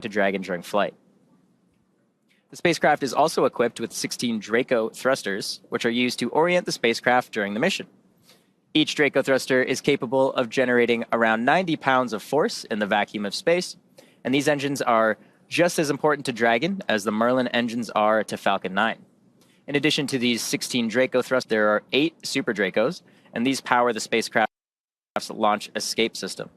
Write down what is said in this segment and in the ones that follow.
to Dragon during flight. The spacecraft is also equipped with 16 Draco thrusters, which are used to orient the spacecraft during the mission. Each Draco thruster is capable of generating around 90 pounds of force in the vacuum of space, and these engines are just as important to Dragon as the Merlin engines are to Falcon 9. In addition to these 16 Draco thrusters, there are 8 Super Dracos, and these power the spacecraft's launch escape system.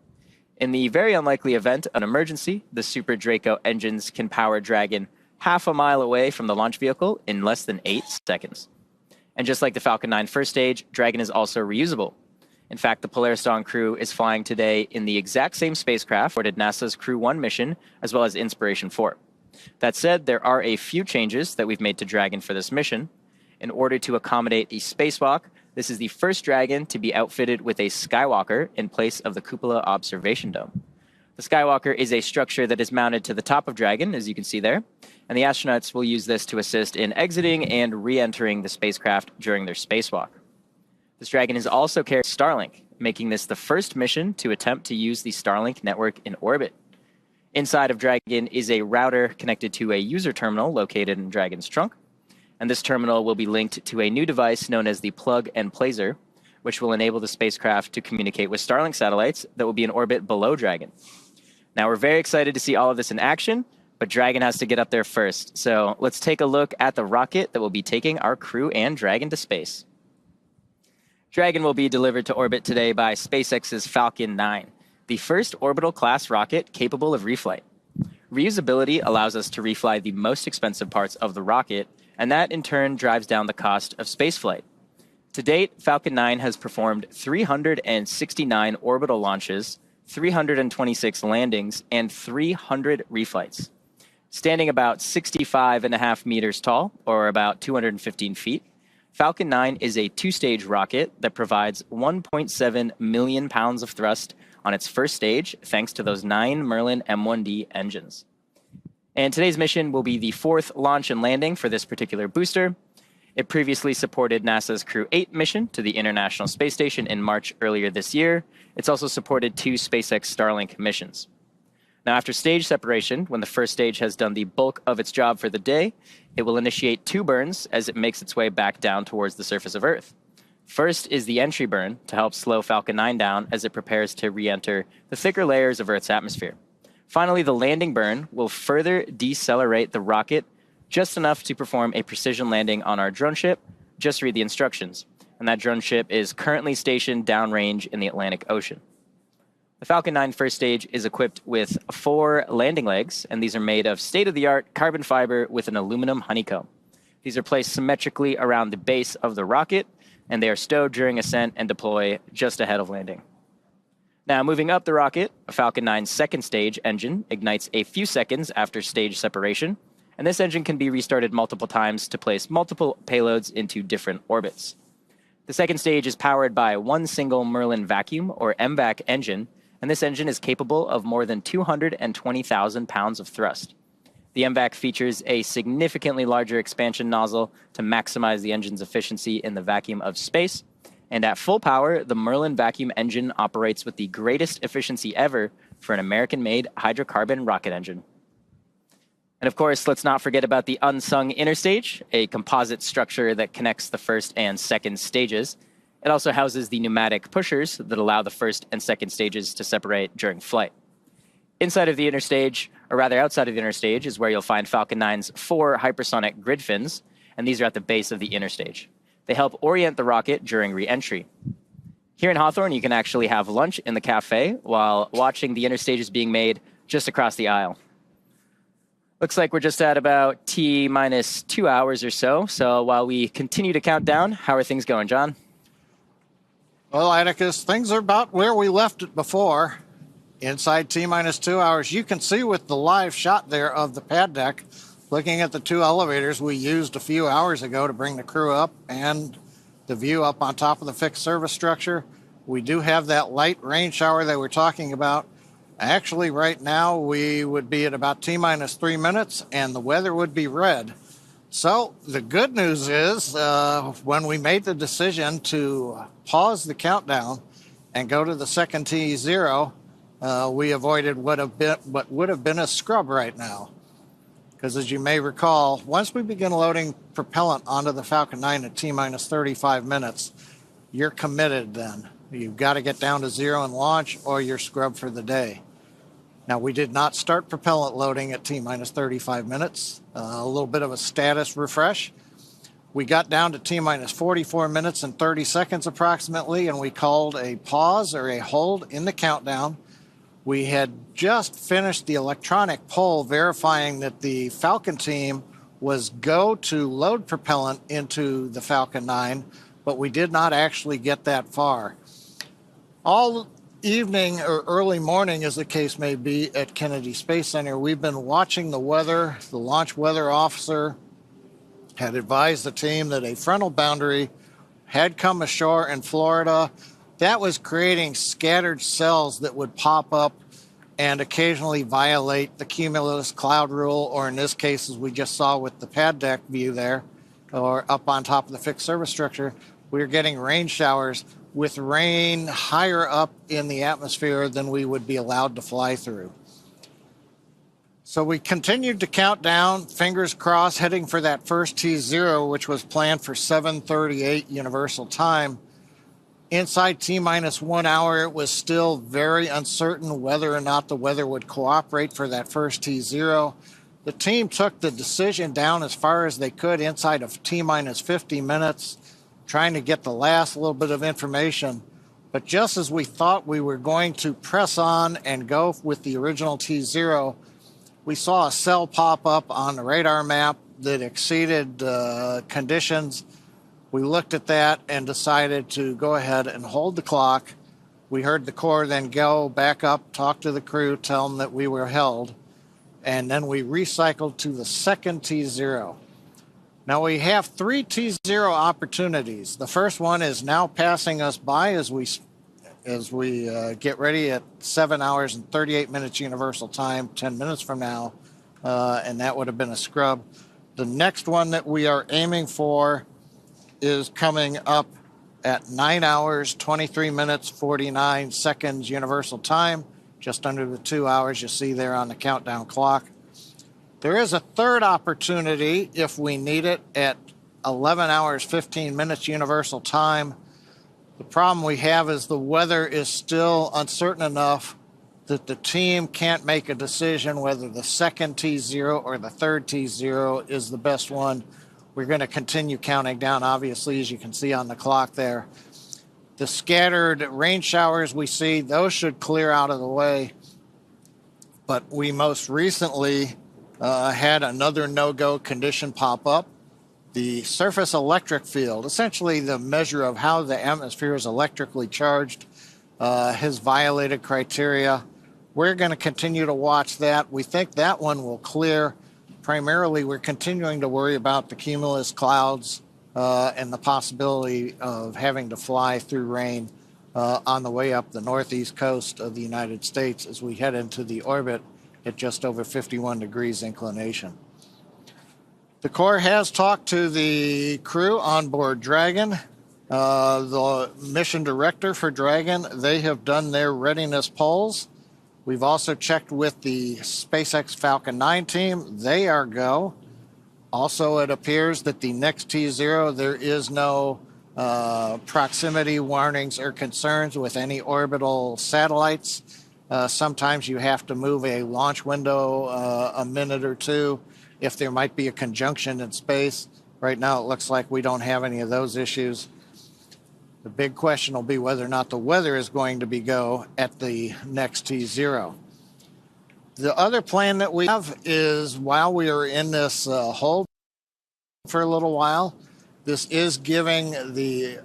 In the very unlikely event of an emergency, the Super Draco engines can power Dragon half a mile away from the launch vehicle in less than 8 seconds. And just like the Falcon 9 first stage, Dragon is also reusable. In fact, the Polaris Dawn crew is flying today in the exact same spacecraft for NASA's Crew 1 mission, as well as Inspiration 4. That said, there are a few changes that we've made to Dragon for this mission. In order to accommodate a spacewalk, this is the first Dragon to be outfitted with a Skywalker in place of the cupola observation dome. The Skywalker is a structure that is mounted to the top of Dragon, as you can see there, and the astronauts will use this to assist in exiting and re-entering the spacecraft during their spacewalk. This Dragon is also carrying Starlink, making this the first mission to attempt to use the Starlink network in orbit. Inside of Dragon is a router connected to a user terminal located in Dragon's trunk, and this terminal will be linked to a new device known as the Plug and Placer, which will enable the spacecraft to communicate with Starlink satellites that will be in orbit below Dragon. Now, we're very excited to see all of this in action, but Dragon has to get up there first. So let's take a look at the rocket that will be taking our crew and Dragon to space. Dragon will be delivered to orbit today by SpaceX's Falcon 9, the first orbital-class rocket capable of reflight. Reusability allows us to refly the most expensive parts of the rocket, and that in turn drives down the cost of spaceflight. To date, Falcon 9 has performed 369 orbital launches, 326 landings, and 300 reflights. Standing about 65.5 meters tall, or about 215 feet, Falcon 9 is a 2-stage rocket that provides 1.7 million pounds of thrust on its first stage, thanks to those 9 Merlin M1D engines. And today's mission will be the 4th launch and landing for this particular booster. It previously supported NASA's Crew 8 mission to the International Space Station in March earlier this year. It's also supported 2 SpaceX Starlink missions. Now, after stage separation, when the first stage has done the bulk of its job for the day, it will initiate 2 burns as it makes its way back down towards the surface of Earth. First is the entry burn to help slow Falcon 9 down as it prepares to re-enter the thicker layers of Earth's atmosphere. Finally, the landing burn will further decelerate the rocket just enough to perform a precision landing on our drone ship. Just read the instructions. And that drone ship is currently stationed downrange in the Atlantic Ocean. The Falcon 9 first stage is equipped with 4 landing legs, and these are made of state-of-the-art carbon fiber with an aluminum honeycomb. These are placed symmetrically around the base of the rocket, and they are stowed during ascent and deploy just ahead of landing. Now, moving up the rocket, a Falcon 9's second stage engine ignites a few seconds after stage separation, and this engine can be restarted multiple times to place multiple payloads into different orbits. The second stage is powered by one single Merlin vacuum, or MVAC engine, and this engine is capable of more than 220,000 pounds of thrust. The MVAC features a significantly larger expansion nozzle to maximize the engine's efficiency in the vacuum of space, and at full power, the Merlin vacuum engine operates with the greatest efficiency ever for an American-made hydrocarbon rocket engine. And of course, let's not forget about the unsung inner stage, a composite structure that connects the first and second stages. It also houses the pneumatic pushers that allow the first and second stages to separate during flight. Inside of the inner stage, or rather outside of the inner stage, is where you'll find Falcon 9's 4 hypersonic grid fins, and these are at the base of the inner stage. They help orient the rocket during re-entry. Here in Hawthorne, you can actually have lunch in the cafe while watching the inner stages being made just across the aisle. Looks like we're just at about T-minus 2 hours or so. So while we continue to count down, how are things going, John? Well, Atticus, things are about where we left it before. Inside T-minus 2 hours, you can see with the live shot there of the pad deck, looking at the 2 elevators we used a few hours ago to bring the crew up and the view up on top of the fixed service structure. We do have that light rain shower that we're talking about. Actually, right now, we would be at about T-minus 3 minutes, and the weather would be red. So the good news is when we made the decision to pause the countdown and go to the second T0, we avoided what would have been a scrub right now. Because as you may recall, once we begin loading propellant onto the Falcon 9 at T-minus 35 minutes, you're committed then. You've got to get down to zero and launch, or you're scrubbed for the day. Now, we did not start propellant loading at T-minus 35 minutes. A little bit of a status refresh. We got down to T-minus 44 minutes and 30 seconds approximately, and we called a pause or a hold in the countdown. We had just finished the electronic poll verifying that the Falcon team was go to load propellant into the Falcon 9, but we did not actually get that far. All evening or early morning, as the case may be, at Kennedy Space Center, we've been watching the weather. The launch weather officer had advised the team that a frontal boundary had come ashore in Florida. That was creating scattered cells that would pop up and occasionally violate the cumulus cloud rule, or in this case, as we just saw with the pad deck view there, or up on top of the fixed service structure, we were getting rain showers with rain higher up in the atmosphere than we would be allowed to fly through. So we continued to count down, fingers crossed, heading for that first T0, which was planned for 7:38 Universal Time. Inside T-minus 1 hour, it was still very uncertain whether or not the weather would cooperate for that first T0. The team took the decision down as far as they could inside of T-minus 50 minutes, trying to get the last little bit of information. But just as we thought we were going to press on and go with the original T0, we saw a cell pop up on the radar map that exceeded conditions. We looked at that and decided to go ahead and hold the clock. We heard the Corps then go back up, talk to the crew, tell them that we were held, and then we recycled to the second T0. Now we have three T0 opportunities. The first one is now passing us by as we get ready at 7 hours and 38 minutes Universal Time, 10 minutes from now, and that would have been a scrub. The next one that we are aiming for is coming up at 9 hours, 23 minutes, 49 seconds Universal Time, just under the 2 hours you see there on the countdown clock. There is a third opportunity if we need it at 11 hours, 15 minutes Universal Time. The problem we have is the weather is still uncertain enough that the team can't make a decision whether the second T0 or the third T0 is the best one. We're going to continue counting down, obviously, as you can see on the clock there. The scattered rain showers we see, those should clear out of the way. But we most recently had another no-go condition pop up. The surface electric field, essentially the measure of how the atmosphere is electrically charged, has violated criteria. We're going to continue to watch that. We think that one will clear. Primarily, we're continuing to worry about the cumulus clouds and the possibility of having to fly through rain on the way up the northeast coast of the United States as we head into the orbit at just over 51 degrees inclination. The Corps has talked to the crew on board Dragon. The mission director for Dragon, they have done their readiness polls. We've also checked with the SpaceX Falcon 9 team. They are go. Also, it appears that the next T0, there is no proximity warnings or concerns with any orbital satellites. Sometimes you have to move a launch window a minute or two if there might be a conjunction in space. Right now, it looks like we don't have any of those issues. The big question will be whether or not the weather is going to be go at the next T0. The other plan that we have is while we are in this hold for a little while, this is giving the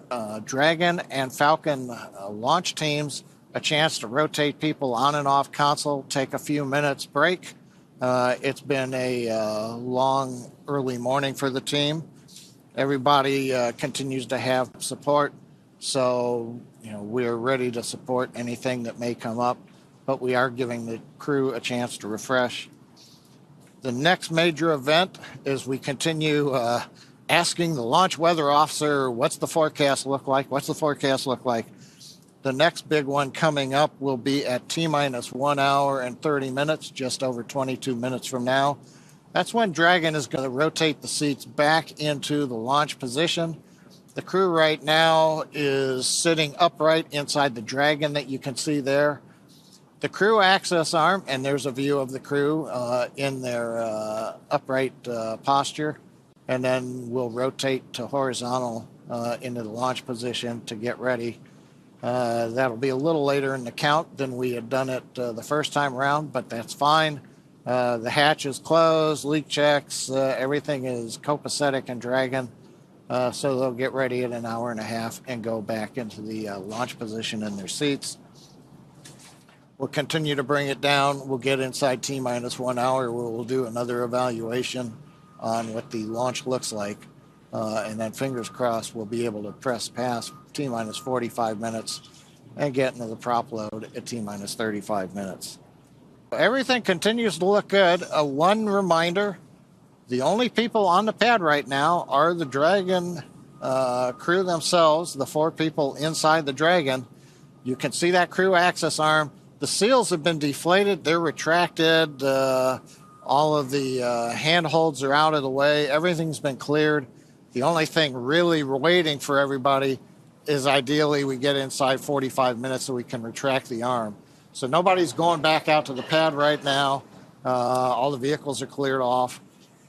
Dragon and Falcon launch teams a chance to rotate people on and off console, take a few minutes break. It's been a long early morning for the team. Everybody continues to have support. So, we're ready to support anything that may come up, but we are giving the crew a chance to refresh. The next major event is we continue asking the launch weather officer, what's the forecast look like? What's the forecast look like? The next big one coming up will be at T-minus 1 hour and 30 minutes, just over 22 minutes from now. That's when Dragon is going to rotate the seats back into the launch position. The crew right now is sitting upright inside the Dragon that you can see there. The crew access arm, and there's a view of the crew in their upright posture, and then we'll rotate to horizontal into the launch position to get ready. That'll be a little later in the count than we had done it the first time around, but that's fine. The hatch is closed, leak checks, everything is copacetic and Dragon, so they'll get ready in an hour and a half and go back into the launch position in their seats. We'll continue to bring it down. We'll get inside T-minus 1 hour where we'll do another evaluation on what the launch looks like. And then fingers crossed we'll be able to press past T-minus 45 minutes and get into the prop load at T-minus 35 minutes. Everything continues to look good. One reminder, the only people on the pad right now are the Dragon crew themselves, the 4 people inside the Dragon. You can see that crew access arm. The seals have been deflated. They're retracted. All of the handholds are out of the way. Everything's been cleared. The only thing really waiting for everybody is ideally we get inside 45 minutes so we can retract the arm. So nobody's going back out to the pad right now. All the vehicles are cleared off.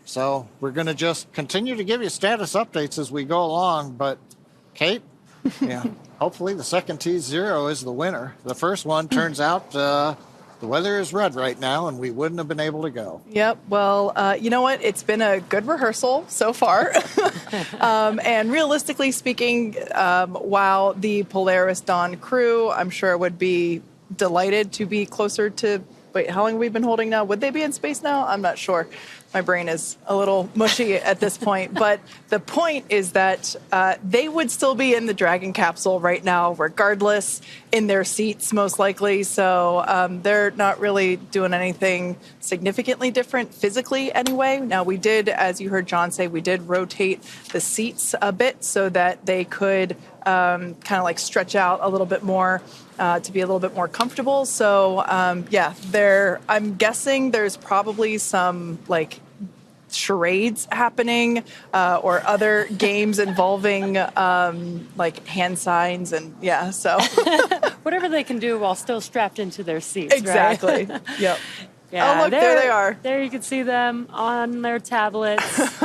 So we're going to just continue to give you status updates as we go along. But Kate, yeah, hopefully the second T0 is the winner. The first one turns out the weather is red right now, and we wouldn't have been able to go. Yep. Well, you know what? It's been a good rehearsal so far. And realistically speaking, while the Polaris Dawn crew, I'm sure, would be delighted to be closer to, wait, how long have we been holding now? Would they be in space now? I'm not sure. My brain is a little mushy at this point. But the point is that they would still be in the Dragon capsule right now, regardless, in their seats, most likely. So they're not really doing anything significantly different physically anyway. Now, we did, as you heard John say, we did rotate the seats a bit so that they could kind of like stretch out a little bit more to be a little bit more comfortable. So, yeah, I'm guessing there's probably some like charades happening or other games involving like hand signs and yeah, so whatever they can do while still strapped into their seats. Exactly. Right? Yep. Yeah, oh, look, there they are. There you can see them on their tablets.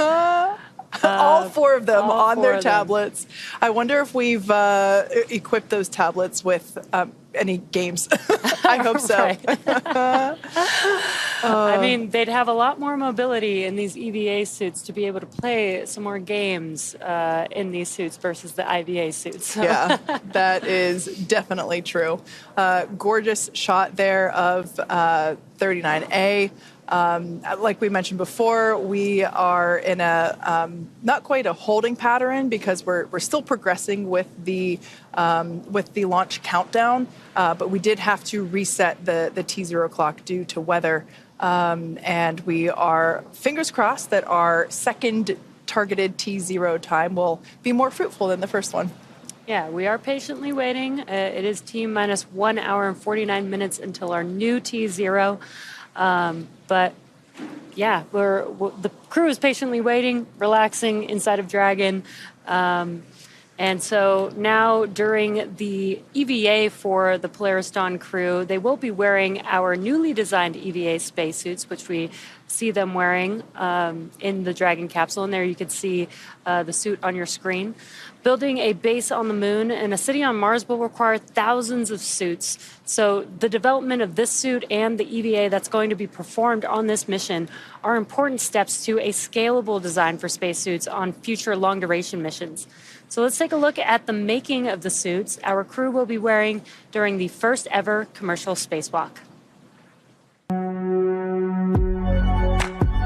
All 4 of them on their them. tablets. I wonder if we've equipped those tablets with any games. I hope so. I mean, they'd have a lot more mobility in these EVA suits to be able to play some more games in these suits versus the IVA suits. So. Yeah, that is definitely true. Gorgeous shot there of 39A. Like we mentioned before, we are in a not quite a holding pattern because we're still progressing with the launch countdown, but we did have to reset the T0 clock due to weather, and we are fingers crossed that our second targeted T0 time will be more fruitful than the first one. Yeah, we are patiently waiting. It is T-minus 1 hour and 49 minutes until our new T0. But yeah, the crew is patiently waiting, relaxing inside of Dragon. And so now during the EVA for the Polaris Dawn crew, they will be wearing our newly designed EVA spacesuits, which we see them wearing in the Dragon capsule. And there you can see the suit on your screen. Building a base on the moon and a city on Mars will require thousands of suits. So the development of this suit and the EVA that's going to be performed on this mission are important steps to a scalable design for spacesuits on future long-duration missions. So let's take a look at the making of the suits our crew will be wearing during the first ever commercial spacewalk.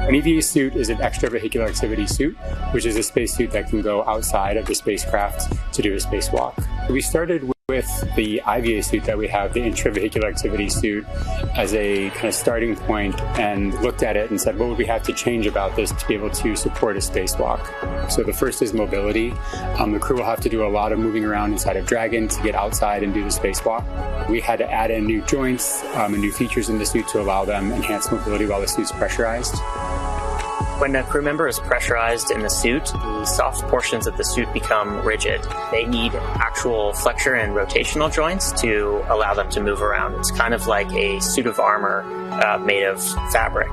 An EVA suit is an extravehicular activity suit, which is a spacesuit that can go outside of the spacecraft to do a spacewalk. We started with with the IVA suit that we have, the intravehicular activity suit, as a kind of starting point and looked at it and said, what would we have to change about this to be able to support a spacewalk? So the first is mobility. The crew will have to do a lot of moving around inside of Dragon to get outside and do the spacewalk. We had to add in new joints and new features in the suit to allow them enhanced mobility while the suit's pressurized. When a crew member is pressurized in the suit, the soft portions of the suit become rigid. They need actual flexure and rotational joints to allow them to move around. It's kind of like a suit of armor made of fabric.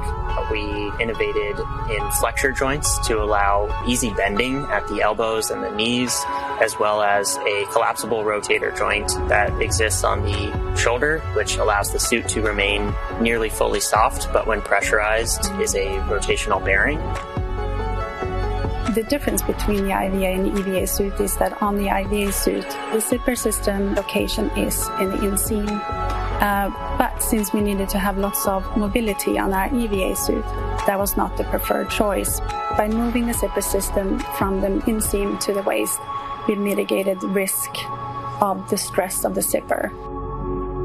We innovated in flexure joints to allow easy bending at the elbows and the knees, as well as a collapsible rotator joint that exists on the shoulder, which allows the suit to remain nearly fully soft, but when pressurized is a rotational bearing. The difference between the IVA and the EVA suit is that on the IVA suit, the zipper system location is in the inseam. But since we needed to have lots of mobility on our EVA suit, that was not the preferred choice. By moving the zipper system from the inseam to the waist, we mitigated the risk of the stress of the zipper.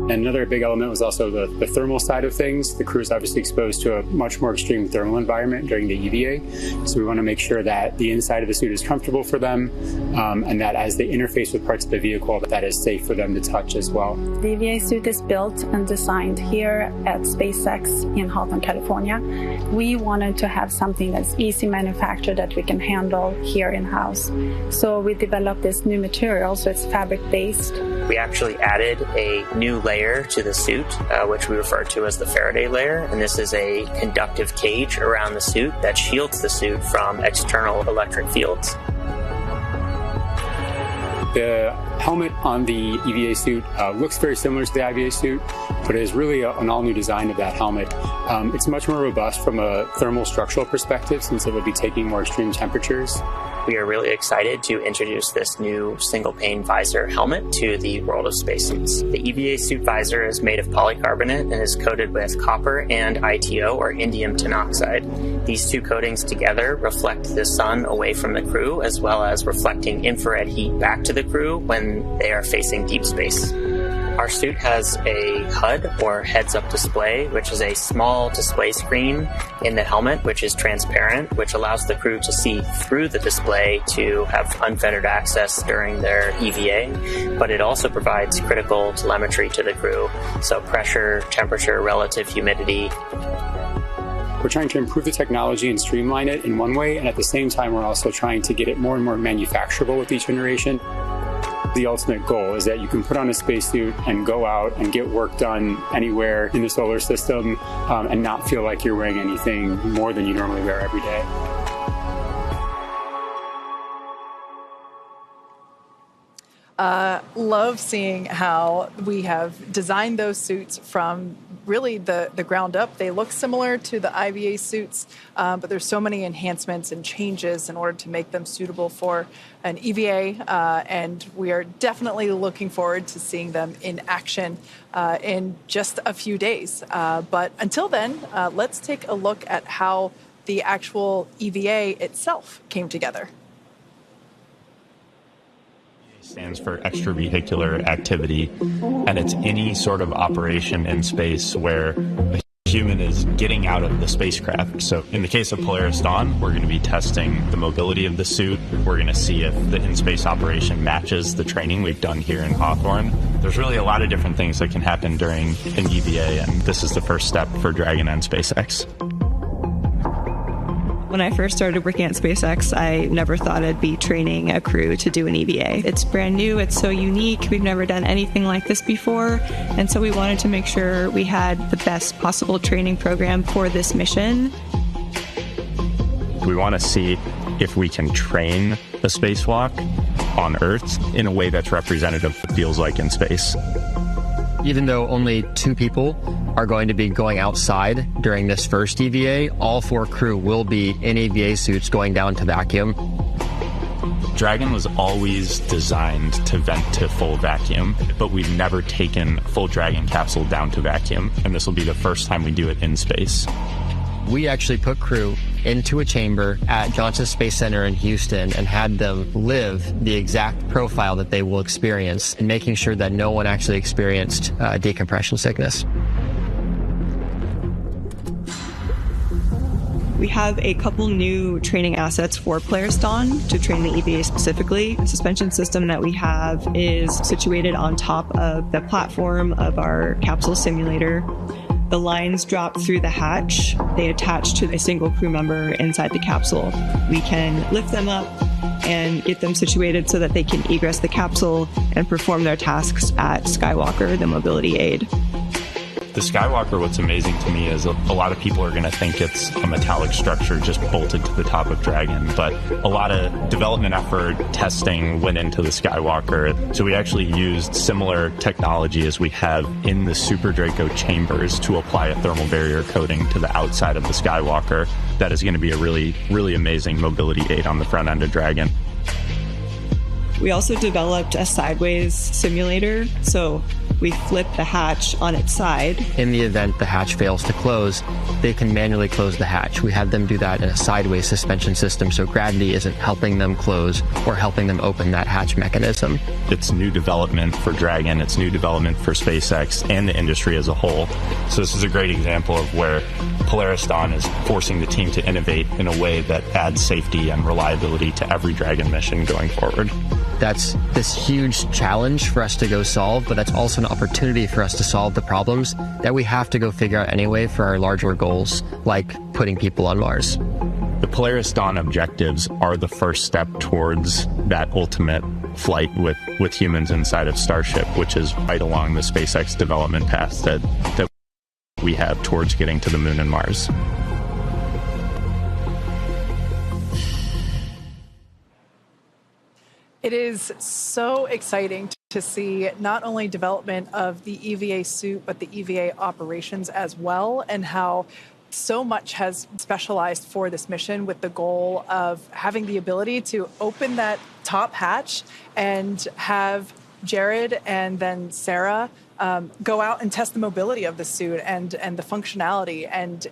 And another big element was also the thermal side of things. The crew is obviously exposed to a much more extreme thermal environment during the EVA. So we want to make sure that the inside of the suit is comfortable for them and that as they interface with parts of the vehicle, that is safe for them to touch as well. The EVA suit is built and designed here at SpaceX in Houghton, California. We wanted to have something that's easy manufactured that we can handle here in-house. So we developed this new material, so it's fabric-based. We actually added a new layer to the suit, which we refer to as the Faraday layer, and this is a conductive cage around the suit that shields the suit from external electric fields. The helmet on the EVA suit looks very similar to the IVA suit, but it is really an all-new design of that helmet. It's much more robust from a thermal structural perspective since it will be taking more extreme temperatures. We are really excited to introduce this new single-pane visor helmet to the world of spacesuits. The EVA suit visor is made of polycarbonate and is coated with copper and ITO, or indium tinoxide. These two coatings together reflect the sun away from the crew, as well as reflecting infrared heat back to the crew when they are facing deep space. Our suit has a HUD, or heads-up display, which is a small display screen in the helmet, which is transparent, which allows the crew to see through the display to have unfettered access during their EVA, but it also provides critical telemetry to the crew, so pressure, temperature, relative humidity. We're trying to improve the technology and streamline it in one way, and at the same time, we're also trying to get it more and more manufacturable with each generation. The ultimate goal is that you can put on a spacesuit and go out and get work done anywhere in the solar system and not feel like you're wearing anything more than you normally wear every day. Love seeing how we have designed those suits from really the ground up. They look similar to the IVA suits, but there's so many enhancements and changes in order to make them suitable for an EVA, and we are definitely looking forward to seeing them in action in just a few days. But until then, let's take a look at how the actual EVA itself came together. Stands for extravehicular activity, and it's any sort of operation in space where a human is getting out of the spacecraft. So in the case of Polaris Dawn, we're going to be testing the mobility of the suit. We're going to see if the in-space operation matches the training we've done here in Hawthorne. There's really a lot of different things that can happen during an EVA, and this is the first step for Dragon and SpaceX. When I first started working at SpaceX, I never thought I'd be training a crew to do an EVA. It's brand new, it's so unique, we've never done anything like this before, and so we wanted to make sure we had the best possible training program for this mission. We want to see if we can train a spacewalk on Earth in a way that's representative of what it feels like in space. Even though only 2 people are going to be going outside during this first EVA, all 4 crew will be in EVA suits going down to vacuum. Dragon was always designed to vent to full vacuum, but we've never taken a full Dragon capsule down to vacuum, and this will be the first time we do it in space. We actually put crew into a chamber at Johnson Space Center in Houston and had them live the exact profile that they will experience, and making sure that no one actually experienced decompression sickness. We have a couple new training assets for Polaris Dawn to train the EVA specifically. The suspension system that we have is situated on top of the platform of our capsule simulator. The lines drop through the hatch. They attach to a single crew member inside the capsule. We can lift them up and get them situated so that they can egress the capsule and perform their tasks at Skywalker, the mobility aid. The Skywalker, what's amazing to me is a lot of people are going to think it's a metallic structure just bolted to the top of Dragon, but a lot of development effort, testing went into the Skywalker. So we actually used similar technology as we have in the Super Draco chambers to apply a thermal barrier coating to the outside of the Skywalker. That is going to be a really, really amazing mobility aid on the front end of Dragon. We also developed a sideways simulator, so we flip the hatch on its side. In the event the hatch fails to close, they can manually close the hatch. We have them do that in a sideways suspension system, so gravity isn't helping them close or helping them open that hatch mechanism. It's new development for Dragon, it's new development for SpaceX and the industry as a whole. So this is a great example of where Polaris Dawn is forcing the team to innovate in a way that adds safety and reliability to every Dragon mission going forward. That's this huge challenge for us to go solve, but that's also an opportunity for us to solve the problems that we have to go figure out anyway for our larger goals, like putting people on Mars. The Polaris Dawn objectives are the first step towards that ultimate flight with humans inside of Starship, which is right along the SpaceX development path that we have towards getting to the Moon and Mars. It is so exciting to see not only development of the EVA suit, but the EVA operations as well, and how so much has specialized for this mission with the goal of having the ability to open that top hatch and have Jared and then Sarah go out and test the mobility of the suit and the functionality. And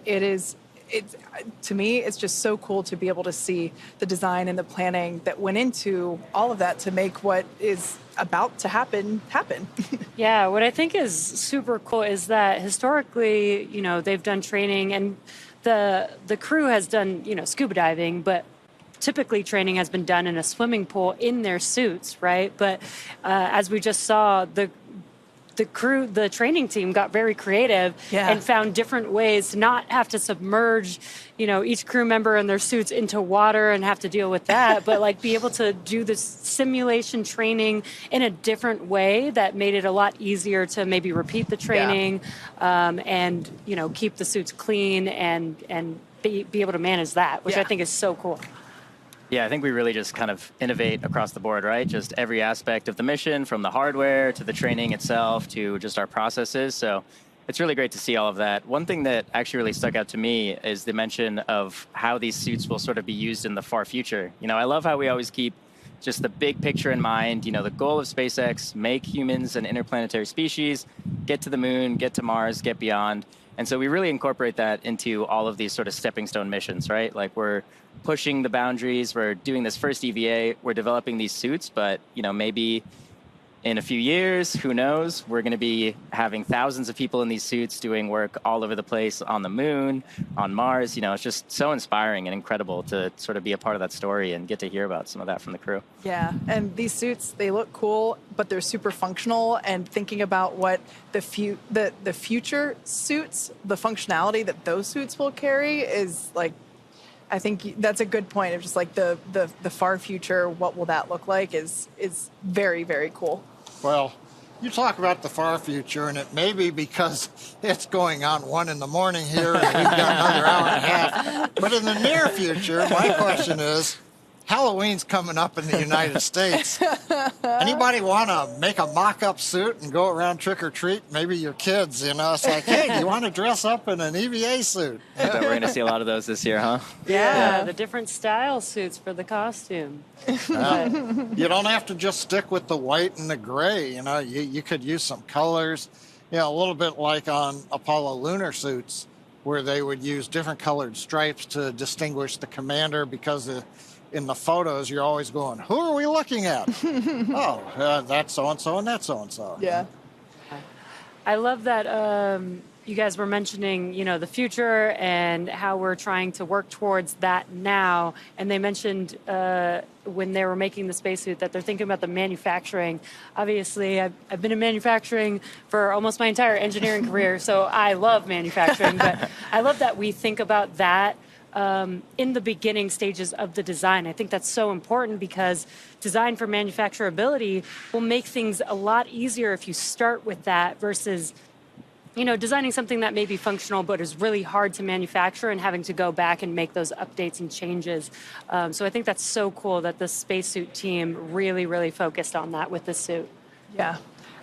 to me, it's just so cool to be able to see the design and the planning that went into all of that to make what is about to happen. Yeah, what I think is super cool is that historically, they've done training and the crew has done, scuba diving, but typically training has been done in a swimming pool in their suits, right? But as we just saw, the training team got very creative and found different ways to not have to submerge, each crew member in their suits into water and have to deal with that, but be able to do this simulation training in a different way that made it a lot easier to maybe repeat the training and, keep the suits clean and be able to manage that, which I think is so cool. Yeah, I think we really just kind of innovate across the board, right? Just every aspect of the mission, from the hardware to the training itself to just our processes. So it's really great to see all of that. One thing that actually really stuck out to me is the mention of how these suits will sort of be used in the far future. I love how we always keep just the big picture in mind. The goal of SpaceX, make humans an interplanetary species, get to the moon, get to Mars, get beyond. And so we really incorporate that into all of these sort of stepping stone missions, right? We're pushing the boundaries. We're doing this first EVA. We're developing these suits, but, maybe in a few years, who knows, we're going to be having thousands of people in these suits doing work all over the place on the moon, on Mars. It's just so inspiring and incredible to sort of be a part of that story and get to hear about some of that from the crew. Yeah, and these suits, they look cool, but they're super functional, and thinking about what the future suits, the functionality that those suits will carry is I think that's a good point of just the far future, what will that look like is very, very cool. Well, you talk about the far future, and it may be because it's going on 1 a.m. here and we've got another hour and a half. But in the near future, my question is, Halloween's coming up in the United States. Anybody want to make a mock-up suit and go around trick-or-treat? Maybe your kids, It's like, hey, do you want to dress up in an EVA suit? I bet we're going to see a lot of those this year, huh? Yeah, the different style suits for the costume. You don't have to just stick with the white and the gray, You could use some colors, a little bit like on Apollo lunar suits, where they would use different colored stripes to distinguish the commander, because in the photos you're always going, who are we looking at? That's so-and-so and that's so-and-so. Yeah. I love that you guys were mentioning, the future and how we're trying to work towards that now. And they mentioned when they were making the spacesuit that they're thinking about the manufacturing. Obviously, I've been in manufacturing for almost my entire engineering career, so I love manufacturing. But I love that we think about that in the beginning stages of the design. I think that's so important, because design for manufacturability will make things a lot easier if you start with that versus designing something that may be functional but is really hard to manufacture and having to go back and make those updates and changes. So I think that's so cool that the spacesuit team really, really focused on that with the suit. Yeah.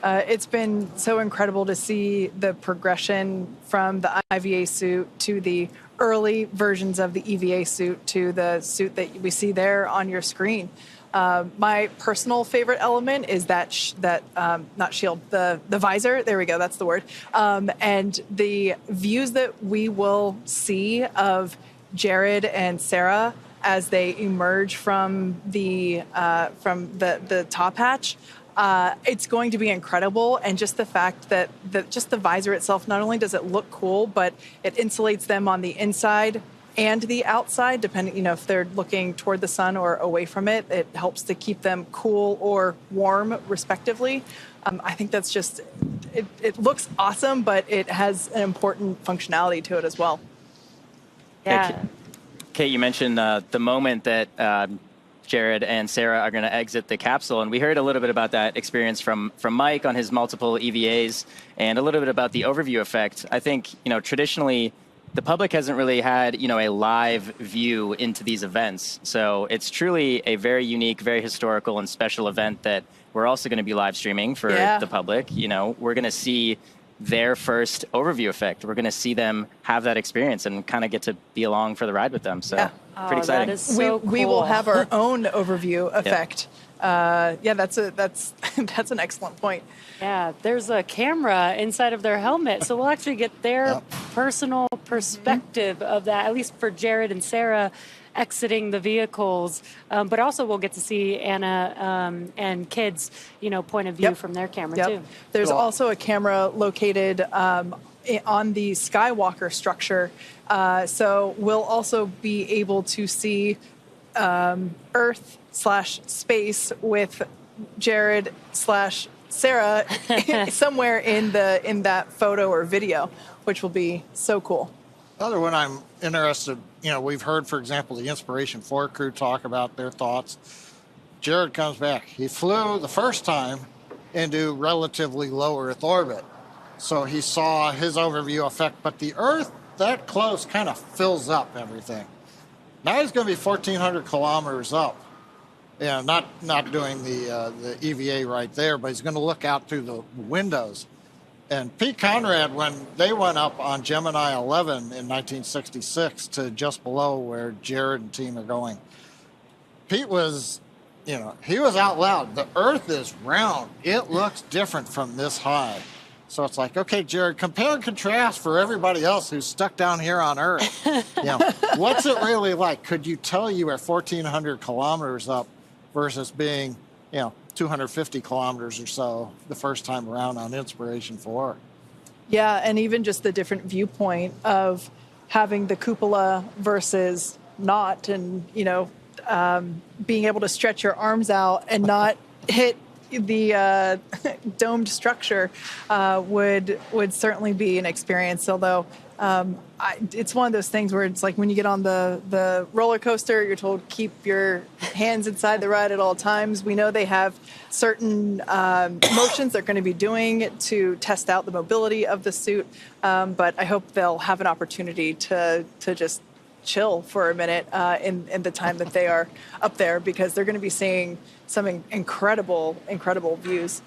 It's been so incredible to see the progression from the IVA suit to the early versions of the EVA suit to the suit that we see there on your screen. My personal favorite element is not shield, the visor. There we go. That's the word. And the views that we will see of Jared and Sarah as they emerge from the top hatch. It's going to be incredible. And just the fact that just the visor itself, not only does it look cool, but it insulates them on the inside and the outside, depending, if they're looking toward the sun or away from it. It helps to keep them cool or warm, respectively. I think that's just, it looks awesome, but it has an important functionality to it as well. Yeah. Kate, you mentioned the moment that Jared and Sarah are going to exit the capsule, and we heard a little bit about that experience from Mike on his multiple EVAs, and a little bit about the overview effect. I think, traditionally, the public hasn't really had, a live view into these events. So it's truly a very unique, very historical and special event that we're also going to be live streaming for the public. We're going to see their first overview effect. We're going to see them have that experience and kind of get to be along for the ride with them. So pretty exciting. That is so cool. We will have our own overview effect. That's an excellent point. Yeah, there's a camera inside of their helmet, so we'll actually get their personal perspective of that, at least for Jared and Sarah exiting the vehicles. But also we'll get to see Anna and kids, point of view from their camera too. There's also a camera located on the Skywalker structure, so we'll also be able to see Earth/space with Jared/Sarah somewhere in that photo or video, which will be so cool. Another one I'm interested, we've heard, for example, the Inspiration 4 crew talk about their thoughts. Jared comes back. He flew the first time into relatively low Earth orbit. So he saw his overview effect, but the Earth that close kind of fills up everything. Now he's going to be 1,400 kilometers up. Yeah, not doing the EVA right there, but he's going to look out through the windows. And Pete Conrad, when they went up on Gemini 11 in 1966 to just below where Jared and team are going, Pete was, he was out loud. The Earth is round. It looks different from this high. So it's like, okay, Jared, compare and contrast for everybody else who's stuck down here on Earth. What's it really like? Could you tell you are 1,400 kilometers up versus being, 250 kilometers or so the first time around on Inspiration 4? Yeah, and even just the different viewpoint of having the cupola versus not, and, being able to stretch your arms out and not hit the domed structure would certainly be an experience. Although it's one of those things where it's like when you get on the roller coaster, you're told keep your hands inside the ride at all times. We know they have certain motions they're going to be doing to test out the mobility of the suit, but I hope they'll have an opportunity to just chill for a minute in the time that they are up there, because they're going to be seeing some incredible views.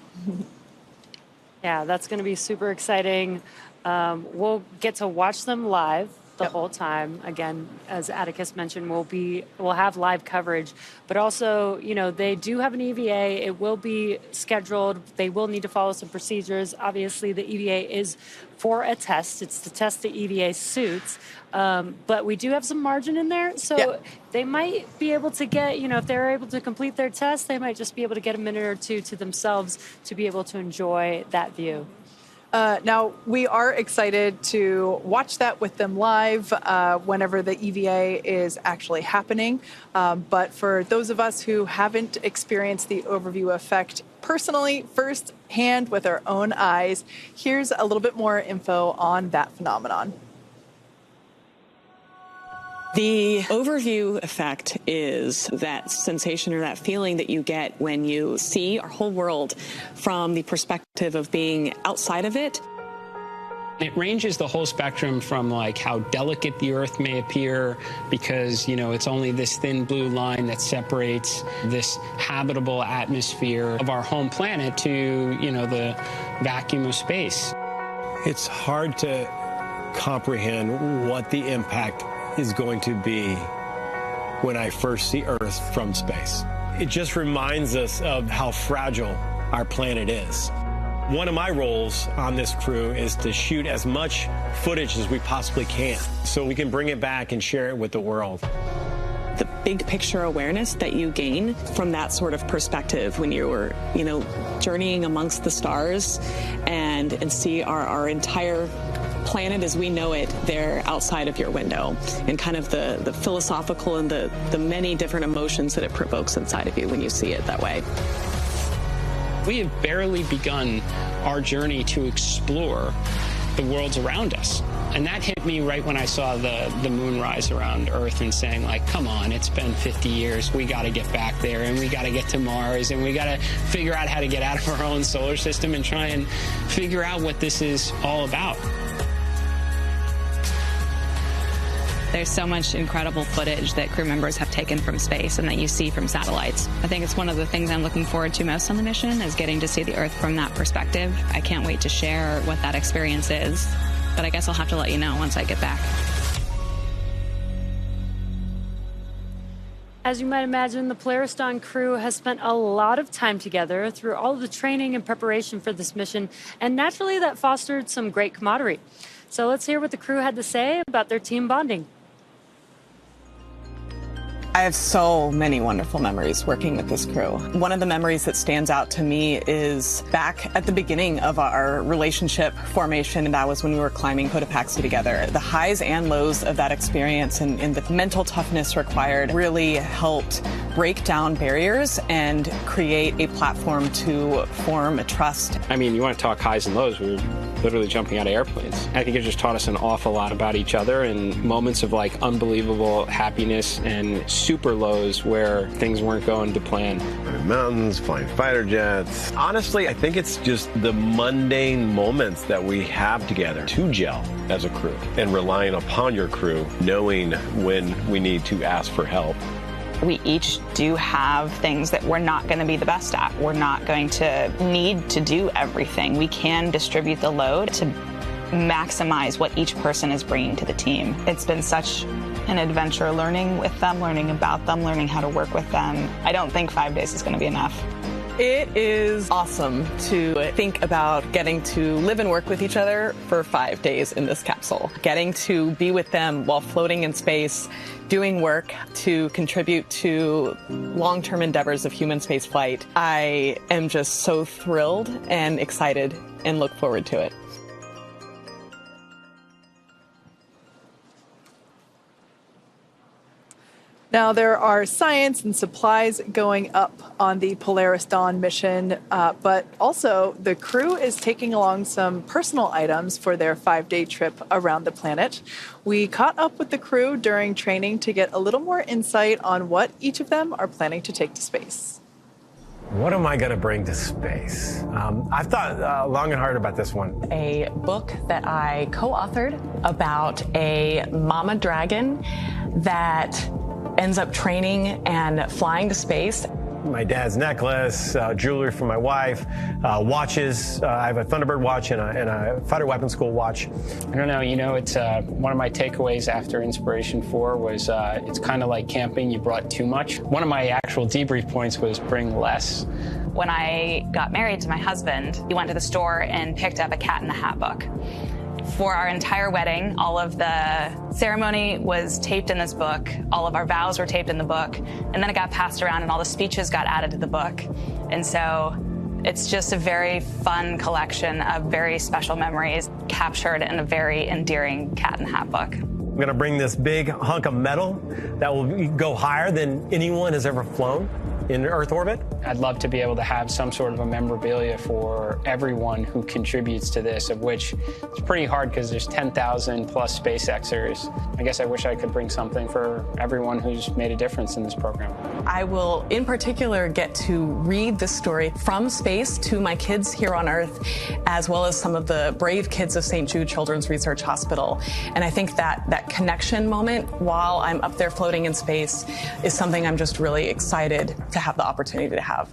Yeah, that's going to be super exciting. We'll get to watch them live the whole time. Again, as Atticus mentioned, we'll have live coverage, but also, they do have an EVA. It will be scheduled. They will need to follow some procedures. Obviously, the EVA is for a test. It's to test the EVA suits. But we do have some margin in there. So they might be able to get, if they're able to complete their test, they might just be able to get a minute or two to themselves to be able to enjoy that view. Now, we are excited to watch that with them live whenever the EVA is actually happening. But for those of us who haven't experienced the overview effect personally, firsthand with our own eyes, here's a little bit more info on that phenomenon. The overview effect is that sensation or that feeling that you get when you see our whole world from the perspective of being outside of it. It ranges the whole spectrum from like how delicate the Earth may appear because, it's only this thin blue line that separates this habitable atmosphere of our home planet to, the vacuum of space. It's hard to comprehend what the impact is going to be when I first see Earth from space. It just reminds us of how fragile our planet is. One of my roles on this crew is to shoot as much footage as we possibly can so we can bring it back and share it with the world. The big picture awareness that you gain from that sort of perspective when you were, journeying amongst the stars and see our entire planet as we know it there outside of your window, and kind of the philosophical and the many different emotions that it provokes inside of you when you see it that way. We have barely begun our journey to explore the worlds around us. And that hit me right when I saw the moon rise around Earth and saying, like, come on, it's been 50 years. We got to get back there, and we got to get to Mars, and we got to figure out how to get out of our own solar system and try and figure out what this is all about. There's so much incredible footage that crew members have taken from space and that you see from satellites. I think it's one of the things I'm looking forward to most on the mission is getting to see the Earth from that perspective. I can't wait to share what that experience is, but I guess I'll have to let you know once I get back. As you might imagine, the Polaris Dawn crew has spent a lot of time together through all of the training and preparation for this mission, and naturally that fostered some great camaraderie. So let's hear what the crew had to say about their team bonding. I have so many wonderful memories working with this crew. One of the memories that stands out to me is back at the beginning of our relationship formation, and that was when we were climbing Cotopaxi together. The highs and lows of that experience and the mental toughness required really helped break down barriers and create a platform to form a trust. I mean, you want to talk highs and lows, we were literally jumping out of airplanes. I think it just taught us an awful lot about each other and moments of like unbelievable happiness and super lows where things weren't going to plan. In mountains, flying fighter jets. Honestly, I think it's just the mundane moments that we have together to gel as a crew and relying upon your crew, knowing when we need to ask for help. We each do have things that we're not going to be the best at. We're not going to need to do everything. We can distribute the load to maximize what each person is bringing to the team. It's been such an adventure learning with them, learning about them, learning how to work with them. I don't think 5 days is going to be enough. It is awesome to think about getting to live and work with each other for 5 days in this capsule. Getting to be with them while floating in space, doing work to contribute to long-term endeavors of human spaceflight. I am just so thrilled and excited and look forward to it. Now, there are science and supplies going up on the Polaris Dawn mission, but also the crew is taking along some personal items for their 5-day trip around the planet. We caught up with the crew during training to get a little more insight on what each of them are planning to take to space. What am I going to bring to space? I've thought long and hard about this one. A book that I co-authored about a mama dragon that ends up training and flying to space. my dad's necklace, jewelry for my wife, watches. I have a Thunderbird watch and a fighter weapons school watch. I don't know, it's one of my takeaways after Inspiration 4 was it's kind of like camping, you brought too much. One of my actual debrief points was bring less. When I got married to my husband, we went to the store and picked up a Cat in the Hat book. For our entire wedding, all of the ceremony was taped in this book, all of our vows were taped in the book, and then it got passed around and all the speeches got added to the book. And so it's just a very fun collection of very special memories captured in a very endearing Cat in the Hat book. I'm going to bring this big hunk of metal that will go higher than anyone has ever flown in Earth orbit. I'd love to be able to have some sort of a memorabilia for everyone who contributes to this, of which it's pretty hard because there's 10,000 plus SpaceXers. I guess I wish I could bring something for everyone who's made a difference in this program. I will, in particular, get to read this story from space to my kids here on Earth, as well as some of the brave kids of St. Jude Children's Research Hospital. And I think that connection moment while I'm up there floating in space is something I'm just really excited to have the opportunity to have.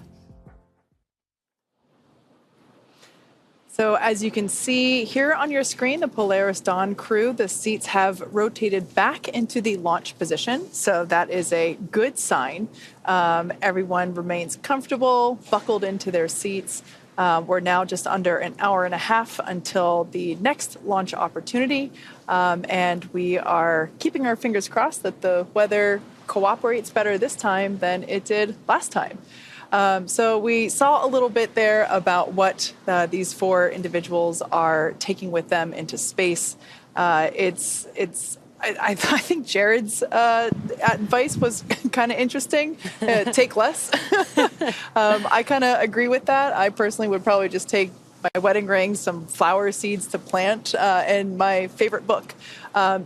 So as you can see here on your screen, the Polaris Dawn crew, the seats have rotated back into the launch position. So that is a good sign. Everyone remains comfortable, buckled into their seats. We're now just under an hour and a half until the next launch opportunity. And we are keeping our fingers crossed that the weather cooperates better this time than it did last time. So we saw a little bit there about what these four individuals are taking with them into space. I think Jared's advice was kind of interesting. Take less. I kind of agree with that. I personally would probably just take my wedding ring, some flower seeds to plant, and my favorite book.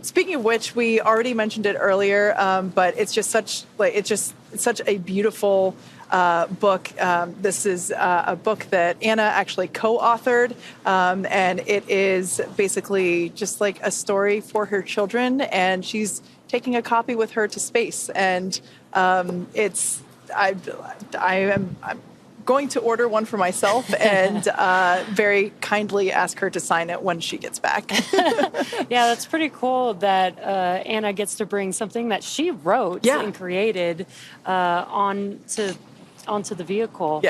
Speaking of which, we already mentioned it earlier, but it's just such a beautiful book. This is a book that Anna actually co-authored, and it is basically just like a story for her children, and she's taking a copy with her to space. And I'm going to order one for myself and very kindly ask her to sign it when she gets back. Yeah, that's pretty cool that Anna gets to bring something that she wrote and created onto the vehicle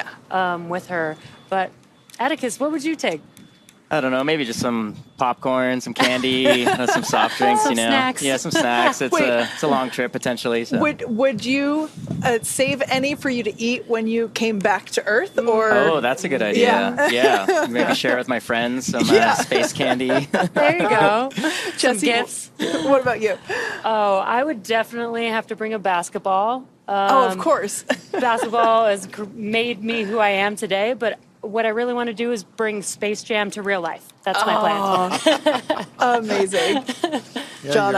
with her. But Atticus, what would you take? I don't know, maybe just some popcorn, some candy, some soft drinks, some snacks. Yeah, some snacks. It's a long trip potentially. So. Would you save any for you to eat when you came back to Earth? Or oh, that's a good idea. Yeah. Maybe share with my friends some space candy. There you go. Some gifts. What about you? Oh, I would definitely have to bring a basketball. Of course. Basketball has made me who I am today, but what I really want to do is bring Space Jam to real life. That's my plan. Amazing. John,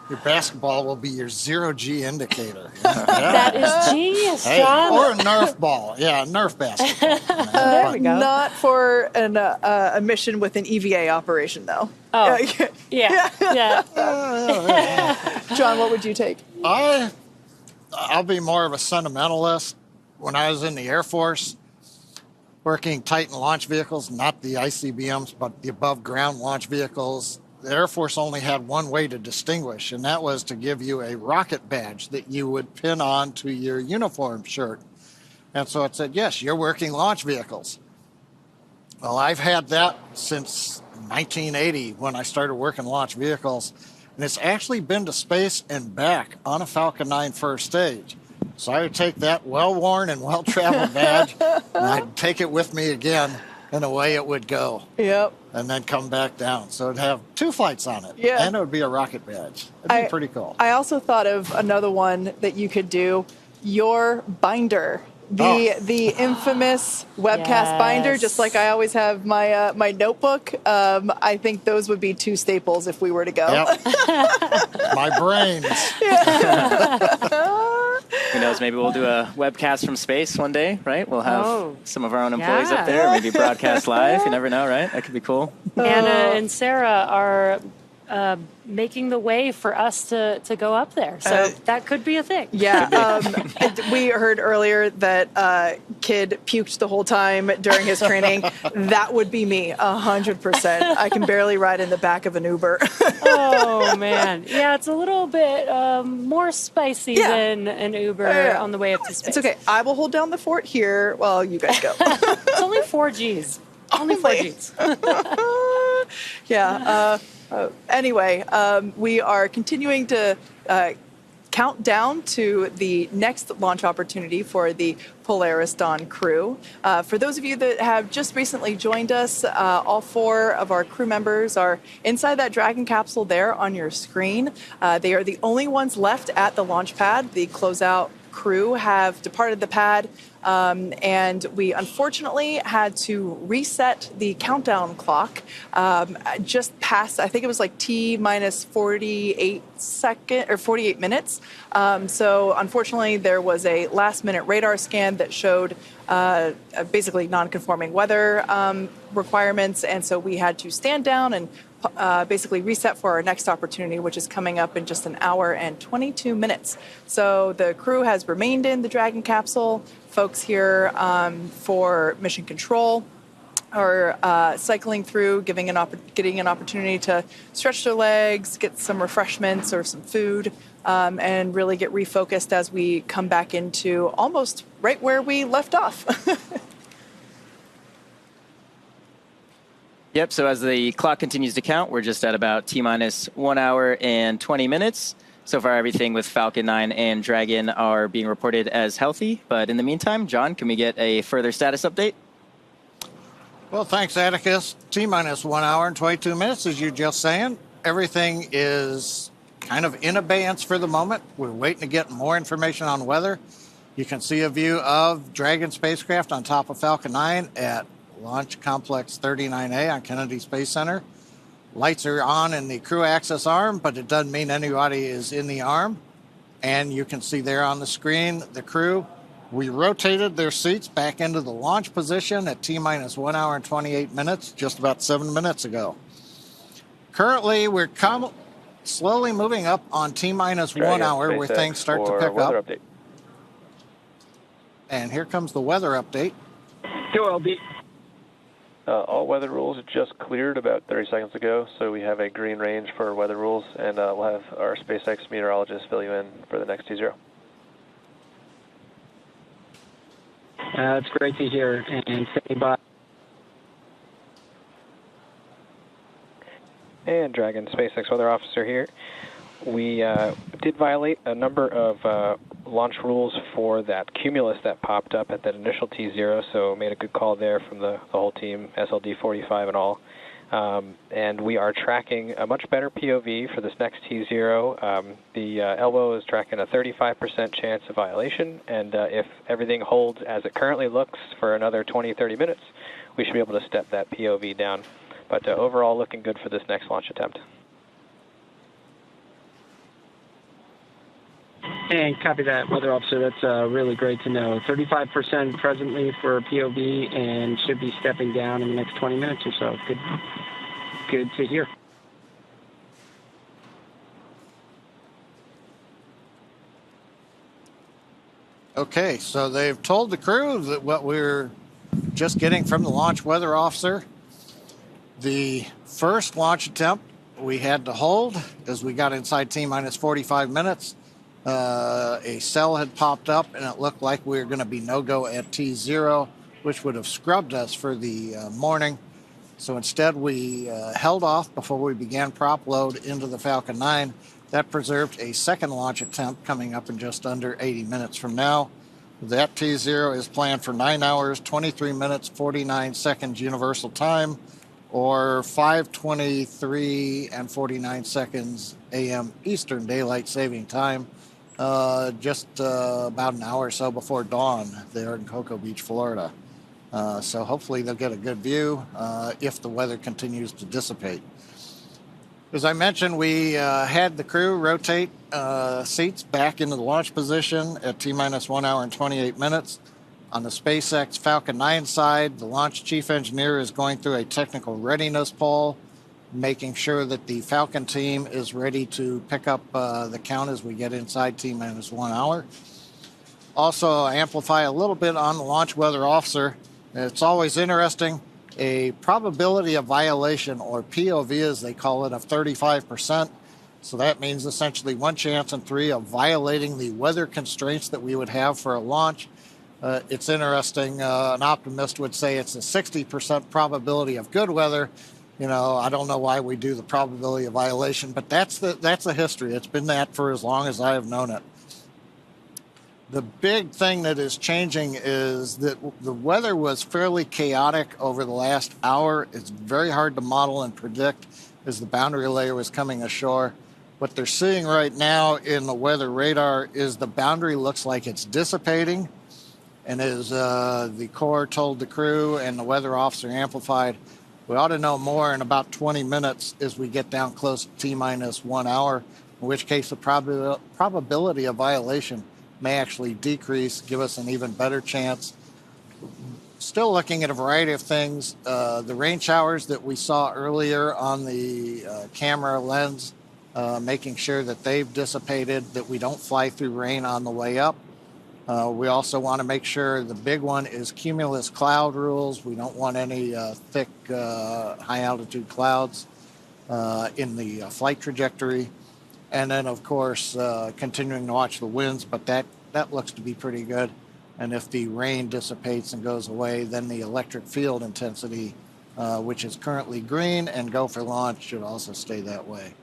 your basketball will be your zero-G indicator. That is genius, John. Or a Nerf ball. Yeah, a Nerf basketball. There we go. Not for a mission with an EVA operation, though. Oh, yeah. John, what would you take? I'll be more of a sentimentalist. When I was in the Air Force, working Titan launch vehicles, not the ICBMs, but the above-ground launch vehicles, the Air Force only had one way to distinguish, and that was to give you a rocket badge that you would pin on to your uniform shirt. And so it said, yes, you're working launch vehicles. Well, I've had that since 1980 when I started working launch vehicles, and it's actually been to space and back on a Falcon 9 first stage. So I would take that well-worn and well-traveled badge, and I'd take it with me again, and away it would go. Yep. And then come back down. So it'd have 2 flights on it. Yeah. And it would be a rocket badge. It'd be pretty cool. I also thought of another one that you could do, your binder. The infamous webcast binder, just like I always have my my notebook. I think those would be 2 staples if we were to go. Yep. My brains. Who knows, maybe we'll do a webcast from space one day, right? We'll have some of our own employees up there, maybe broadcast live. You never know, right? That could be cool. Anna and Sarah are making the way for us to go up there. So that could be a thing. Yeah. We heard earlier that kid puked the whole time during his training. That would be me, 100%. I can barely ride in the back of an Uber. Oh, man. Yeah, it's a little bit more spicy than an Uber on the way up to space. It's okay. I will hold down the fort here while you guys go. It's only 4 Gs. Only 4 Gs. Yeah. Anyway, we are continuing to count down to the next launch opportunity for the Polaris Dawn crew. For those of you that have just recently joined us, all 4 of our crew members are inside that Dragon capsule there on your screen. They are the only ones left at the launch pad. The closeout crew have departed the pad, and we unfortunately had to reset the countdown clock just past, I think it was like T minus 48 minutes. So unfortunately, there was a last-minute radar scan that showed basically non-conforming weather requirements, and so we had to stand down and basically reset for our next opportunity, which is coming up in just an hour and 22 minutes. So the crew has remained in the Dragon capsule. Folks here for mission control are cycling through, getting an opportunity to stretch their legs, get some refreshments or some food, and really get refocused as we come back into almost right where we left off. Yep, so as the clock continues to count, we're just at about T-minus 1 hour and 20 minutes. So far, everything with Falcon 9 and Dragon are being reported as healthy. But in the meantime, John, can we get a further status update? Well, thanks, Atticus. T-minus 1 hour and 22 minutes, as you're just saying. Everything is kind of in abeyance for the moment. We're waiting to get more information on weather. You can see a view of Dragon spacecraft on top of Falcon 9 at Launch Complex 39A on Kennedy Space Center. Lights are on in the crew access arm, but it doesn't mean anybody is in the arm. And you can see there on the screen the crew. We rotated their seats back into the launch position at T-minus 1 hour and 28 minutes, just about 7 minutes ago. Currently, we're slowly moving up on T-minus 1 hour where things start to pick up. Update. And here comes the weather update. QLB. All weather rules just cleared about 30 seconds ago, so we have a green range for weather rules, and we'll have our SpaceX meteorologist fill you in for the next T0. That's great to hear, and standing by. And Dragon SpaceX weather officer here. We did violate a number of launch rules for that cumulus that popped up at that initial T0, so made a good call there from the whole team, SLD 45 and all. And we are tracking a much better POV for this next T0. The elbow is tracking a 35% chance of violation, and if everything holds as it currently looks for another 20-30 minutes, we should be able to step that POV down. But overall, looking good for this next launch attempt. And copy that, weather officer. That's really great to know. 35% presently for POV, and should be stepping down in the next 20 minutes or so. Good to hear. Okay, so they've told the crew that what we're just getting from the launch weather officer. The first launch attempt we had to hold as we got inside T-minus 45 minutes. A cell had popped up, and it looked like we were going to be no-go at T0, which would have scrubbed us for the morning. So instead, we held off before we began prop load into the Falcon 9. That preserved a second launch attempt coming up in just under 80 minutes from now. That T0 is planned for 9 hours, 23 minutes, 49 seconds universal time, or 5:23 and 49 seconds a.m. Eastern Daylight Saving Time. Just about an hour or so before dawn there in Cocoa Beach, Florida. So hopefully they'll get a good view if the weather continues to dissipate. As I mentioned, we had the crew rotate seats back into the launch position at T-minus 1 hour and 28 minutes. On the SpaceX Falcon 9 side, the launch chief engineer is going through a technical readiness poll. making sure that the Falcon team is ready to pick up the count as we get inside T-minus 1 hour. Also, amplify a little bit on the launch weather officer. It's always interesting. A probability of violation, or POV as they call it, of 35%. So that means essentially 1 chance in 3 of violating the weather constraints that we would have for a launch. It's interesting. An optimist would say it's a 60% probability of good weather. You know, I don't know why we do the probability of violation, but that's the history. It's been that for as long as I have known it. The big thing that is changing is that the weather was fairly chaotic over the last hour. It's very hard to model and predict as the boundary layer was coming ashore. What they're seeing right now in the weather radar is the boundary looks like it's dissipating. And as the Corps told the crew and the weather officer amplified, we ought to know more in about 20 minutes as we get down close to T-minus 1 hour, in which case the probability of violation may actually decrease, give us an even better chance. Still looking at a variety of things. The rain showers that we saw earlier on the camera lens, making sure that they've dissipated, that we don't fly through rain on the way up. We also want to make sure the big one is cumulus cloud rules. We don't want any thick, high-altitude clouds in the flight trajectory. And then, of course, continuing to watch the winds, but that looks to be pretty good. And if the rain dissipates and goes away, then the electric field intensity, which is currently green and go for launch, should also stay that way.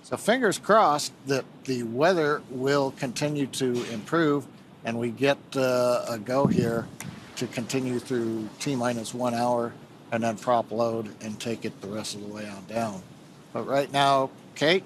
So fingers crossed that the weather will continue to improve and we get a go here to continue through T-minus 1 hour and then prop load and take it the rest of the way on down. But right now, Kate,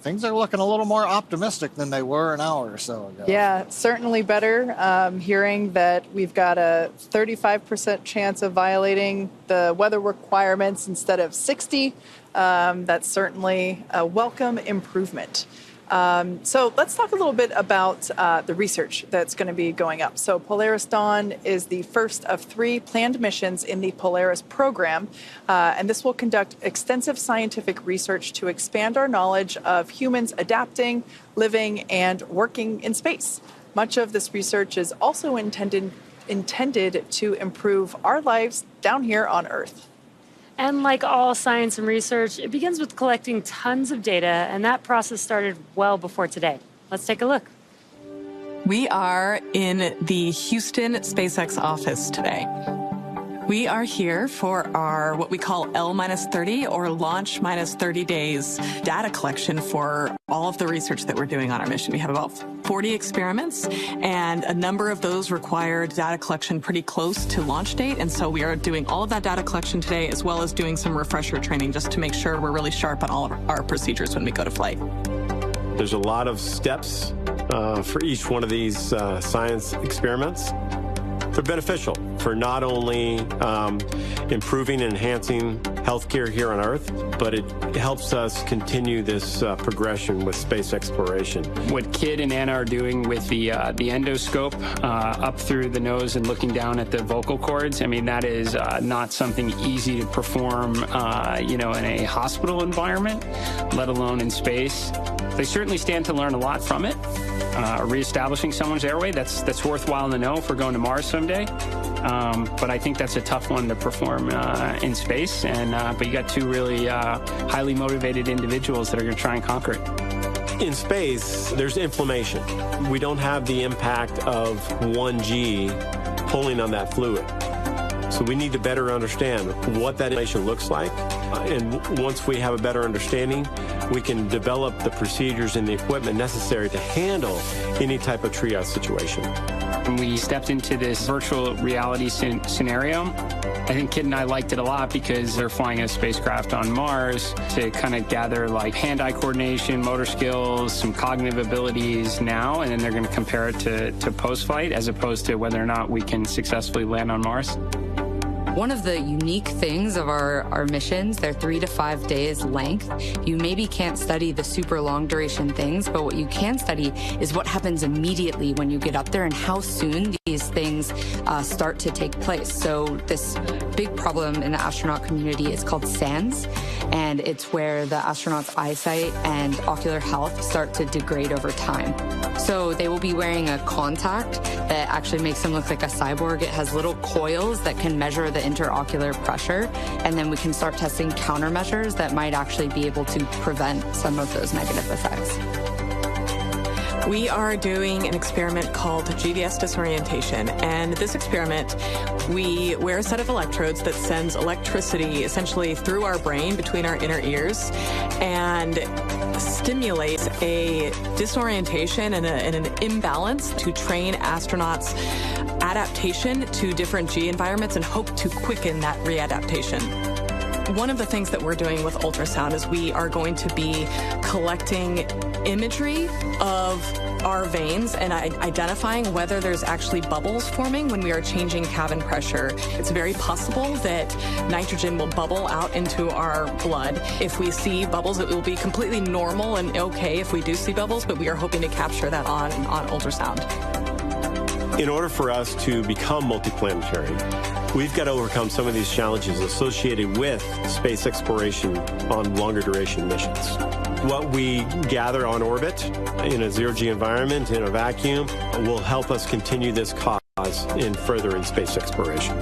things are looking a little more optimistic than they were an hour or so ago. Yeah, certainly better. Hearing that we've got a 35% chance of violating the weather requirements instead of 60, that's certainly a welcome improvement. So let's talk a little bit about the research that's going to be going up. So Polaris Dawn is the first of 3 planned missions in the Polaris program, and this will conduct extensive scientific research to expand our knowledge of humans adapting, living, and working in space. Much of this research is also intended to improve our lives down here on Earth. And like all science and research, it begins with collecting tons of data, and that process started well before today. Let's take a look. We are in the Houston SpaceX office today. We are here for our what we call L-30 or launch minus 30 days data collection for all of the research that we're doing on our mission. We have about 40 experiments, and a number of those require data collection pretty close to launch date. And so we are doing all of that data collection today, as well as doing some refresher training just to make sure we're really sharp on all of our procedures when we go to flight. There's a lot of steps for each one of these science experiments. They're beneficial for not only improving and enhancing healthcare here on Earth, but it helps us continue this progression with space exploration. What Kid and Anna are doing with the endoscope up through the nose and looking down at the vocal cords, I mean, that is not something easy to perform, in a hospital environment, let alone in space. They certainly stand to learn a lot from it. Reestablishing someone's airway, that's worthwhile to know if we're going to Mars someday. But I think that's a tough one to perform in space. But you got 2 really highly motivated individuals that are going to try and conquer it. In space, there's inflammation. We don't have the impact of 1G pulling on that fluid. So we need to better understand what that inflammation looks like. And once we have a better understanding, we can develop the procedures and the equipment necessary to handle any type of triage situation. When we stepped into this virtual reality scenario, I think Kid and I liked it a lot because they're flying a spacecraft on Mars to kind of gather like hand-eye coordination, motor skills, some cognitive abilities now, and then they're going to compare it to post-flight as opposed to whether or not we can successfully land on Mars. One of the unique things of our missions, they're 3 to 5 days length. You maybe can't study the super long duration things, but what you can study is what happens immediately when you get up there and how soon these things start to take place. So this big problem in the astronaut community is called SANS, and it's where the astronaut's eyesight and ocular health start to degrade over time. So they will be wearing a contact that actually makes them look like a cyborg. It has little coils that can measure the interocular pressure, and then we can start testing countermeasures that might actually be able to prevent some of those negative effects. We are doing an experiment called GVS disorientation, and this experiment, we wear a set of electrodes that sends electricity essentially through our brain between our inner ears and stimulates a disorientation and an imbalance to train astronauts' adaptation to different G environments and hope to quicken that readaptation. One of the things that we're doing with ultrasound is we are going to be collecting imagery of our veins and identifying whether there's actually bubbles forming when we are changing cabin pressure. It's very possible that nitrogen will bubble out into our blood. If we see bubbles, it will be completely normal and okay if we do see bubbles, but we are hoping to capture that on ultrasound. In order for us to become multiplanetary, we've got to overcome some of these challenges associated with space exploration on longer duration missions. What we gather on orbit in a zero-G environment, in a vacuum, will help us continue this cause in furthering space exploration.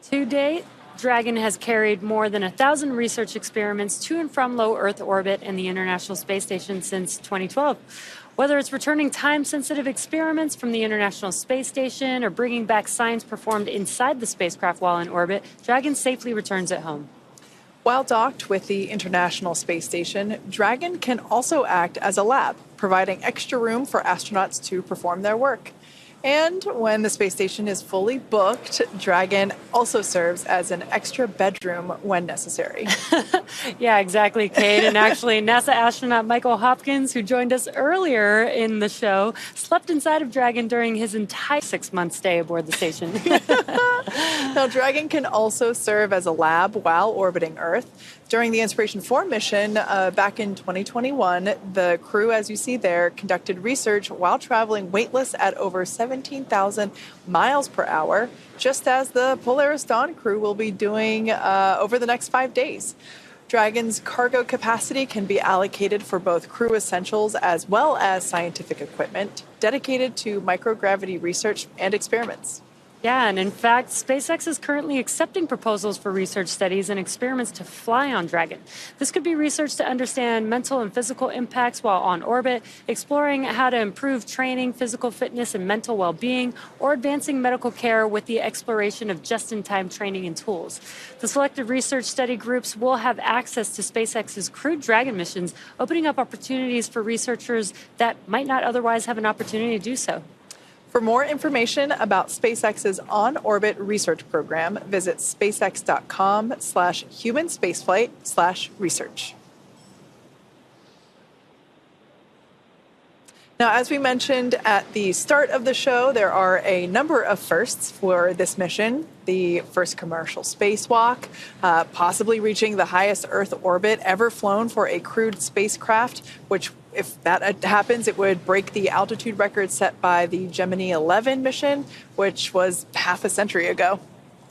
To date, Dragon has carried more than 1,000 research experiments to and from low Earth orbit and the International Space Station since 2012. Whether it's returning time-sensitive experiments from the International Space Station or bringing back science performed inside the spacecraft while in orbit, Dragon safely returns at home. While docked with the International Space Station, Dragon can also act as a lab, providing extra room for astronauts to perform their work. And when the space station is fully booked, Dragon also serves as an extra bedroom when necessary. Yeah, exactly, Kate. And actually, NASA astronaut Michael Hopkins, who joined us earlier in the show, slept inside of Dragon during his entire 6-month stay aboard the station. Now, Dragon can also serve as a lab while orbiting Earth. During the Inspiration 4 mission back in 2021, the crew, as you see there, conducted research while traveling weightless at over 17,000 miles per hour, just as the Polaris Dawn crew will be doing over the next 5 days. Dragon's cargo capacity can be allocated for both crew essentials as well as scientific equipment dedicated to microgravity research and experiments. Yeah, and in fact, SpaceX is currently accepting proposals for research studies and experiments to fly on Dragon. This could be research to understand mental and physical impacts while on orbit, exploring how to improve training, physical fitness, and mental well-being, or advancing medical care with the exploration of just-in-time training and tools. The selected research study groups will have access to SpaceX's crewed Dragon missions, opening up opportunities for researchers that might not otherwise have an opportunity to do so. For more information about SpaceX's on-orbit research program, visit spacex.com/humanspaceflight/research. Now, as we mentioned at the start of the show, there are a number of firsts for this mission. The first commercial spacewalk, possibly reaching the highest Earth orbit ever flown for a crewed spacecraft, which, if that happens, it would break the altitude record set by the Gemini 11 mission, which was half a century ago.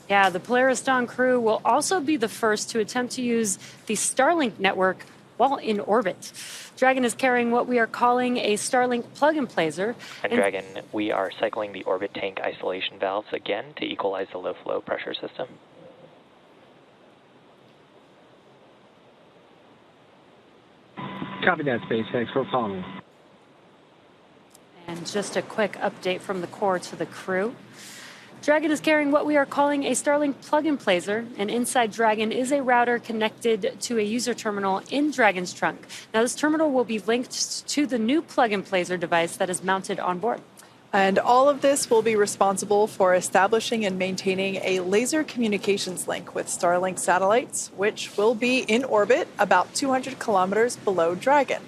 Yeah, the Polaris Dawn crew will also be the first to attempt to use the Starlink network while in orbit. Dragon is carrying what we are calling a Starlink plug-and-placer. At Dragon, we are cycling the orbit tank isolation valves again to equalize the low-flow pressure system. Copy that, SpaceX. We're following. And just a quick update from the core to the crew. Dragon is carrying what we are calling a Starlink plug-and-placer, and inside Dragon is a router connected to a user terminal in Dragon's trunk. Now, this terminal will be linked to the new plug-and-placer device that is mounted on board. And all of this will be responsible for establishing and maintaining a laser communications link with Starlink satellites, which will be in orbit about 200 kilometers below Dragon.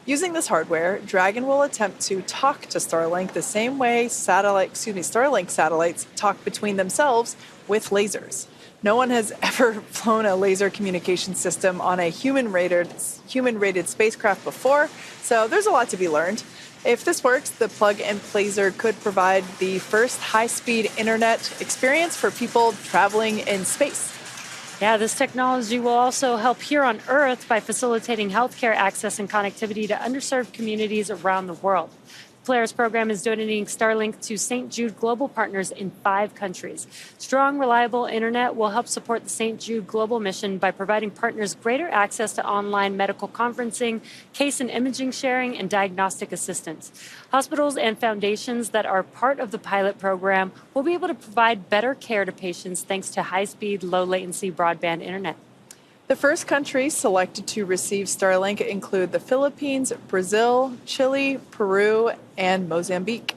Using this hardware, Dragon will attempt to talk to Starlink the same way Starlink satellites talk between themselves with lasers. No one has ever flown a laser communication system on a human-rated spacecraft before, so there's a lot to be learned. If this works, the plug-and laser could provide the first high-speed internet experience for people traveling in space. Yeah, this technology will also help here on Earth by facilitating healthcare access and connectivity to underserved communities around the world. The Polaris program is donating Starlink to St. Jude Global partners in 5 countries. Strong, reliable internet will help support the St. Jude Global mission by providing partners greater access to online medical conferencing, case and imaging sharing, and diagnostic assistance. Hospitals and foundations that are part of the pilot program will be able to provide better care to patients thanks to high-speed, low-latency broadband internet. The first countries selected to receive Starlink include the Philippines, Brazil, Chile, Peru, and Mozambique.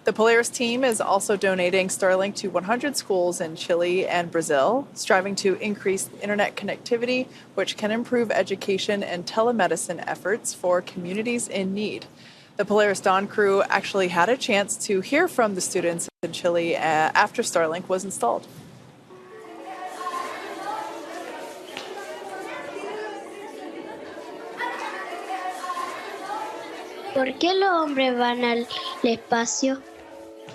The Polaris team is also donating Starlink to 100 schools in Chile and Brazil, striving to increase internet connectivity, which can improve education and telemedicine efforts for communities in need. The Polaris Dawn crew actually had a chance to hear from the students in Chile after Starlink was installed. ¿Por qué los hombres van al espacio?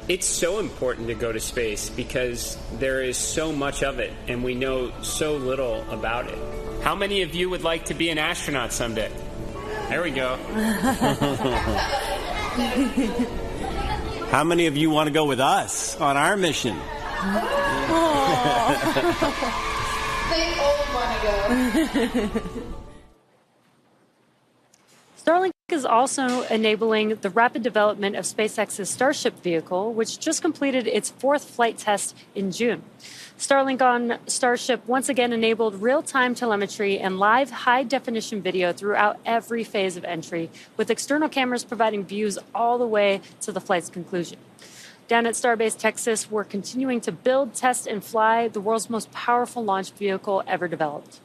It's so important to go to space because there is so much of it and we know so little about it. How many of you would like to be an astronaut someday? There we go. How many of you want to go with us on our mission? They all want to go. Starlink is also enabling the rapid development of SpaceX's Starship vehicle, which just completed its 4th flight test in June. Starlink on Starship once again enabled real-time telemetry and live high-definition video throughout every phase of entry, with external cameras providing views all the way to the flight's conclusion. Down at Starbase, Texas, we're continuing to build, test, and fly the world's most powerful launch vehicle ever developed.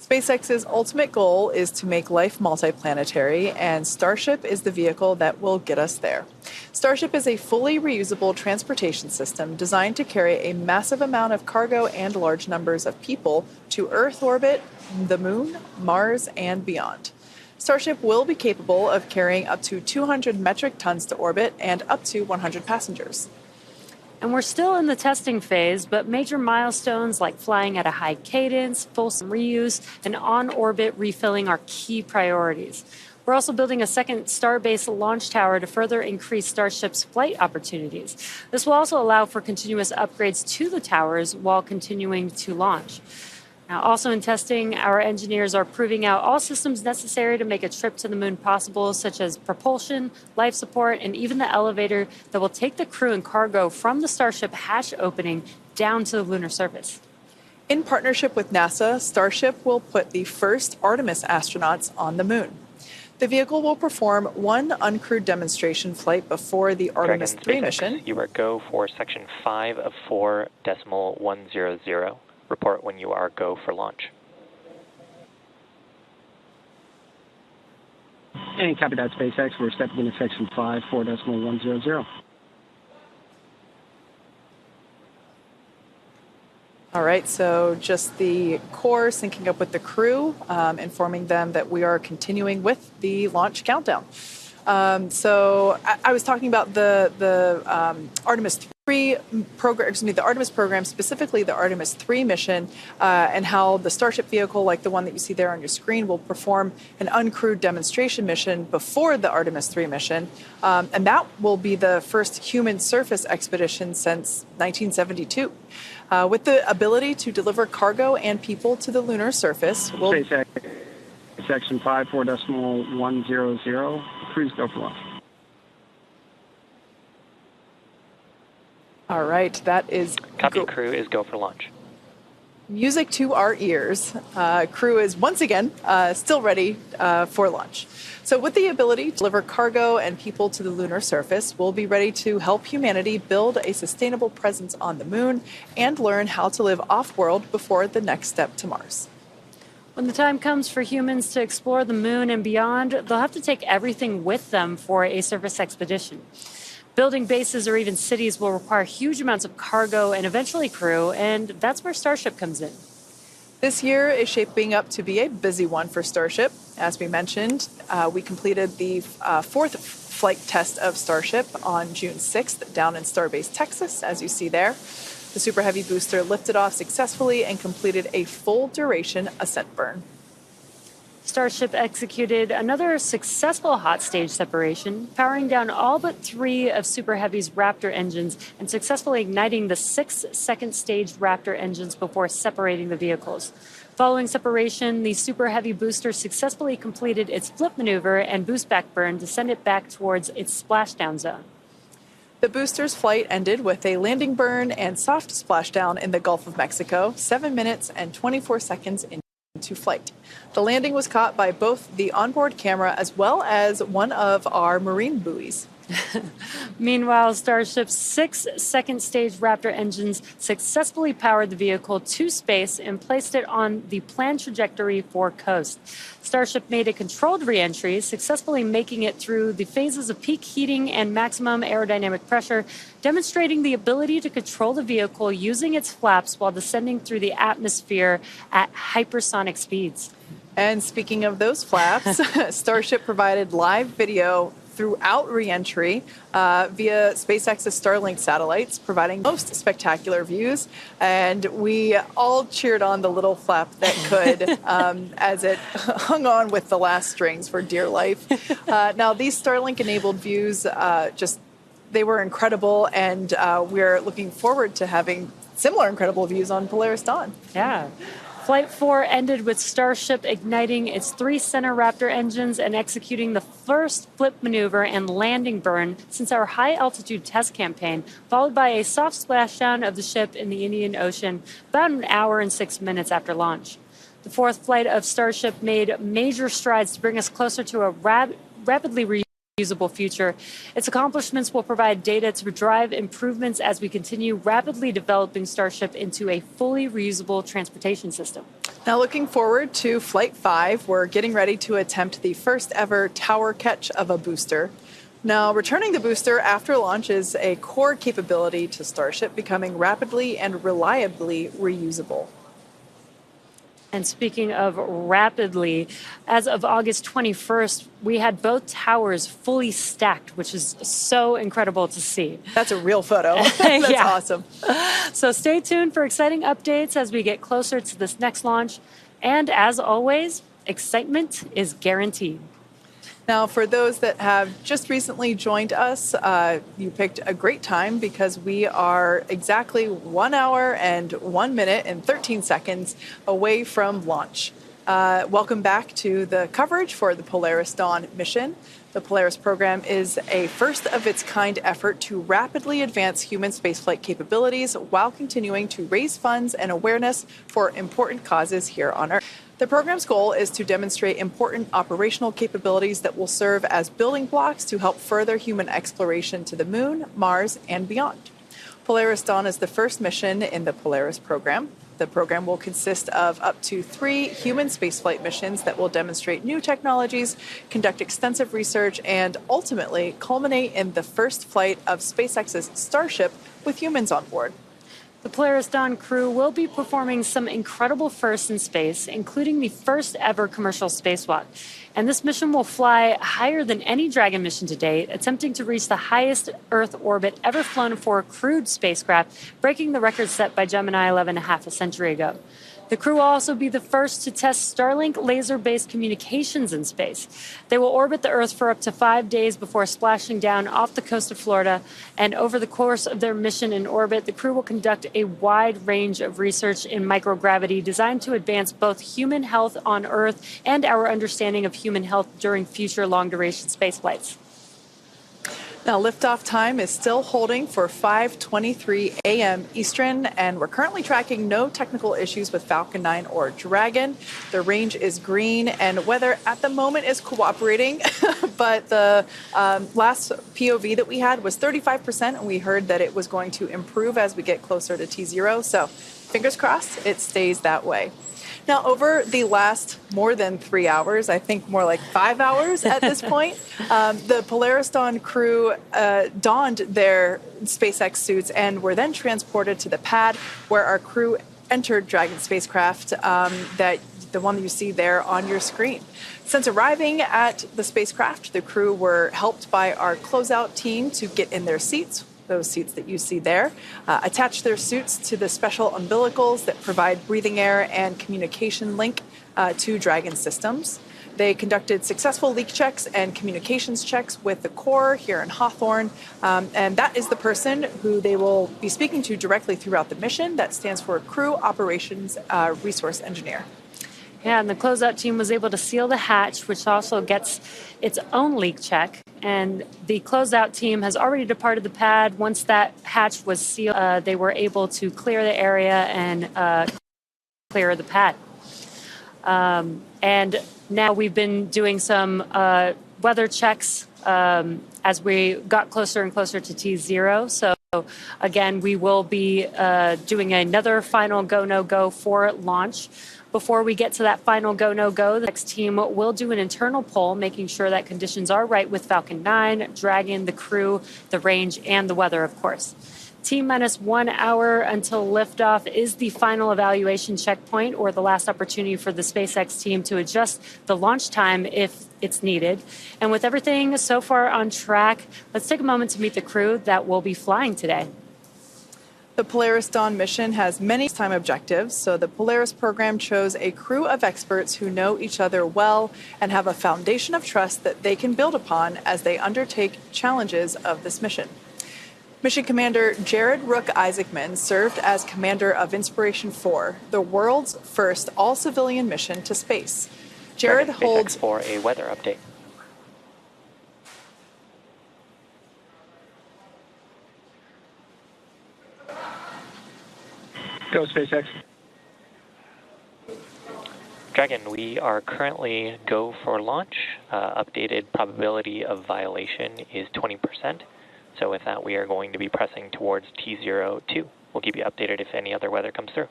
SpaceX's ultimate goal is to make life multiplanetary, and Starship is the vehicle that will get us there. Starship is a fully reusable transportation system designed to carry a massive amount of cargo and large numbers of people to Earth orbit, the Moon, Mars, and beyond. Starship will be capable of carrying up to 200 metric tons to orbit and up to 100 passengers. And we're still in the testing phase, but major milestones like flying at a high cadence, full reuse, and on-orbit refilling are key priorities. We're also building a second Starbase launch tower to further increase Starship's flight opportunities. This will also allow for continuous upgrades to the towers while continuing to launch. Now, also in testing, our engineers are proving out all systems necessary to make a trip to the moon possible, such as propulsion, life support, and even the elevator that will take the crew and cargo from the Starship hatch opening down to the lunar surface. In partnership with NASA, Starship will put the first Artemis astronauts on the moon. The vehicle will perform one uncrewed demonstration flight before the Artemis 3 mission. You are go for section 5 of 4.100. Report when you are go for launch. Any copy that, SpaceX. We're stepping into section 5, 4.100. All right, so just the core syncing up with the crew, informing them that we are continuing with the launch countdown. So I was talking about the Artemis 3 program, the Artemis program, specifically the Artemis 3 mission, and how the Starship vehicle, like the one that you see there on your screen, will perform an uncrewed demonstration mission before the Artemis 3 mission. And that will be the first human surface expedition since 1972. With the ability to deliver cargo and people to the lunar surface. SpaceX, section 5, 4.100. Crews go for launch. All right, that is... Copy, crew is go for launch. Music to our ears. Crew is once again still ready for launch. So with the ability to deliver cargo and people to the lunar surface, we'll be ready to help humanity build a sustainable presence on the moon and learn how to live off-world before the next step to Mars. When the time comes for humans to explore the moon and beyond, they'll have to take everything with them for a surface expedition. Building bases or even cities will require huge amounts of cargo and eventually crew, and that's where Starship comes in. This year is shaping up to be a busy one for Starship. As we mentioned, we completed the fourth flight test of Starship on June 6th down in Starbase, Texas, as you see there. The Super Heavy booster lifted off successfully and completed a full duration ascent burn. Starship executed another successful hot stage separation, powering down all but 3 of Super Heavy's Raptor engines and successfully igniting the 6 second-stage Raptor engines before separating the vehicles. Following separation, the Super Heavy booster successfully completed its flip maneuver and boost back burn to send it back towards its splashdown zone. The booster's flight ended with a landing burn and soft splashdown in the Gulf of Mexico, 7 minutes and 24 seconds into flight. The landing was caught by both the onboard camera as well as one of our marine buoys. Meanwhile, Starship's 6 second-stage Raptor engines successfully powered the vehicle to space and placed it on the planned trajectory for coast. Starship made a controlled re-entry, successfully making it through the phases of peak heating and maximum aerodynamic pressure, demonstrating the ability to control the vehicle using its flaps while descending through the atmosphere at hypersonic speeds. And speaking of those flaps, Starship provided live video throughout re-entry via SpaceX's Starlink satellites, providing most spectacular views. And we all cheered on the little flap that could as it hung on with the last strings for dear life. Now, these Starlink-enabled views, they were incredible, and we're looking forward to having similar incredible views on Polaris Dawn. Yeah. Flight 4 ended with Starship igniting its 3 center Raptor engines and executing the first flip maneuver and landing burn since our high-altitude test campaign, followed by a soft splashdown of the ship in the Indian Ocean about an hour and 6 minutes after launch. The 4th flight of Starship made major strides to bring us closer to a rapidly reusable future. Its accomplishments will provide data to drive improvements as we continue rapidly developing Starship into a fully reusable transportation system. Now, looking forward to Flight 5, we're getting ready to attempt the first ever tower catch of a booster. Now, returning the booster after launch is a core capability to Starship, becoming rapidly and reliably reusable. And speaking of rapidly, as of August 21st, we had both towers fully stacked, which is so incredible to see. That's a real photo. That's awesome. So stay tuned for exciting updates as we get closer to this next launch. And as always, excitement is guaranteed. Now, for those that have just recently joined us, you picked a great time because we are exactly 1 hour and 1 minute and 13 seconds away from launch. Welcome back to the coverage for the Polaris Dawn mission. The Polaris program is a first-of-its-kind effort to rapidly advance human spaceflight capabilities while continuing to raise funds and awareness for important causes here on Earth. The program's goal is to demonstrate important operational capabilities that will serve as building blocks to help further human exploration to the Moon, Mars, and beyond. Polaris Dawn is the first mission in the Polaris program. The program will consist of up to 3 human spaceflight missions that will demonstrate new technologies, conduct extensive research, and ultimately culminate in the first flight of SpaceX's Starship with humans on board. The Polaris Dawn crew will be performing some incredible firsts in space, including the first ever commercial spacewalk. And this mission will fly higher than any Dragon mission to date, attempting to reach the highest Earth orbit ever flown for a crewed spacecraft, breaking the record set by Gemini 11 and a half a century ago. The crew will also be the first to test Starlink laser-based communications in space. They will orbit the Earth for up to 5 days before splashing down off the coast of Florida. And over the course of their mission in orbit, the crew will conduct a wide range of research in microgravity designed to advance both human health on Earth and our understanding of human health during future long-duration space flights. Now, liftoff time is still holding for 5:23 a.m. Eastern, and we're currently tracking no technical issues with Falcon 9 or Dragon. The range is green, and weather at the moment is cooperating, but the last POV that we had was 35%, and we heard that it was going to improve as we get closer to T0, so fingers crossed it stays that way. Now, over the last more than 3 hours, I think more like 5 hours at this point, the Polaris Dawn crew donned their SpaceX suits and were then transported to the pad where our crew entered Dragon spacecraft, the one that you see there on your screen. Since arriving at the spacecraft, the crew were helped by our closeout team to get in their seats, those seats that you see there, attach their suits to the special umbilicals that provide breathing air and communication link to Dragon systems. They conducted successful leak checks and communications checks with the core here in Hawthorne, and that is the person who they will be speaking to directly throughout the mission. That stands for Crew Operations Resource Engineer. Yeah, and the closeout team was able to seal the hatch, which also gets its own leak check. And the closeout team has already departed the pad. Once that hatch was sealed, they were able to clear the area and clear the pad. And now we've been doing some weather checks as we got closer and closer to T0. So again, we will be doing another final go, no go for launch. Before we get to that final go, no go, the next team will do an internal poll, making sure that conditions are right with Falcon 9, Dragon, the crew, the range, and the weather, of course. T-minus 1 hour until liftoff is the final evaluation checkpoint, or the last opportunity for the SpaceX team to adjust the launch time if it's needed. And with everything so far on track, let's take a moment to meet the crew that will be flying today. The Polaris Dawn mission has many time objectives, so the Polaris program chose a crew of experts who know each other well and have a foundation of trust that they can build upon as they undertake challenges of this mission. Mission Commander Jared Isaacman served as commander of Inspiration 4, the world's first all-civilian mission to space. Jared holds for a weather update. Go, SpaceX. Dragon, we are currently go for launch. Updated probability of violation is 20%. So with that, we are going to be pressing towards T02. We'll keep you updated if any other weather comes through.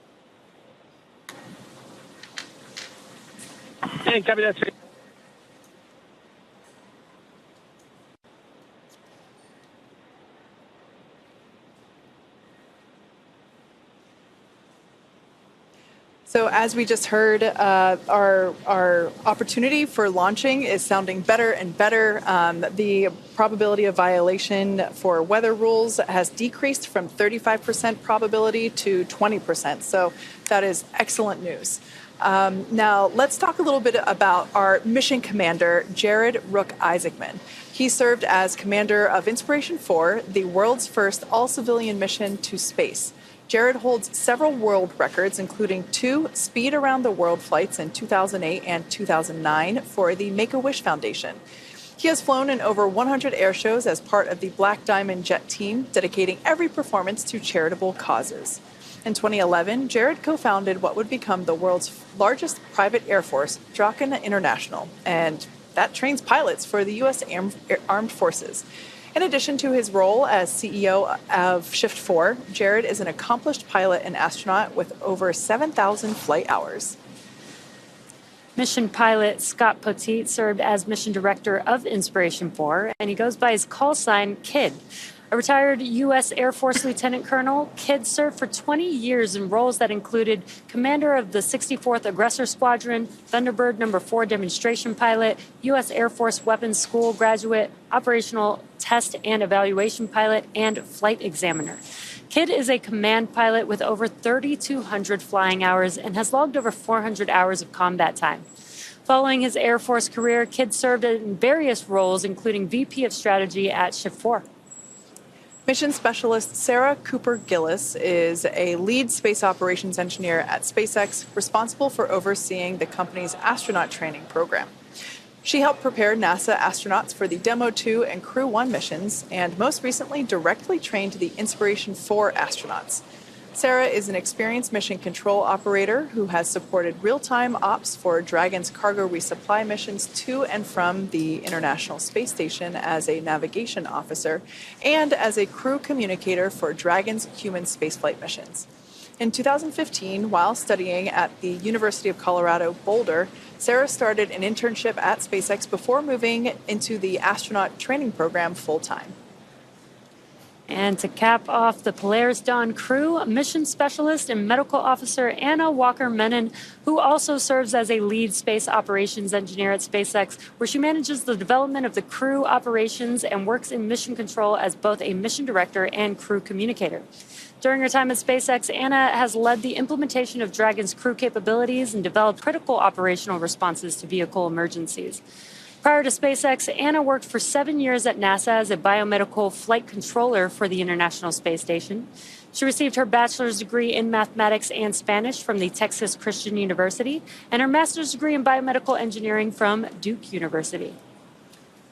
Hey, copy that. So as we just heard, our opportunity for launching is sounding better and better. The probability of violation for weather rules has decreased from 35% probability to 20%. So that is excellent news. Now, let's talk a little bit about our mission commander, Jared Isaacman. He served as commander of Inspiration 4, the world's first all-civilian mission to space. Jared holds several world records, including 2 speed around the world flights in 2008 and 2009 for the Make-A-Wish Foundation. He has flown in over 100 air shows as part of the Black Diamond Jet team, dedicating every performance to charitable causes. In 2011, Jared co-founded what would become the world's largest private air force, Draken International, and that trains pilots for the U.S. Armed Forces. In addition to his role as CEO of Shift 4, Jared is an accomplished pilot and astronaut with over 7,000 flight hours. Mission pilot Scott Poteet served as mission director of Inspiration 4, and he goes by his call sign, Kid. A retired U.S. Air Force Lieutenant Colonel, Kid served for 20 years in roles that included commander of the 64th Aggressor Squadron, Thunderbird No. 4 demonstration pilot, U.S. Air Force Weapons School graduate, operational test and evaluation pilot, and flight examiner. Kid is a command pilot with over 3,200 flying hours and has logged over 400 hours of combat time. Following his Air Force career, Kid served in various roles, including VP of Strategy at Shift 4. Mission specialist Sarah Cooper-Gillis is a lead space operations engineer at SpaceX, responsible for overseeing the company's astronaut training program. She helped prepare NASA astronauts for the Demo 2 and Crew 1 missions, and most recently directly trained the Inspiration 4 astronauts. Sarah is an experienced mission control operator who has supported real-time ops for Dragon's cargo resupply missions to and from the International Space Station as a navigation officer and as a crew communicator for Dragon's human spaceflight missions. In 2015, while studying at the University of Colorado Boulder, Sarah started an internship at SpaceX before moving into the astronaut training program full-time. And to cap off the Polaris Dawn crew, mission specialist and medical officer Anna Walker-Menon, who also serves as a lead space operations engineer at SpaceX, where she manages the development of the crew operations and works in mission control as both a mission director and crew communicator. During her time at SpaceX, Anna has led the implementation of Dragon's crew capabilities and developed critical operational responses to vehicle emergencies. Prior to SpaceX, Anna worked for 7 years at NASA as a biomedical flight controller for the International Space Station. She received her bachelor's degree in mathematics and Spanish from the Texas Christian University and her master's degree in biomedical engineering from Duke University.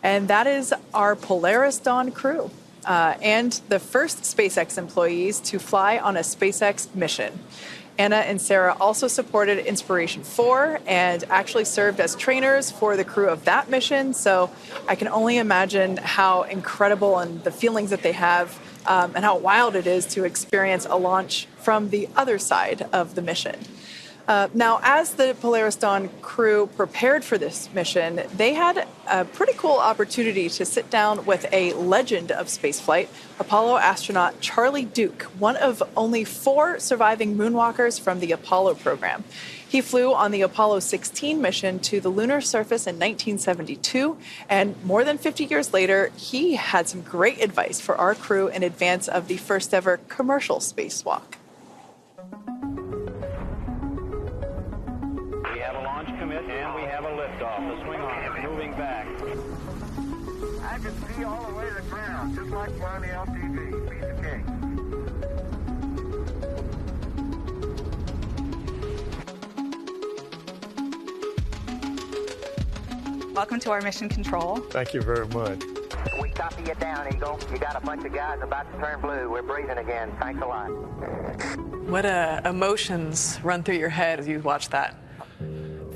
And that is our Polaris Dawn crew and the first SpaceX employees to fly on a SpaceX mission. Anna and Sarah also supported Inspiration 4 and actually served as trainers for the crew of that mission. So I can only imagine how incredible and the feelings that they have and how wild it is to experience a launch from the other side of the mission. Now, as the Polaris Dawn crew prepared for this mission, they had a pretty cool opportunity to sit down with a legend of spaceflight, Apollo astronaut Charlie Duke, one of only 4 surviving moonwalkers from the Apollo program. He flew on the Apollo 16 mission to the lunar surface in 1972, and more than 50 years later, he had some great advice for our crew in advance of the first ever commercial spacewalk. Commit, and we have a liftoff. The swing arm is moving back. I can see all the way to the ground, just like on the LTV. Piece of cake. Welcome to our mission control. Thank you very much. We copy you down, Eagle. You got a bunch of guys about to turn blue. We're breathing again. Thanks a lot. What emotions run through your head as you watch that?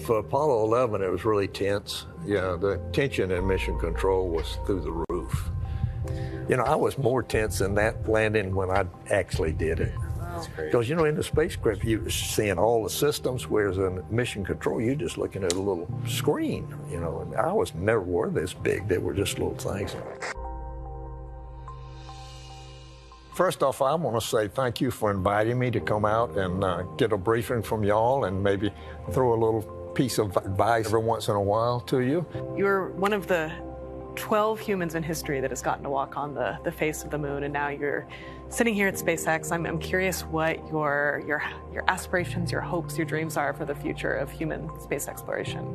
For Apollo 11, it was really tense. Yeah, the tension in mission control was through the roof. You know, I was more tense in that landing when I actually did it. Because, you know, in the spacecraft, you're seeing all the systems, whereas in mission control, you're just looking at a little screen, you know. And I was never were this big. They were just little things. First off, I want to say thank you for inviting me to come out and get a briefing from y'all and maybe throw a little piece of advice every once in a while to you. You're one of the 12 humans in history that has gotten to walk on the face of the moon, and now you're sitting here at SpaceX. I'm curious what your aspirations, your hopes, your dreams are for the future of human space exploration.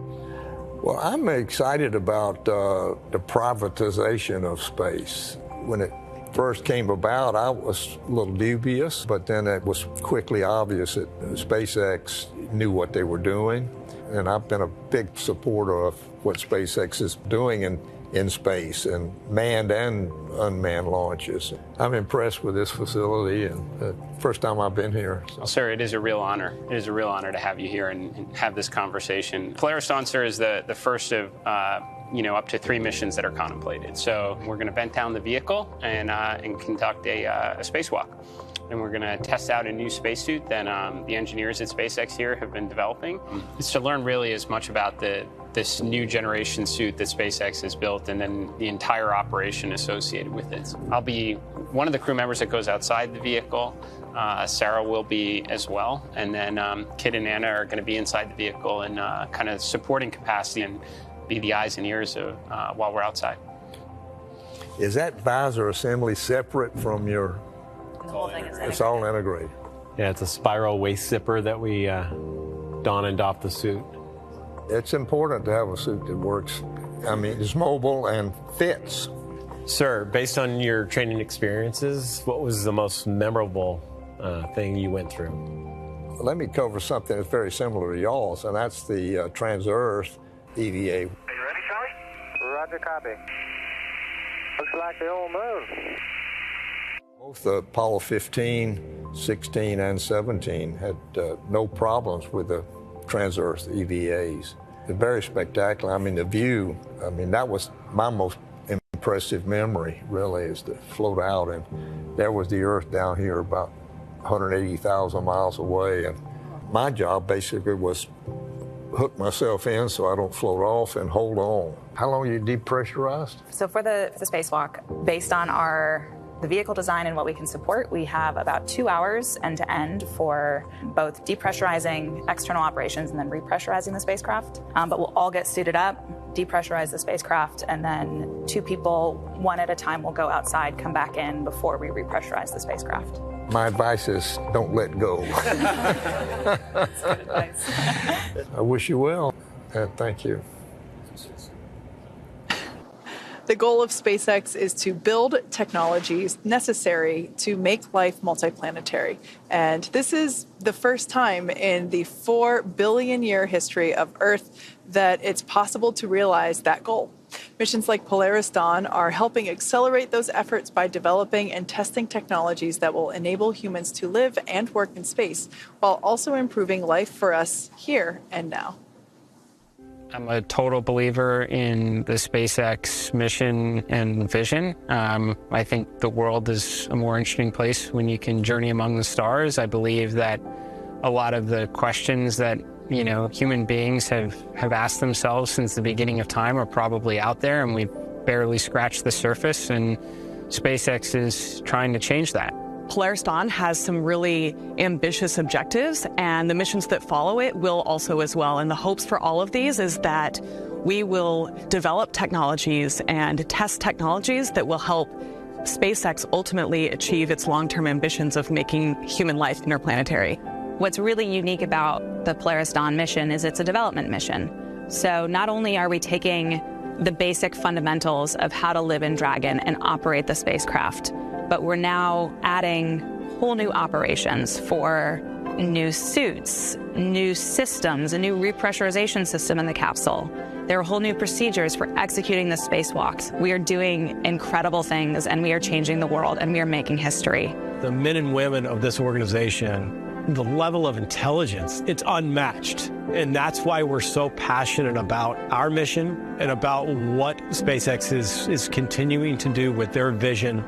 Well, I'm excited about the privatization of space. When it first came about, I was a little dubious, but then it was quickly obvious that SpaceX knew what they were doing. And I've been a big supporter of what SpaceX is doing in space and manned and unmanned launches. I'm impressed with this facility, and first time I've been here. Well, sir, it is a real honor. It is a real honor to have you here and have this conversation. Polaris Dawn, sir, is the first of up to 3 missions that are contemplated. So we're going to vent down the vehicle and conduct a spacewalk. And we're going to test out a new spacesuit that the engineers at SpaceX here have been developing. It's to learn really as much about this new generation suit that SpaceX has built and then the entire operation associated with it. I'll be one of the crew members that goes outside the vehicle. Sarah will be as well. And then Kit and Anna are going to be inside the vehicle in kind of supporting capacity and be the eyes and ears of while we're outside. Is that visor assembly separate from your... It's all integrated. Yeah, it's a spiral waist zipper that we don and doff the suit. It's important to have a suit that works. I mean, it's mobile and fits. Sir, based on your training experiences, what was the most memorable thing you went through? Let me cover something that's very similar to y'all's, and that's the Trans-Earth EVA. Are you ready, Charlie? Roger, copy. Looks like the old moon. Both the Apollo 15, 16, and 17 had no problems with the Trans-Earth EVAs. They're very spectacular. I mean, the view, that was my most impressive memory, really, is to float out, and there was the Earth down here about 180,000 miles away. And my job basically was hook myself in so I don't float off and hold on. How long are you depressurized? So for the spacewalk, based on the vehicle design and what we can support, we have about 2 hours end to end for both depressurizing external operations and then repressurizing the spacecraft. But we'll all get suited up, depressurize the spacecraft, and then 2 people, one at a time, will go outside, come back in before we repressurize the spacecraft. My advice is don't let go. That's good advice. I wish you well, and thank you. The goal of SpaceX is to build technologies necessary to make life multiplanetary. And this is the first time in the 4 billion year history of Earth that it's possible to realize that goal. Missions like Polaris Dawn are helping accelerate those efforts by developing and testing technologies that will enable humans to live and work in space, while also improving life for us here and now. I'm a total believer in the SpaceX mission and vision. I think the world is a more interesting place when you can journey among the stars. I believe that a lot of the questions that human beings have asked themselves since the beginning of time are probably out there, and we've barely scratched the surface, and SpaceX is trying to change that. Polaris Dawn has some really ambitious objectives, and the missions that follow it will also as well. And the hopes for all of these is that we will develop technologies and test technologies that will help SpaceX ultimately achieve its long-term ambitions of making human life interplanetary. What's really unique about the Polaris Dawn mission is it's a development mission. So not only are we taking the basic fundamentals of how to live in Dragon and operate the spacecraft, but we're now adding whole new operations for new suits, new systems, a new repressurization system in the capsule. There are whole new procedures for executing the spacewalks. We are doing incredible things, and we are changing the world, and we are making history. The men and women of this organization, the level of intelligence, it's unmatched. And that's why we're so passionate about our mission and about what SpaceX is continuing to do with their vision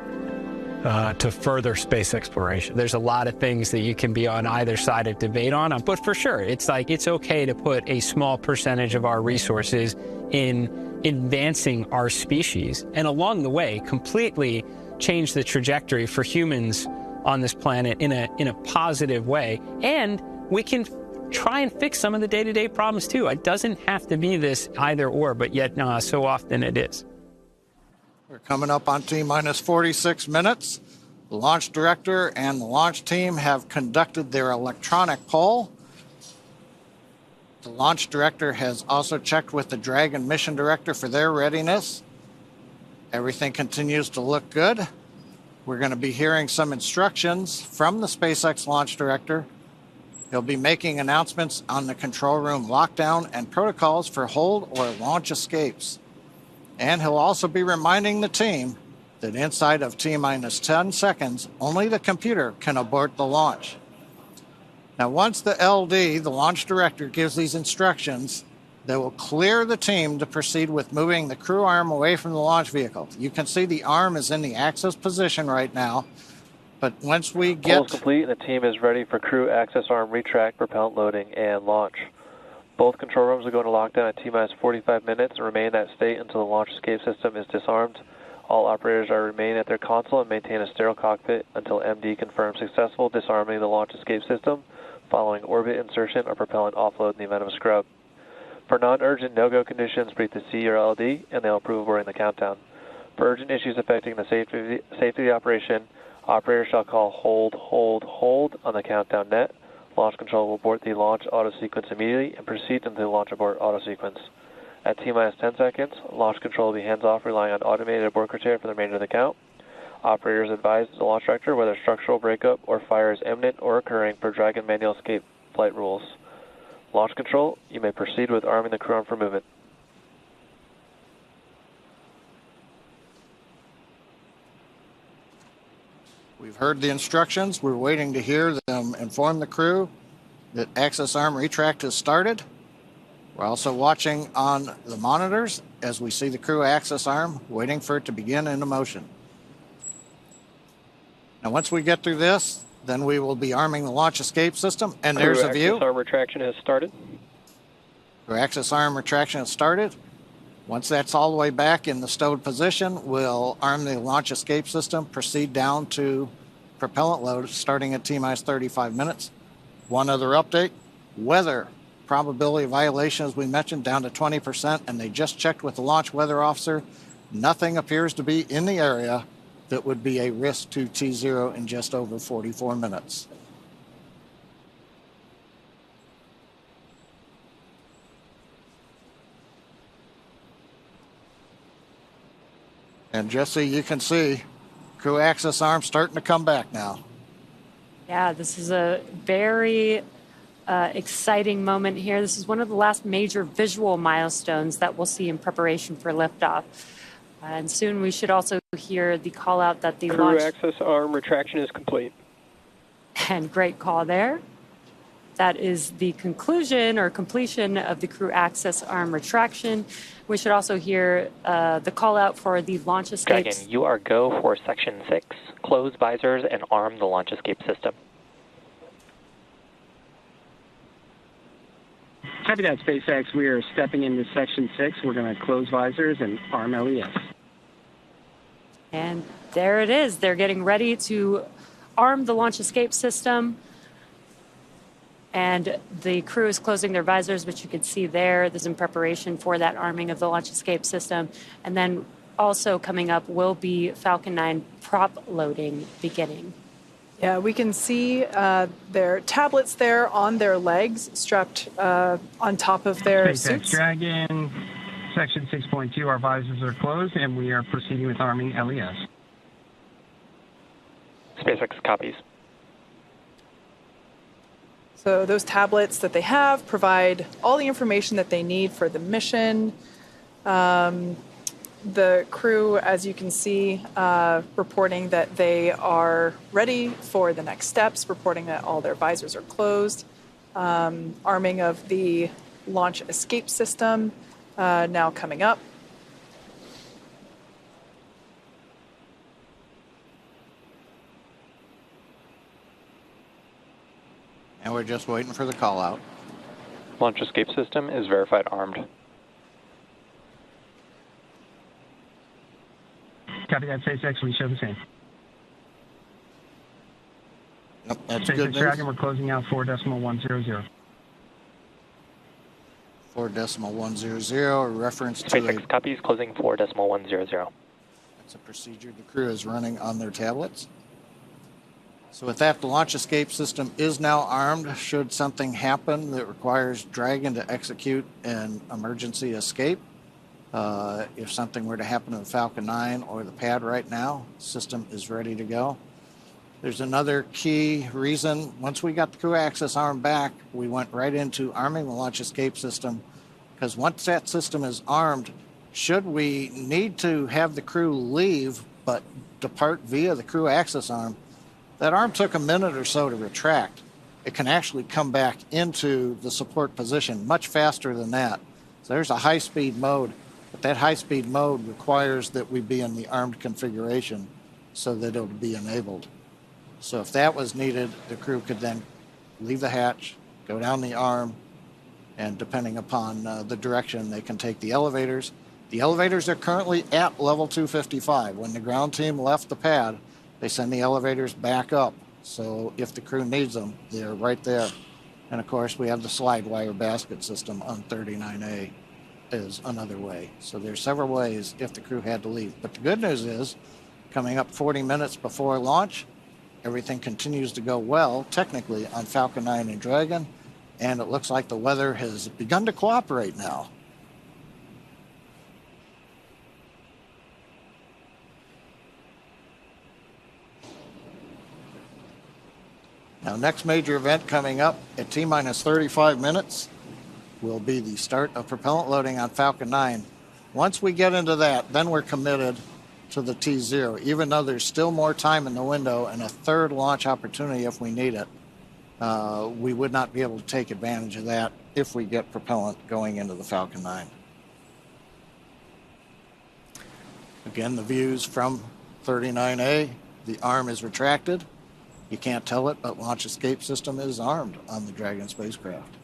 to further space exploration. There's a lot of things that you can be on either side of debate on, but for sure, it's okay to put a small percentage of our resources in advancing our species, and along the way, completely change the trajectory for humans on this planet in a positive way. And we can try and fix some of the day-to-day problems too. It doesn't have to be this either or, but yet so often it is. We're coming up on T-minus 46 minutes. The launch director and the launch team have conducted their electronic poll. The launch director has also checked with the Dragon mission director for their readiness. Everything continues to look good. We're going to be hearing some instructions from the SpaceX launch director. He'll be making announcements on the control room lockdown and protocols for hold or launch escapes. And he'll also be reminding the team that inside of T-minus 10 seconds, only the computer can abort the launch. Now, once the LD, the launch director, gives these instructions, they will clear the team to proceed with moving the crew arm away from the launch vehicle. You can see the arm is in the access position right now, but once we get... Poll is complete, and the team is ready for crew access arm retract, propellant loading, and launch. Both control rooms will go into lockdown at T-minus 45 minutes and remain in that state until the launch escape system is disarmed. All operators are remain at their console and maintain a sterile cockpit until MD confirms successful disarming the launch escape system following orbit insertion or propellant offload in the event of a scrub. For non-urgent no-go conditions, breathe the C or LD, and they'll approve during the countdown. For urgent issues affecting the safety of the operation, operators shall call hold, hold, hold on the countdown net. Launch control will abort the launch auto sequence immediately and proceed into the launch abort auto sequence. At T-minus 10 seconds, launch control will be hands-off, relying on automated abort criteria for the remainder of the count. Operators advise the launch director whether structural breakup or fire is imminent or occurring per Dragon manual escape flight rules. Launch control, you may proceed with arming the crew arm for movement. We've heard the instructions. We're waiting to hear them inform the crew that access arm retract has started. We're also watching on the monitors as we see the crew access arm, waiting for it to begin into motion. Now, once we get through this, then we will be arming the launch escape system. And there's a view. Crew axis arm retraction has started. Crew axis arm retraction has started. Once that's all the way back in the stowed position, we'll arm the launch escape system, proceed down to propellant load starting at T-minus 35 minutes. One other update, weather probability of violation, as we mentioned, down to 20%, and they just checked with the launch weather officer. Nothing appears to be in the area that would be a risk to T0 in just over 44 minutes. And Jesse, you can see crew axis arm starting to come back now. Yeah, this is a very exciting moment here. This is one of the last major visual milestones that we'll see in preparation for liftoff. And soon we should also hear the call out that the Crew launch... axis arm retraction is complete. And great call there. That is the conclusion or completion of the crew axis arm retraction. We should also hear the call out for the launch escapes. Dragon, you are go for section 6. Close visors and arm the launch escape system. Copy that, SpaceX. We are stepping into section 6. We're going to close visors and arm LES. And there it is. They're getting ready to arm the launch escape system. And the crew is closing their visors, which you can see there. This is in preparation for that arming of the launch escape system. And then also coming up will be Falcon 9 prop loading beginning. Yeah, we can see their tablets there on their legs, strapped on top of their SpaceX suits. Dragon, section 6.2, our visors are closed, and we are proceeding with arming LES. SpaceX copies. So those tablets that they have provide all the information that they need for the mission. The crew, as you can see, reporting that they are ready for the next steps, reporting that all their visors are closed. Arming of the launch escape system now coming up. And we're just waiting for the call out. Launch escape system is verified armed. Copy that, SpaceX. We show the same. Yep, that's SpaceX good news. Dragon, we're closing out 4.100. 4.100, a reference to SpaceX copies, closing 4.100. That's a procedure the crew is running on their tablets. So with that, the launch escape system is now armed. Should something happen that requires Dragon to execute an emergency escape, if something were to happen to the Falcon 9 or the pad right now, the system is ready to go. There's another key reason. Once we got the crew access arm back, we went right into arming the launch escape system, because once that system is armed, should we need to have the crew leave but depart via the crew access arm, that arm took a minute or so to retract. It can actually come back into the support position much faster than that. So there's a high-speed mode, but that high-speed mode requires that we be in the armed configuration so that it'll be enabled. So if that was needed, the crew could then leave the hatch, go down the arm, and depending upon the direction, they can take the elevators. The elevators are currently at level 255. When the ground team left the pad, they send the elevators back up. So if the crew needs them, they're right there. And of course, we have the slide wire basket system on 39A is another way. So there's several ways if the crew had to leave. But the good news is, coming up 40 minutes before launch, everything continues to go well, technically, on Falcon 9 and Dragon. And it looks like the weather has begun to cooperate now. Now, next major event coming up at T-minus 35 minutes will be the start of propellant loading on Falcon 9. Once we get into that, then we're committed to the T0, even though there's still more time in the window and a third launch opportunity if we need it. We would not be able to take advantage of that if we get propellant going into the Falcon 9. Again, the views from 39A, the arm is retracted. You can't tell it, but launch escape system is armed on the Dragon spacecraft.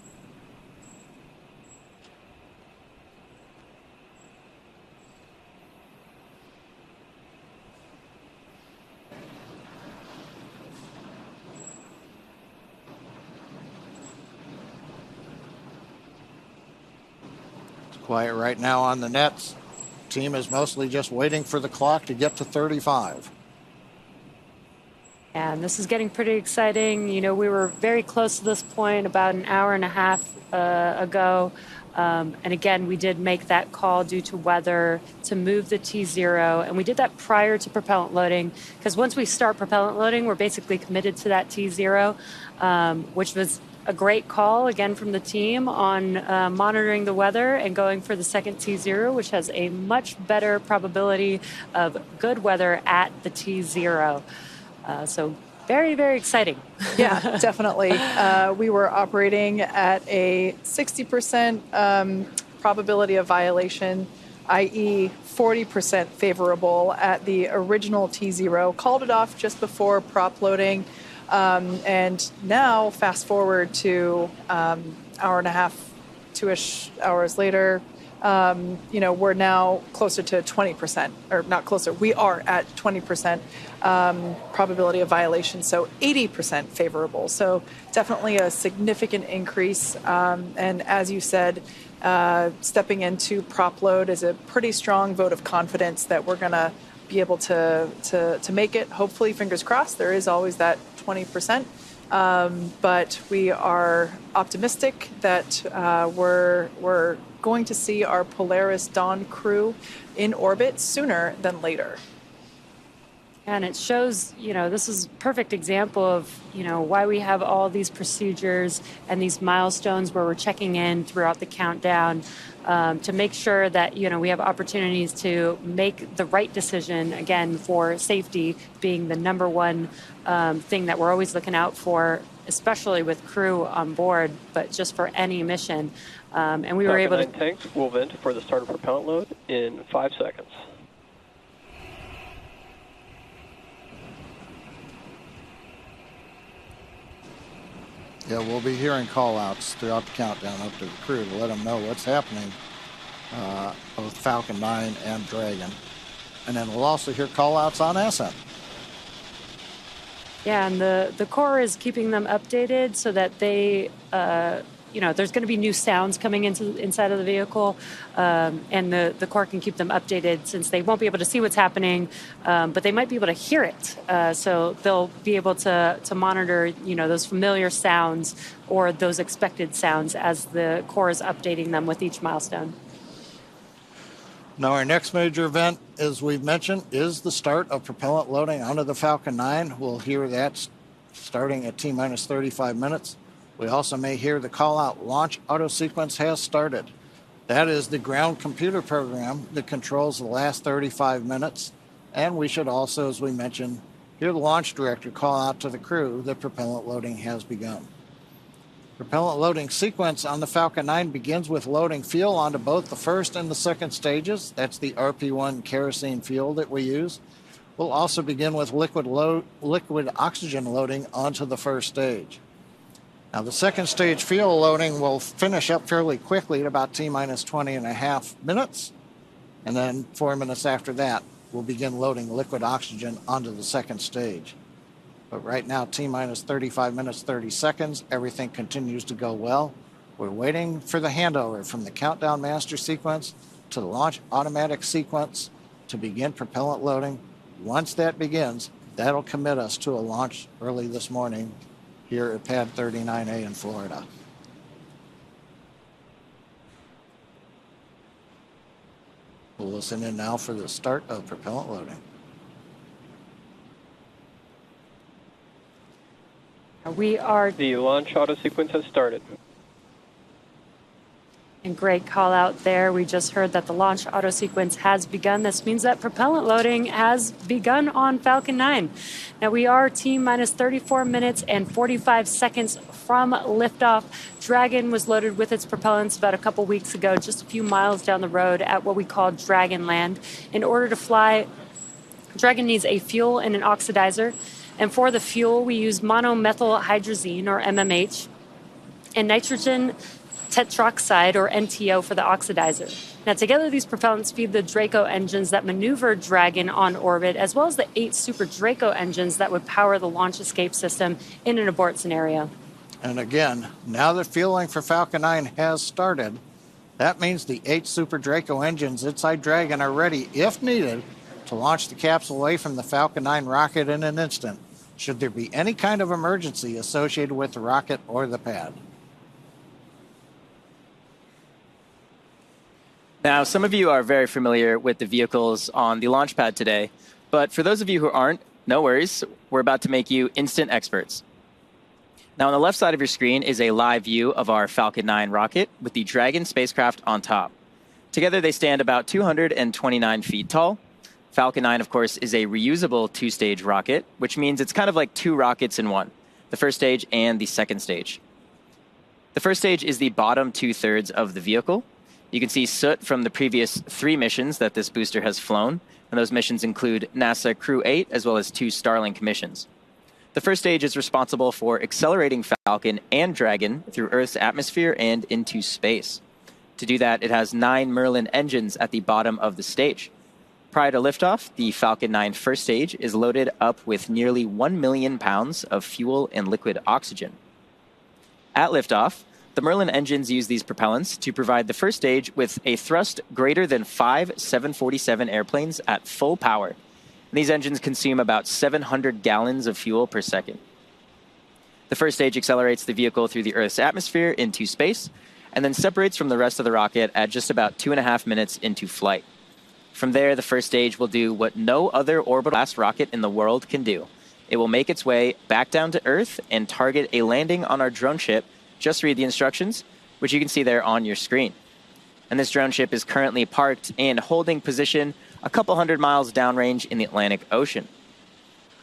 Quiet right now on the nets. Team is mostly just waiting for the clock to get to 35. And this is getting pretty exciting. You know, we were very close to this point about an hour and a half ago. And again, we did make that call due to weather to move the T0. And we did that prior to propellant loading, because once we start propellant loading, we're basically committed to that T0, which was a great call, again, from the team on monitoring the weather and going for the second T0, which has a much better probability of good weather at the T0. So very, very exciting. Yeah, definitely. We were operating at a 60% probability of violation, i.e. 40% favorable at the original T0. Called it off just before prop loading. And now, fast forward to hour and a half, 2-ish hours later, we're now closer to 20%, or not closer, we are at 20% probability of violation, so 80% favorable. So definitely a significant increase. And as you said, stepping into prop load is a pretty strong vote of confidence that we're going to be able to make it. Hopefully, fingers crossed, there is always that 20%. But we are optimistic that we're going to see our Polaris Dawn crew in orbit sooner than later. And it shows, this is a perfect example of, why we have all these procedures and these milestones where we're checking in throughout the countdown to make sure that, we have opportunities to make the right decision, again, for safety being the number one thing that we're always looking out for, especially with crew on board, but just for any mission. And we were able to... tanks will vent for the start of propellant load in 5 seconds. Yeah, we'll be hearing call-outs throughout the countdown up to the crew to let them know what's happening, both Falcon 9 and Dragon. And then we'll also hear call-outs on ascent. Yeah, and the Corps is keeping them updated so that they, there's going to be new sounds coming inside of the vehicle, and the Corps can keep them updated since they won't be able to see what's happening, but they might be able to hear it. So they'll be able to monitor, those familiar sounds or those expected sounds as the Corps is updating them with each milestone. Now, our next major event, as we've mentioned, is the start of propellant loading onto the Falcon 9. We'll hear that starting at T-minus 35 minutes. We also may hear the call-out launch auto sequence has started. That is the ground computer program that controls the last 35 minutes. And we should also, as we mentioned, hear the launch director call out to the crew that propellant loading has begun. Propellant loading sequence on the Falcon 9 begins with loading fuel onto both the first and the second stages. That's the RP1 kerosene fuel that we use. We'll also begin with liquid oxygen loading onto the first stage. Now, the second stage fuel loading will finish up fairly quickly at about T-minus 20.5 minutes. And then 4 minutes after that, we'll begin loading liquid oxygen onto the second stage. But right now, T-minus 35 minutes, 30 seconds. Everything continues to go well. We're waiting for the handover from the countdown master sequence to the launch automatic sequence to begin propellant loading. Once that begins, that'll commit us to a launch early this morning here at Pad 39A in Florida. We'll listen in now for the start of propellant loading. The launch auto sequence has started. And great call out there. We just heard that the launch auto sequence has begun. This means that propellant loading has begun on Falcon 9. Now we are T-minus 34 minutes and 45 seconds from liftoff. Dragon was loaded with its propellants about a couple weeks ago, just a few miles down the road at what we call Dragon Land. In order to fly, Dragon needs a fuel and an oxidizer. And for the fuel, we use monomethylhydrazine, or MMH, and nitrogen tetroxide, or NTO, for the oxidizer. Now, together, these propellants feed the Draco engines that maneuver Dragon on orbit, as well as the 8 Super Draco engines that would power the launch escape system in an abort scenario. And again, now that fueling for Falcon 9 has started, that means the 8 Super Draco engines inside Dragon are ready, if needed, to launch the capsule away from the Falcon 9 rocket in an instant, should there be any kind of emergency associated with the rocket or the pad. Now, some of you are very familiar with the vehicles on the launch pad today, but for those of you who aren't, no worries. We're about to make you instant experts. Now, on the left side of your screen is a live view of our Falcon 9 rocket with the Dragon spacecraft on top. Together, they stand about 229 feet tall. Falcon 9, of course, is a reusable 2-stage rocket, which means it's kind of like 2 rockets in one, the first stage and the second stage. The first stage is the bottom 2/3 of the vehicle. You can see soot from the previous 3 missions that this booster has flown, and those missions include NASA Crew 8 as well as 2 Starlink missions. The first stage is responsible for accelerating Falcon and Dragon through Earth's atmosphere and into space. To do that, it has 9 Merlin engines at the bottom of the stage. Prior to liftoff, the Falcon 9 first stage is loaded up with nearly 1 million pounds of fuel and liquid oxygen. At liftoff, the Merlin engines use these propellants to provide the first stage with a thrust greater than 5 747 airplanes at full power. And these engines consume about 700 gallons of fuel per second. The first stage accelerates the vehicle through the Earth's atmosphere into space, and then separates from the rest of the rocket at just about 2.5 minutes into flight. From there, the first stage will do what no other orbital-class rocket in the world can do. It will make its way back down to Earth and target a landing on our drone ship. Just read the instructions, which you can see there on your screen. And this drone ship is currently parked and holding position a couple hundred miles downrange in the Atlantic Ocean.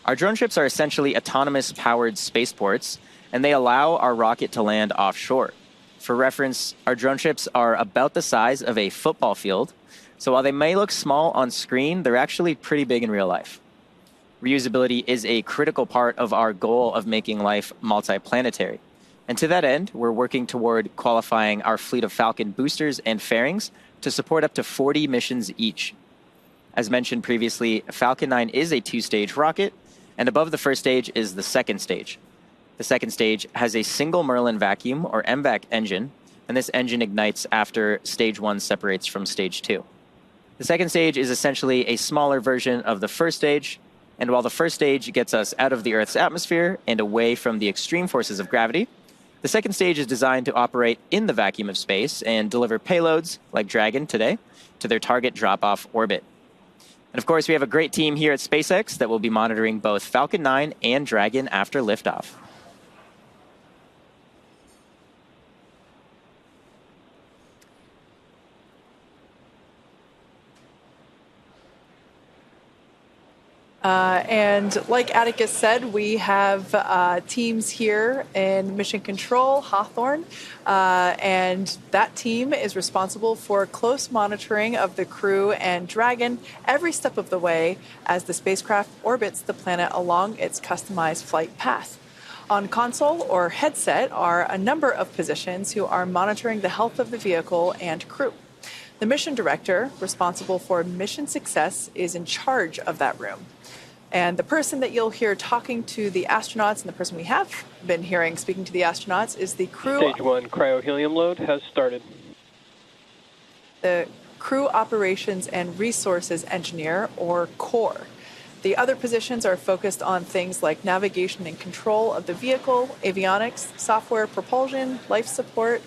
Our drone ships are essentially autonomous powered spaceports, and they allow our rocket to land offshore. For reference, our drone ships are about the size of a football field, so while they may look small on screen, they're actually pretty big in real life. Reusability is a critical part of our goal of making life multiplanetary. And to that end, we're working toward qualifying our fleet of Falcon boosters and fairings to support up to 40 missions each. As mentioned previously, Falcon 9 is a 2-stage rocket, and above the first stage is the second stage. The second stage has a single Merlin vacuum, or MVAC engine, and this engine ignites after stage 1 separates from stage 2. The second stage is essentially a smaller version of the first stage, and while the first stage gets us out of the Earth's atmosphere and away from the extreme forces of gravity, the second stage is designed to operate in the vacuum of space and deliver payloads, like Dragon today, to their target drop-off orbit. And of course, we have a great team here at SpaceX that will be monitoring both Falcon 9 and Dragon after liftoff. And like Atticus said, we have teams here in Mission Control, Hawthorne, and that team is responsible for close monitoring of the crew and Dragon every step of the way as the spacecraft orbits the planet along its customized flight path. On console or headset are a number of positions who are monitoring the health of the vehicle and crew. The mission director, responsible for mission success, is in charge of that room. And the person that you'll hear talking to the astronauts, and the person we have been hearing speaking to the astronauts, is the crew. Stage 1 cryohelium load has started. The Crew Operations and Resources Engineer, or CORE. The other positions are focused on things like navigation and control of the vehicle, avionics, software, propulsion, life support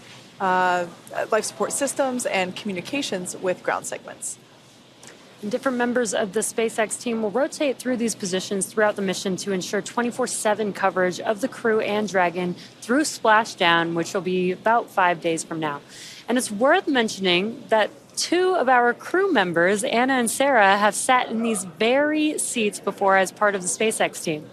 systems, and communications with ground segments. Different members of the SpaceX team will rotate through these positions throughout the mission to ensure 24/7 coverage of the crew and Dragon through splashdown, which will be about 5 days from now. And it's worth mentioning that Two of our crew members, Anna and Sarah, have sat in these very seats before as part of the SpaceX team.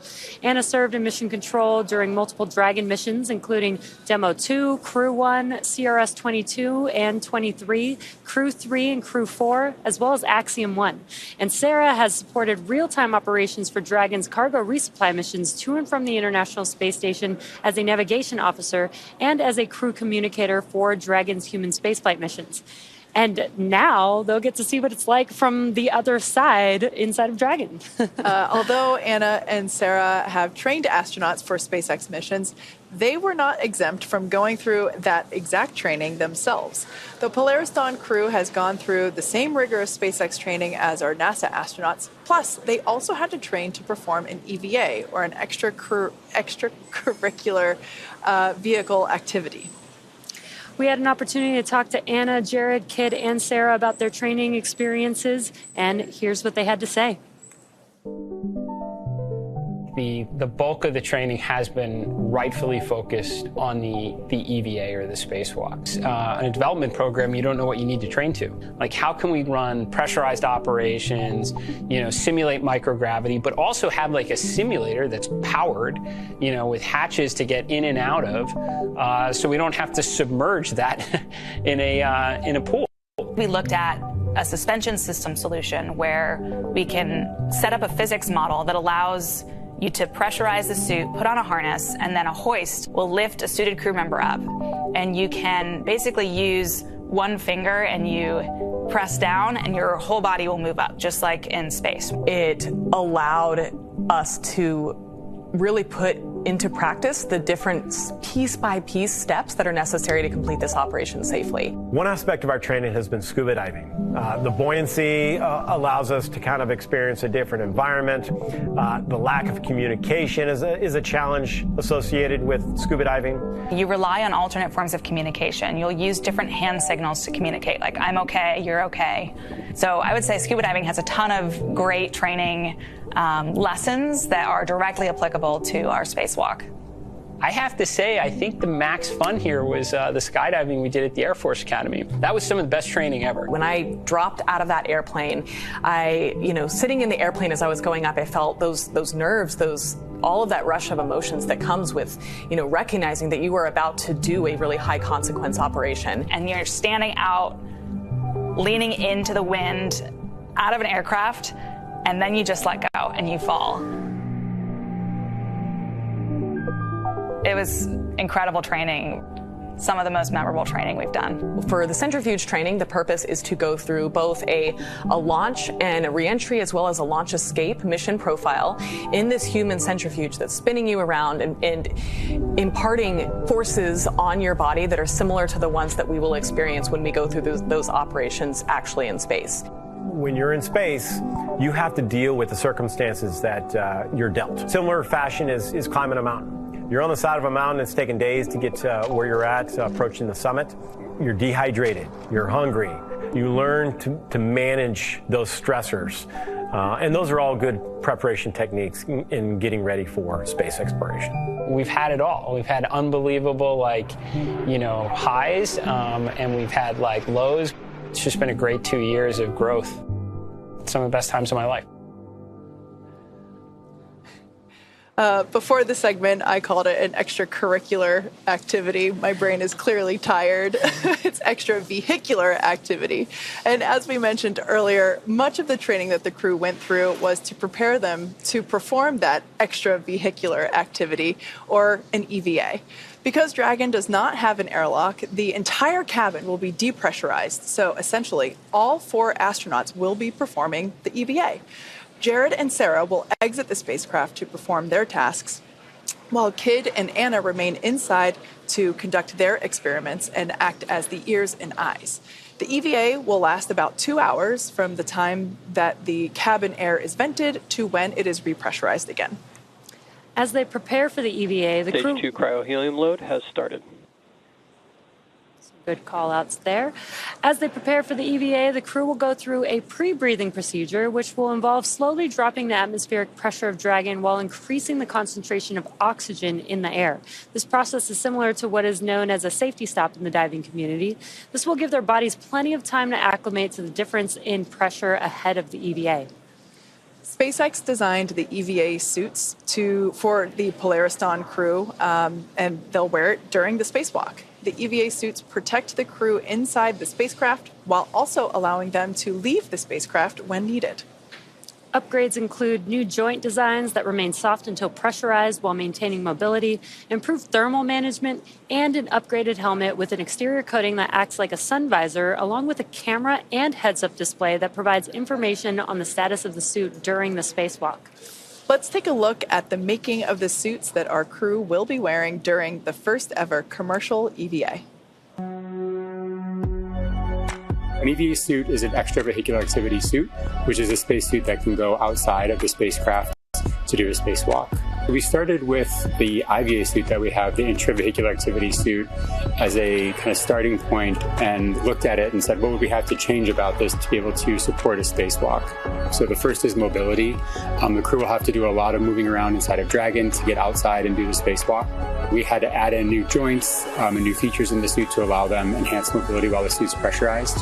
Anna served in mission control during multiple Dragon missions, including Demo 2, Crew 1, CRS 22 and 23, Crew 3 and Crew 4, as well as Axiom 1. And Sarah has supported real-time operations for Dragon's cargo resupply missions to and from the International Space Station as a navigation officer and as a crew communicator for Dragon's human spaceflight missions. And now they'll get to see what it's like from the other side inside of Dragon. Although Anna and Sarah have trained astronauts for SpaceX missions, they were not exempt from going through that exact training themselves. The Polaris Dawn crew has gone through the same rigorous SpaceX training as our NASA astronauts. Plus, they also had to train to perform an EVA, or an extracurricular vehicle activity. We had an opportunity to talk to Anna, Jared, Kid, and Sarah about their training experiences, and here's what they had to say. The bulk of the training has been rightfully focused on the EVA, or the spacewalks. In a development program, you don't know what you need to train to. Like, how can we run pressurized operations, simulate microgravity, but also have like a simulator that's powered, with hatches to get in and out of, so we don't have to submerge that in a pool. We looked at a suspension system solution where we can set up a physics model that allows you to pressurize the suit, put on a harness, and then a hoist will lift a suited crew member up. And you can basically use one finger and you press down and your whole body will move up, just like in space. It allowed us to really put into practice the different piece-by-piece steps that are necessary to complete this operation safely. One aspect of our training has been scuba diving. The buoyancy allows us to kind of experience a different environment. The lack of communication is a challenge associated with scuba diving. You rely on alternate forms of communication. You'll use different hand signals to communicate, like I'm okay, you're okay. So I would say scuba diving has a ton of great training lessons that are directly applicable to our spacewalk. I have to say, I think the max fun here was the skydiving we did at the Air Force Academy. That was some of the best training ever. When I dropped out of that airplane, sitting in the airplane as I was going up, I felt those nerves, all of that rush of emotions that comes with, recognizing that you are about to do a really high consequence operation. And you're standing out, leaning into the wind, out of an aircraft, and then you just let go and you fall. It was incredible training, some of the most memorable training we've done. For the centrifuge training, the purpose is to go through both a launch and a reentry, as well as a launch escape mission profile in this human centrifuge that's spinning you around and imparting forces on your body that are similar to the ones that we will experience when we go through those operations actually in space. When you're in space, you have to deal with the circumstances that you're dealt. Similar fashion is climbing a mountain. You're on the side of a mountain, it's taken days to get to where you're at, approaching the summit. You're dehydrated, you're hungry. You learn to manage those stressors. And those are all good preparation techniques in getting ready for space exploration. We've had it all. We've had unbelievable, highs, and we've had, lows. It's just been a great 2 years of growth. Some of the best times of my life. Before the segment, I called it an extracurricular activity. My brain is clearly tired. It's extravehicular activity. And as we mentioned earlier, much of the training that the crew went through was to prepare them to perform that extravehicular activity, or an EVA. Because Dragon does not have an airlock, the entire cabin will be depressurized. So essentially, all 4 astronauts will be performing the EVA. Jared and Sarah will exit the spacecraft to perform their tasks, while Kid and Anna remain inside to conduct their experiments and act as the ears and eyes. The EVA will last about 2 hours from the time that the cabin air is vented to when it is repressurized again. As they prepare for the EVA, the crew... Stage 2 cryohelium load has started. Good call-outs there. As they prepare for the EVA, the crew will go through a pre-breathing procedure, which will involve slowly dropping the atmospheric pressure of Dragon while increasing the concentration of oxygen in the air. This process is similar to what is known as a safety stop in the diving community. This will give their bodies plenty of time to acclimate to the difference in pressure ahead of the EVA. SpaceX designed the EVA suits for the Polaris Dawn crew, and they'll wear it during the spacewalk. The EVA suits protect the crew inside the spacecraft while also allowing them to leave the spacecraft when needed. Upgrades include new joint designs that remain soft until pressurized while maintaining mobility, improved thermal management, and an upgraded helmet with an exterior coating that acts like a sun visor, along with a camera and heads-up display that provides information on the status of the suit during the spacewalk. Let's take a look at the making of the suits that our crew will be wearing during the first ever commercial EVA. An EVA suit is an extravehicular activity suit, which is a spacesuit that can go outside of the spacecraft to do a spacewalk. We started with the IVA suit that we have, the intravehicular activity suit, as a kind of starting point, and looked at it and said, what would we have to change about this to be able to support a spacewalk? So the first is mobility. The crew will have to do a lot of moving around inside of Dragon to get outside and do the spacewalk. We had to add in new joints and new features in the suit to allow them enhanced mobility while the suit's pressurized.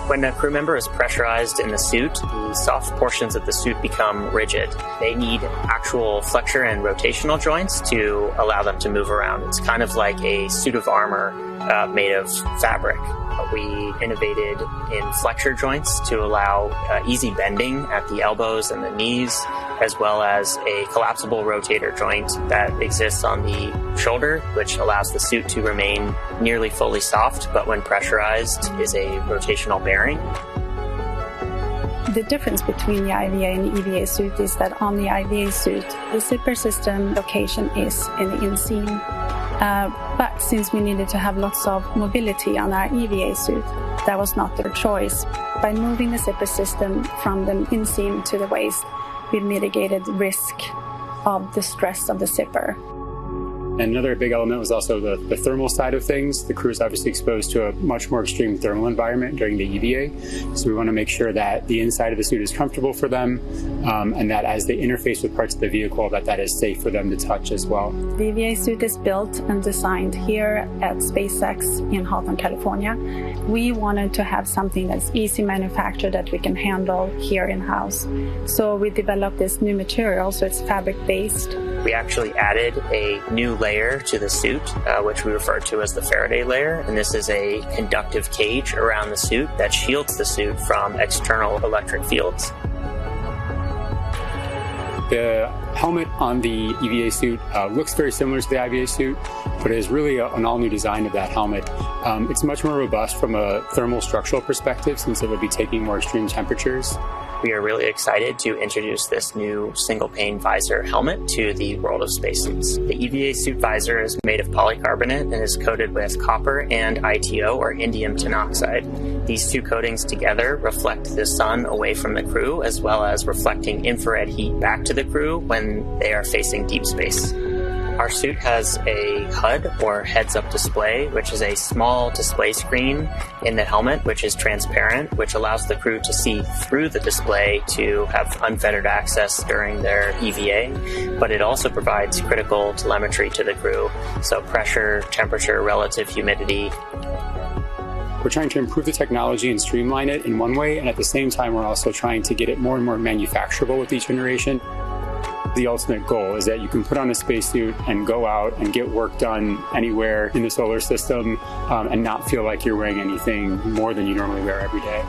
When a crew member is pressurized in the suit, the soft portions of the suit become rigid. They need actual flexure and rotational joints to allow them to move around. It's kind of like a suit of armor made of fabric. We innovated in flexure joints to allow easy bending at the elbows and the knees, as well as a collapsible rotator joint that exists on the shoulder, which allows the suit to remain nearly fully soft, but when pressurized is a rotational bearing. The difference between the IVA and the EVA suit is that on the IVA suit, the zipper system location is in the inseam. But since we needed to have lots of mobility on our EVA suit, that was not their choice. By moving the zipper system from the inseam to the waist, we mitigated risk of the stress of the zipper. And another big element was also the thermal side of things. The crew is obviously exposed to a much more extreme thermal environment during the EVA. So we want to make sure that the inside of the suit is comfortable for them, and that as they interface with parts of the vehicle, that is safe for them to touch as well. The EVA suit is built and designed here at SpaceX in Hawthorne, California. We wanted to have something that's easy manufactured that we can handle here in-house. So we developed this new material, so it's fabric-based. We actually added a new layer to the suit, which we refer to as the Faraday layer. And this is a conductive cage around the suit that shields the suit from external electric fields. The helmet on the EVA suit looks very similar to the IVA suit, but it is really an all-new design of that helmet. It's much more robust from a thermal structural perspective, since it will be taking more extreme temperatures. We are really excited to introduce this new single-pane visor helmet to the world of spacesuits. The EVA suit visor is made of polycarbonate and is coated with copper and ITO, or indium tinoxide. These two coatings together reflect the sun away from the crew, as well as reflecting infrared heat back to the crew when they are facing deep space. Our suit has a HUD, or heads-up display, which is a small display screen in the helmet, which is transparent, which allows the crew to see through the display to have unfettered access during their EVA, but it also provides critical telemetry to the crew, so pressure, temperature, relative humidity. We're trying to improve the technology and streamline it in one way, and at the same time we're also trying to get it more and more manufacturable with each generation. The ultimate goal is that you can put on a spacesuit and go out and get work done anywhere in the solar system and not feel like you're wearing anything more than you normally wear every day.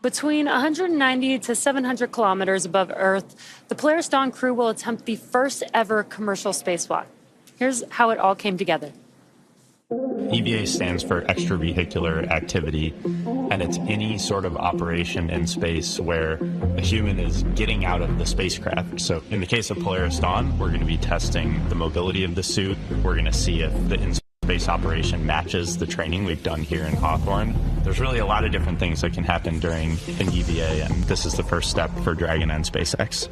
Between 190 to 700 kilometers above Earth, the Polaris Dawn crew will attempt the first ever commercial spacewalk. Here's how it all came together. EVA stands for extravehicular activity, and it's any sort of operation in space where a human is getting out of the spacecraft. So in the case of Polaris Dawn, we're going to be testing the mobility of the suit. We're going to see if the in-space operation matches the training we've done here in Hawthorne. There's really a lot of different things that can happen during an EVA, and this is the first step for Dragon and SpaceX.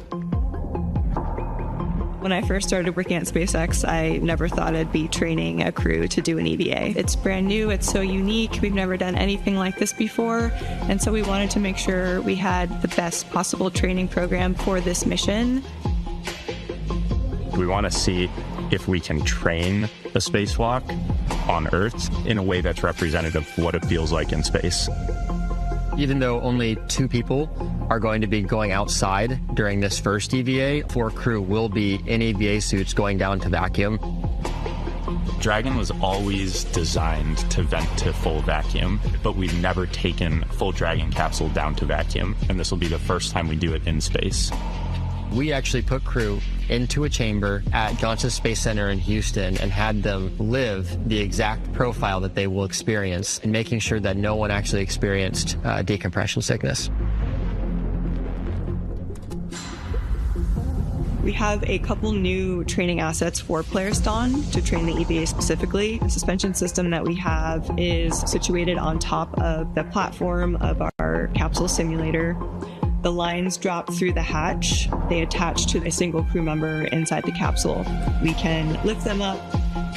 When I first started working at SpaceX, I never thought I'd be training a crew to do an EVA. It's brand new, it's so unique, we've never done anything like this before, and so we wanted to make sure we had the best possible training program for this mission. We want to see if we can train a spacewalk on Earth in a way that's representative of what it feels like in space. Even though only 2 people are going to be going outside during this first EVA, 4 crew will be in EVA suits going down to vacuum. Dragon was always designed to vent to full vacuum, but we've never taken a full Dragon capsule down to vacuum, and this will be the first time we do it in space. We actually put crew into a chamber at Johnson Space Center in Houston and had them live the exact profile that they will experience, and making sure that no one actually experienced decompression sickness. We have a couple new training assets for Polaris Dawn to train the EVA specifically. The suspension system that we have is situated on top of the platform of our capsule simulator. The lines drop through the hatch. They attach to a single crew member inside the capsule. We can lift them up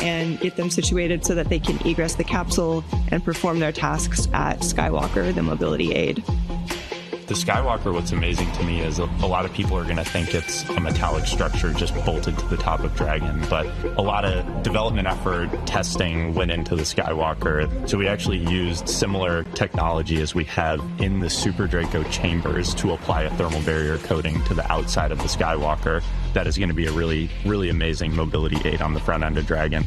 and get them situated so that they can egress the capsule and perform their tasks at Skywalker, the mobility aid. The Skywalker, what's amazing to me is a lot of people are going to think it's a metallic structure just bolted to the top of Dragon, but a lot of development effort, testing went into the Skywalker. So we actually used similar technology as we have in the Super Draco chambers to apply a thermal barrier coating to the outside of the Skywalker. That is going to be a really, really amazing mobility aid on the front end of Dragon.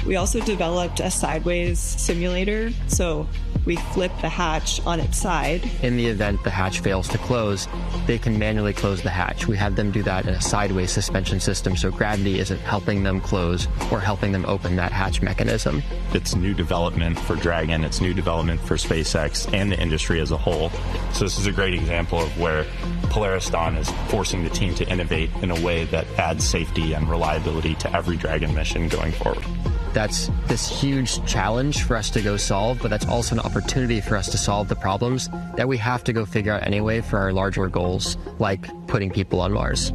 We also developed a sideways simulator, so we flip the hatch on its side. In the event the hatch fails to close, they can manually close the hatch. We have them do that in a sideways suspension system, so gravity isn't helping them close or helping them open that hatch mechanism. It's new development for Dragon, it's new development for SpaceX and the industry as a whole. So this is a great example of where Polaris Dawn is forcing the team to innovate in a way that adds safety and reliability to every Dragon mission going forward. That's this huge challenge for us to go solve, but that's also an opportunity for us to solve the problems that we have to go figure out anyway for our larger goals, like putting people on Mars.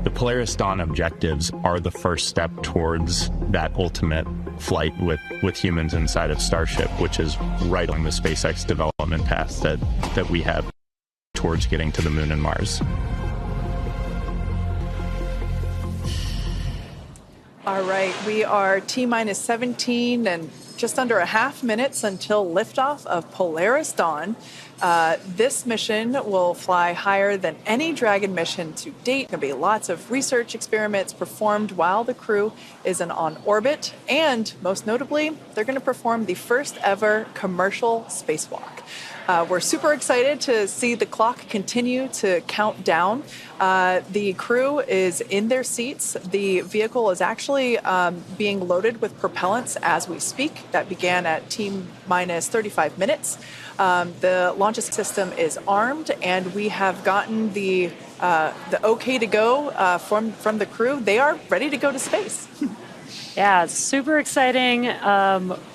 The Polaris Dawn objectives are the first step towards that ultimate flight with humans inside of Starship, which is right on the SpaceX development path that we have towards getting to the Moon and Mars. All right, we are T-minus 17 and just under a half minutes until liftoff of Polaris Dawn. This mission will fly higher than any Dragon mission to date. There'll be lots of research experiments performed while the crew is on orbit, and most notably, they're going to perform the first ever commercial spacewalk. We're super excited to see the clock continue to count down. The crew is in their seats. The vehicle is actually being loaded with propellants as we speak. That began at T-minus 35 minutes. The launch system is armed, and we have gotten the okay to go from the crew. They are ready to go to space. Yeah, it's super exciting.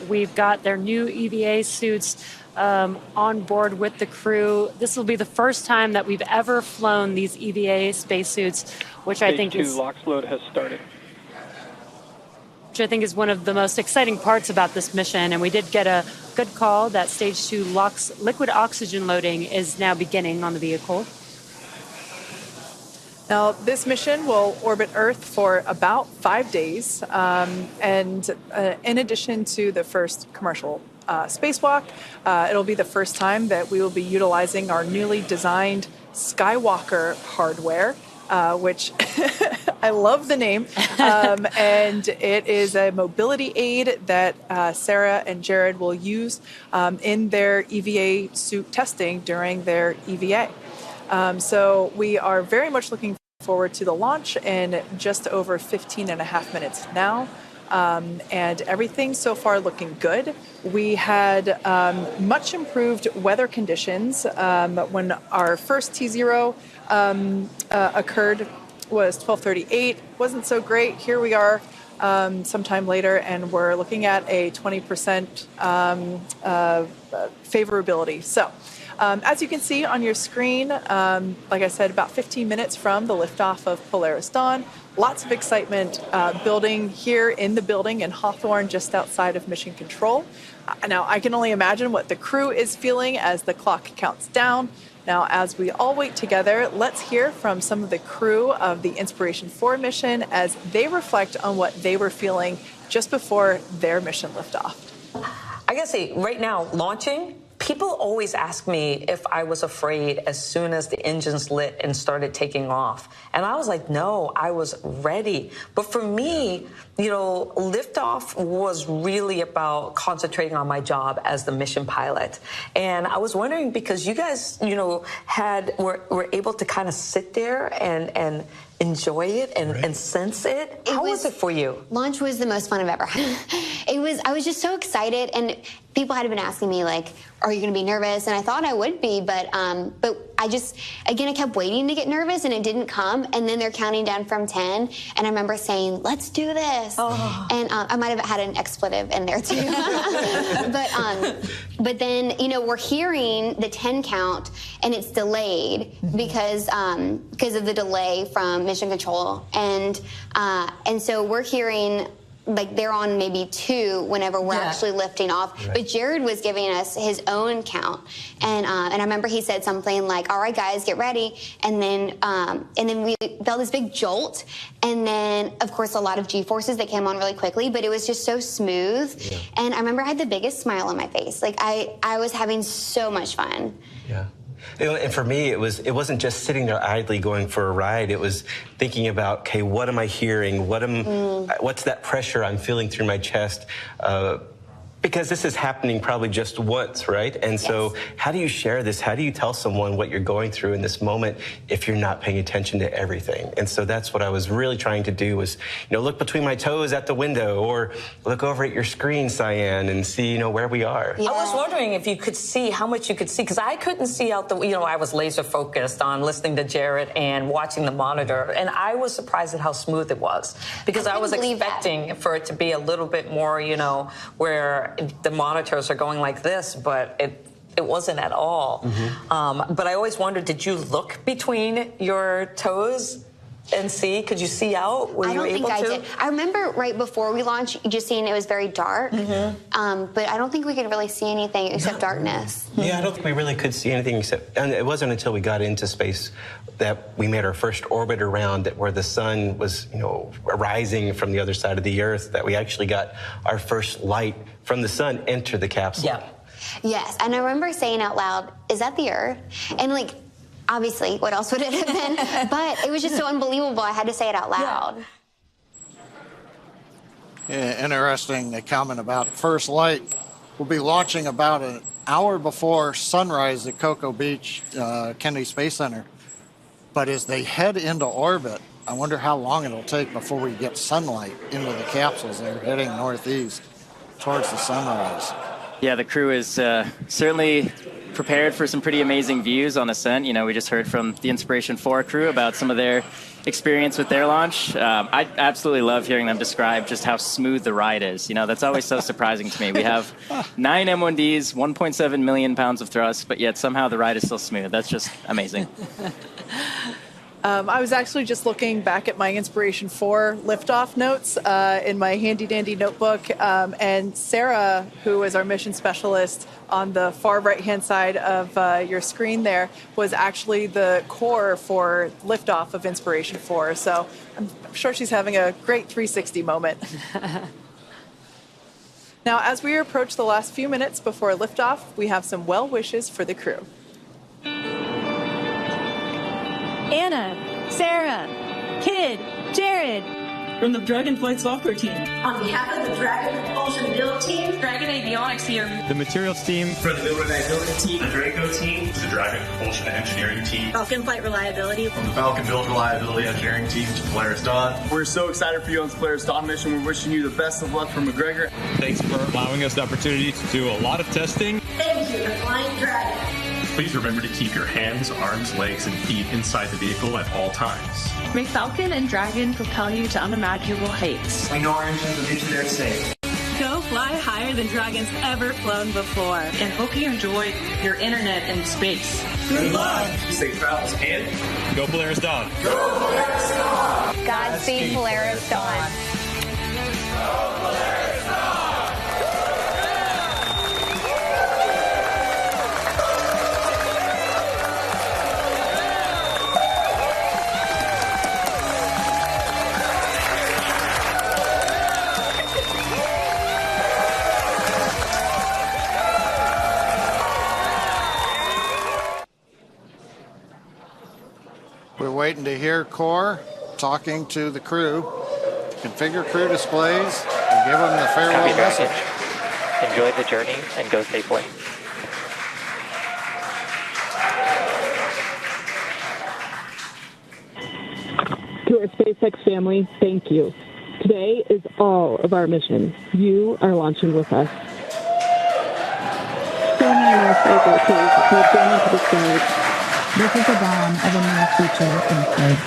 We've got their new EVA suits on board with the crew. This will be the first time that we've ever flown these EVA spacesuits, which I think is... Stage 2 LOX load has started. Which I think is one of the most exciting parts about this mission. And we did get a good call that Stage 2 LOX liquid oxygen loading is now beginning on the vehicle. Now, this mission will orbit Earth for about 5 days. And in addition to the first commercial spacewalk, it'll be the first time that we will be utilizing our newly designed Skywalker hardware, which I love the name. And it is a mobility aid that Sarah and Jared will use in their EVA suit testing during their EVA. So we are very much looking forward to the launch in just over 15 and a half minutes now. And everything so far looking good. We had much improved weather conditions when our first T0 occurred was 12:38. Wasn't so great. Here we are sometime later, and we're looking at a 20% favorability. So As you can see on your screen, like I said, about 15 minutes from the liftoff of Polaris Dawn. Lots of excitement building here in the building in Hawthorne, just outside of Mission Control. Now, I can only imagine what the crew is feeling as the clock counts down. Now, as we all wait together, let's hear from some of the crew of the Inspiration 4 mission as they reflect on what they were feeling just before their mission liftoff. I gotta say, right now, launching, people always ask me if I was afraid as soon as the engines lit and started taking off. And I was like, no, I was ready. But for me, you know, liftoff was really about concentrating on my job as the mission pilot. And I was wondering, because you guys, you know, were able to kind of sit there and enjoy it and sense it. How was it for you? Launch was the most fun I've ever had. I was just so excited, and people had been asking me, like, are you going to be nervous? And I thought I would be, but I just, again, I kept waiting to get nervous, and it didn't come. And then they're counting down from 10, and I remember saying, let's do this. Oh. And I might have had an expletive in there, too. But then, you know, we're hearing the 10 count, and it's delayed because of the delay from Mission Control. And so we're hearing, like, they're on maybe 2 whenever we're actually lifting off. Right. But Jared was giving us his own count. And I remember he said something like, all right, guys, get ready. And then we felt this big jolt. And then, of course, a lot of G-forces that came on really quickly. But it was just so smooth. Yeah. And I remember I had the biggest smile on my face. Like, I was having so much fun. Yeah. And for me, it wasn't just sitting there idly going for a ride. It was thinking about, okay, what am I hearing? What's that pressure I'm feeling through my chest? Because this is happening probably just once, right? And so how do you share this? How do you tell someone what you're going through in this moment if you're not paying attention to everything? And so that's what I was really trying to do was, you know, look between my toes at the window or look over at your screen, Cyan, and see, you know, where we are. Yeah. I was wondering if you could see how much you could see, because I couldn't see out the, you know, I was laser focused on listening to Jared and watching the monitor. And I was surprised at how smooth it was, because I was expecting for it to be a little bit more, you know, where the monitors are going like this, but it wasn't at all. Mm-hmm. But I always wondered, did you look between your toes and see? Could you see out? Were you able to? I don't think I did. I remember right before we launched, just seeing it was very dark. Mm-hmm. But I don't think we could really see anything except darkness. Yeah, I don't think we really could see anything except, and it wasn't until we got into space that we made our first orbit around it, where the sun was, you know, rising from the other side of the Earth, that we actually got our first light from the sun enter the capsule. Yeah. Yes, and I remember saying out loud, "Is that the Earth?" And like, obviously, what else would it have been? But it was just so unbelievable. I had to say it out loud. Yeah, interesting comment about first light. We'll be launching about an hour before sunrise at Cocoa Beach, Kennedy Space Center. But as they head into orbit, I wonder how long it'll take before we get sunlight into the capsules. They're heading northeast towards the sunrise. Yeah, the crew is certainly prepared for some pretty amazing views on ascent. You know, we just heard from the Inspiration 4 crew about some of their experience with their launch. I absolutely love hearing them describe just how smooth the ride is. You know, that's always so surprising to me. We have 9 M1Ds, 1.7 million pounds of thrust, but yet somehow the ride is still smooth. That's just amazing. I was actually just looking back at my Inspiration 4 liftoff notes in my handy-dandy notebook, and Sarah, who is our mission specialist on the far right-hand side of your screen there, was actually the core for liftoff of Inspiration 4. So I'm sure she's having a great 360 moment. Now, as we approach the last few minutes before liftoff, we have some well wishes for the crew. Anna, Sarah, Kid, Jared. From the Dragonflight software team. On behalf of the Dragon Propulsion Build team, Dragon Avionics here. The materials team. For the Build Reliability team, The Draco team. the Dragon Propulsion Engineering team, Falcon Flight Reliability, From the Falcon Build Reliability Engineering team to Polaris Dawn. We're so excited for you on the Polaris Dawn mission. We're wishing you the best of luck from McGregor. Thanks for allowing us the opportunity to do a lot of testing. thank you, the Flying Dragon. Please remember to keep your hands, arms, legs, and feet inside the vehicle at all times. May Falcon and Dragon propel you to unimaginable heights. We know our engines will get you there safe. Go fly higher than Dragon's ever flown before. And hope you enjoy your internet in space. Good luck. Safe travels and Go Polaris Dawn. Go Polaris Dawn. Godspeed, Polaris Dawn. Go Polaris Dawn. We're waiting to hear Core talking to the crew, configure crew displays, and give them the farewell message. Enjoy the journey and go safely. To our SpaceX family, thank you. Today is all of our mission. You are launching with us. So many more cycle crews who have joined to the stage. This is the dawn of a new future in space.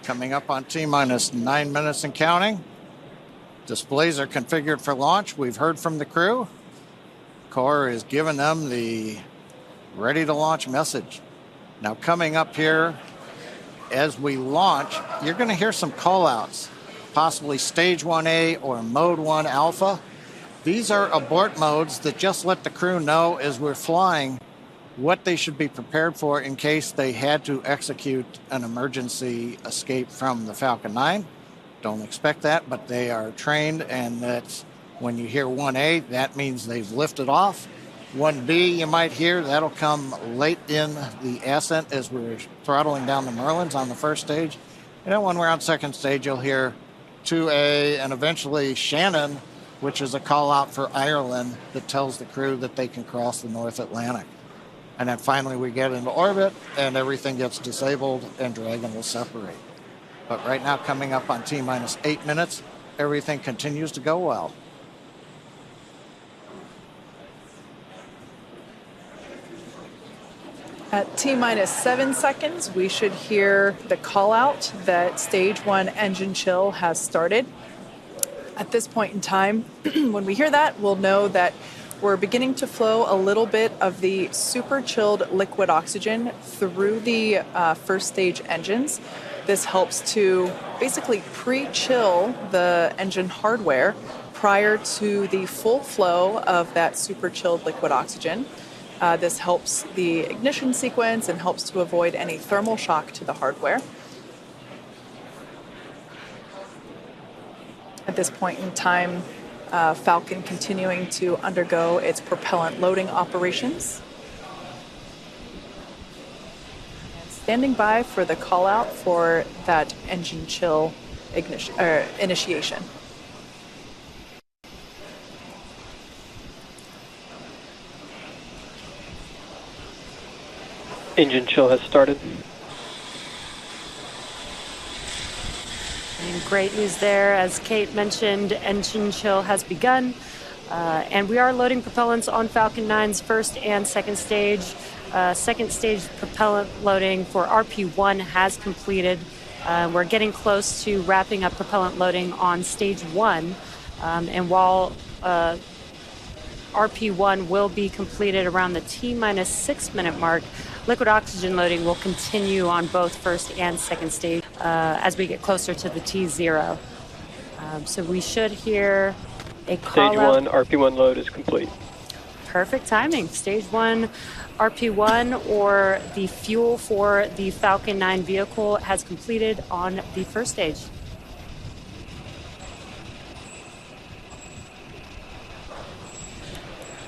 Coming up on T-minus 9 minutes and counting. Displays are configured for launch. We've heard from the crew. Core is giving them the ready to launch message. Now coming up here, as we launch, you're going to hear some call outs, possibly stage 1A or mode 1 alpha. These are abort modes that just let the crew know as we're flying what they should be prepared for in case they had to execute an emergency escape from the Falcon 9. Don't expect that, but they are trained, and that's when you hear 1A, that means they've lifted off. 1B you might hear, that'll come late in the ascent as we're throttling down the Merlins on the first stage. And then when we're on second stage, you'll hear 2A and eventually Shannon, which is a call out for Ireland that tells the crew that they can cross the North Atlantic. And then finally we get into orbit and everything gets disabled and Dragon will separate. But right now, coming up on T-minus 8 minutes, everything continues to go well. At T-minus 7 seconds, we should hear the call out that stage 1 engine chill has started. At this point in time, when we hear that, we'll know that we're beginning to flow a little bit of the super chilled liquid oxygen through the first stage engines. This helps to basically pre-chill the engine hardware prior to the full flow of that super chilled liquid oxygen. This helps the ignition sequence and helps to avoid any thermal shock to the hardware. At this point in time, Falcon continuing to undergo its propellant loading operations. And standing by for the call out for that engine chill initiation. Engine chill has started. And great news there. As Kate mentioned, engine chill has begun. And we are loading propellants on Falcon 9's first and second stage. Second stage propellant loading for RP1 has completed. We're getting close to wrapping up propellant loading on stage 1. And while RP1 will be completed around the T-minus 6 minute mark, liquid oxygen loading will continue on both first and second stage as we get closer to the T0. So we should hear a call out. Stage 1 RP1 load is complete. Perfect timing. Stage 1 RP1, or the fuel for the Falcon 9 vehicle, has completed on the first stage.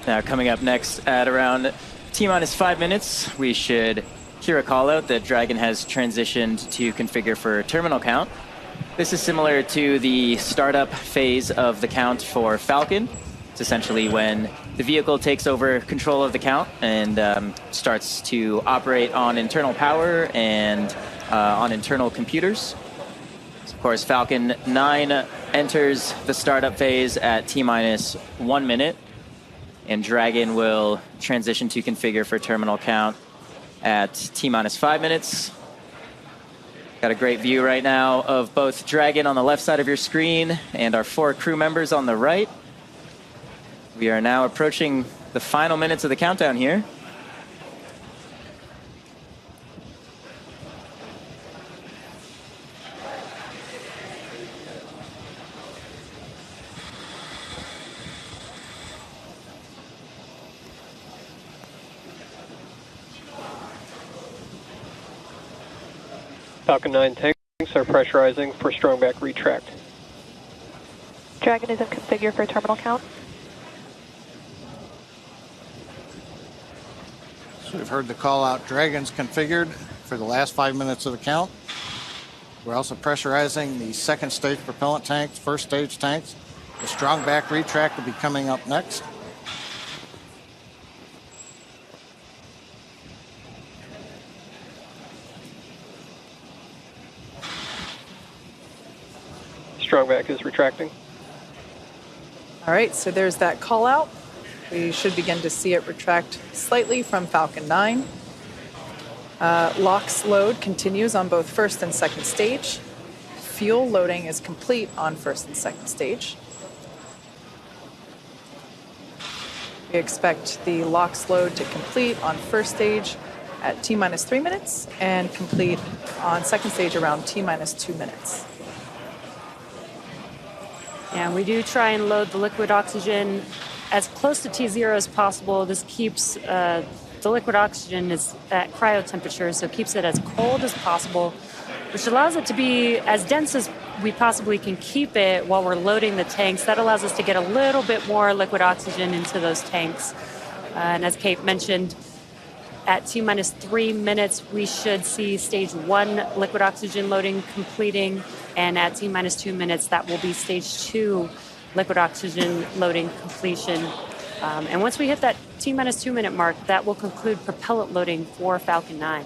Now coming up next at around T-minus 5 minutes, we should hear a call out that Dragon has transitioned to configure for terminal count. This is similar to the startup phase of the count for Falcon. It's essentially when the vehicle takes over control of the count and starts to operate on internal power and on internal computers. So of course, Falcon 9 enters the startup phase at T-minus 1 minute. And Dragon will transition to configure for terminal count at T-minus 5 minutes. Got a great view right now of both Dragon on the left side of your screen and our 4 crew members on the right. We are now approaching the final minutes of the countdown here. Falcon 9 tanks are pressurizing for strong back retract. Dragon is in configure for terminal count. So we've heard the call out. Dragon's configured for the last 5 minutes of the count. We're also pressurizing the second stage propellant tanks, first stage tanks. The strong back retract will be coming up next. Strong back is retracting. All right, so there's that call out. We should begin to see it retract slightly from Falcon 9. LOX load continues on both first and second stage. Fuel loading is complete on first and second stage. We expect the LOX load to complete on first stage at T-minus 3 minutes and complete on second stage around T-minus 2 minutes. Yeah, we do try and load the liquid oxygen as close to T0 as possible. This keeps the liquid oxygen is at cryo temperature, so it keeps it as cold as possible, which allows it to be as dense as we possibly can keep it while we're loading the tanks. That allows us to get a little bit more liquid oxygen into those tanks. And as Kate mentioned, at T-minus 3 minutes, we should see stage 1 liquid oxygen loading completing. And at T-minus 2 minutes, that will be stage 2 liquid oxygen loading completion. And once we hit that T-minus 2 minute mark, that will conclude propellant loading for Falcon 9.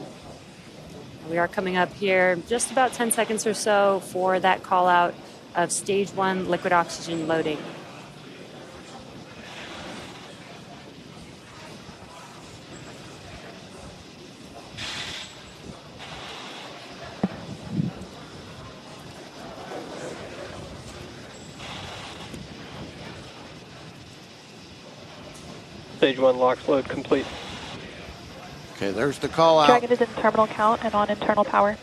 We are coming up here just about 10 seconds or so for that call out of stage 1 liquid oxygen loading. Stage 1 LOX load complete. Okay, there's the call out. Dragon is in terminal count and on internal power.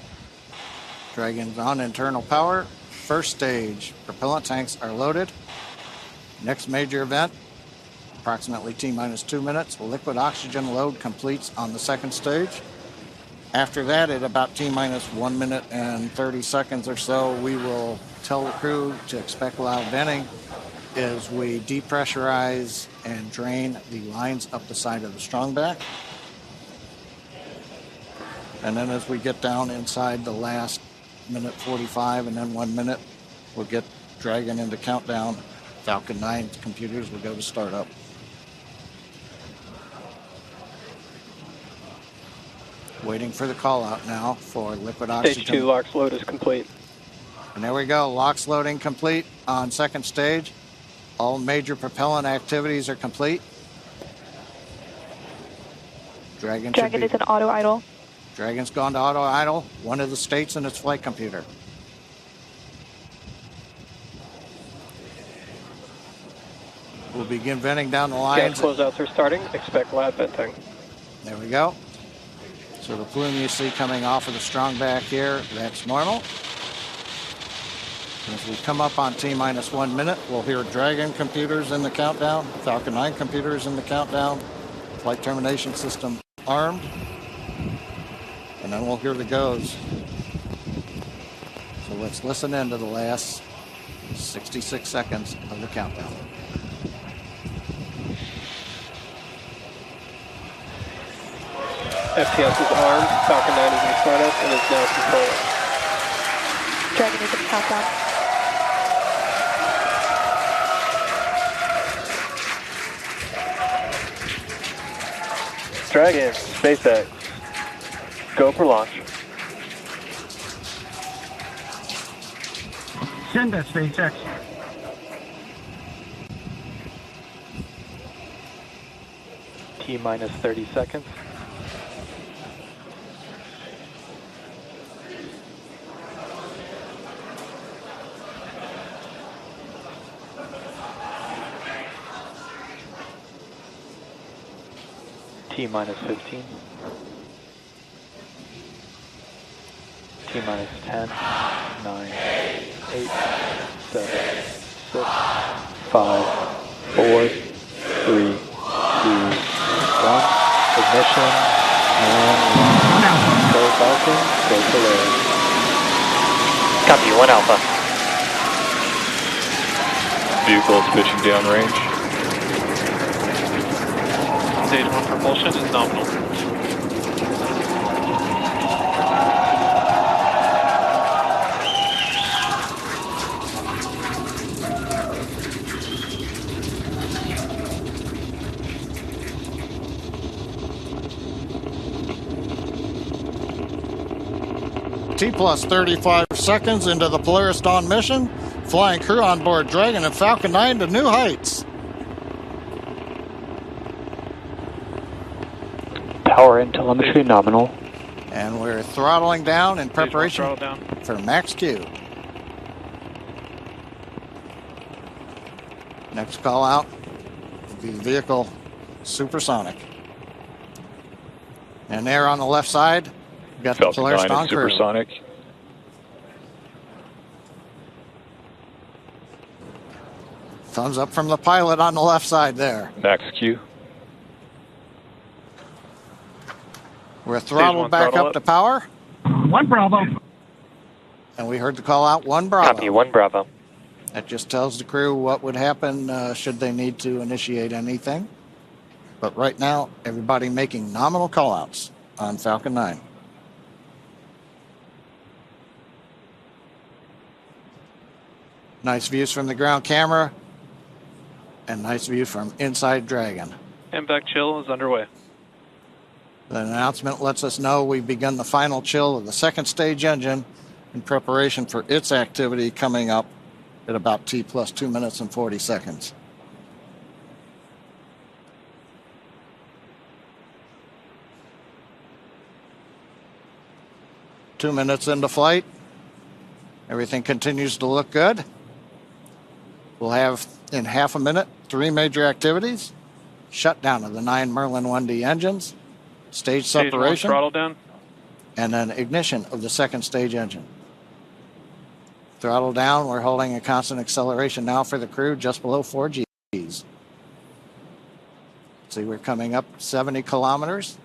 Dragon's on internal power. First stage, propellant tanks are loaded. Next major event, approximately T-minus 2 minutes, liquid oxygen load completes on the second stage. After that, at about T-minus 1 minute and 30 seconds or so, we will tell the crew to expect loud venting as we depressurize and drain the lines up the side of the strong back. And then as we get down inside the last minute 45 and then 1 minute, we'll get Dragon into countdown. Falcon 9's computers will go to startup. Waiting for the call out now for liquid oxygen. Stage 2 LOX load is complete. And there we go, LOX loading complete on second stage. All major propellant activities are complete. Dragon is in auto idle. Dragon's gone to auto idle, one of the states in its flight computer. We'll begin venting down the lines. Gas closeouts are starting. Expect loud venting. There we go. So the plume you see coming off of the strong back here, that's normal. As we come up on T-minus 1 minute, we'll hear Dragon computers in the countdown, Falcon 9 computers in the countdown, flight termination system armed, and then we'll hear the goes. So let's listen in to the last 66 seconds of the countdown. FTS is armed, Falcon 9 is in startup and is now controlling. Dragon is in countdown. Dragon, SpaceX, go for launch. Send that, SpaceX. T-minus 30 seconds. T-minus 15. T-minus 10, 9, 8, 7, 6, 5, 4, 3, 2, 1. Ignition, and go Falcon, go Polaris. Copy, 1 Alpha. Vehicle is pitching downrange. Stage 1 propulsion is nominal. T plus 35 seconds into the Polaris Dawn mission, flying crew on board Dragon and Falcon 9 to new heights. Power and telemetry nominal. And we're throttling down in preparation for max Q. Next call out, the vehicle supersonic. And there on the left side, we've got the Polaris Dawn crew. Supersonic. Thumbs up from the pilot on the left side there. Max Q. We're throttled back up to power. 1 Bravo. And we heard the call out 1 Bravo. Copy, 1 Bravo. That just tells the crew what would happen should they need to initiate anything. But right now, everybody making nominal callouts on Falcon 9. Nice views from the ground camera and nice view from inside Dragon. MVAC chill is underway. The announcement lets us know we've begun the final chill of the second stage engine in preparation for its activity coming up at about T plus 2 minutes and 40 seconds. Two minutes into flight. Everything continues to look good. We'll have in half a minute 3 major activities: shutdown of the 9 Merlin 1D engines, stage separation, throttle down, and then ignition of the second stage engine. Throttle down, we're holding a constant acceleration now for the crew just below 4 Gs. See, we're coming up 70 kilometers.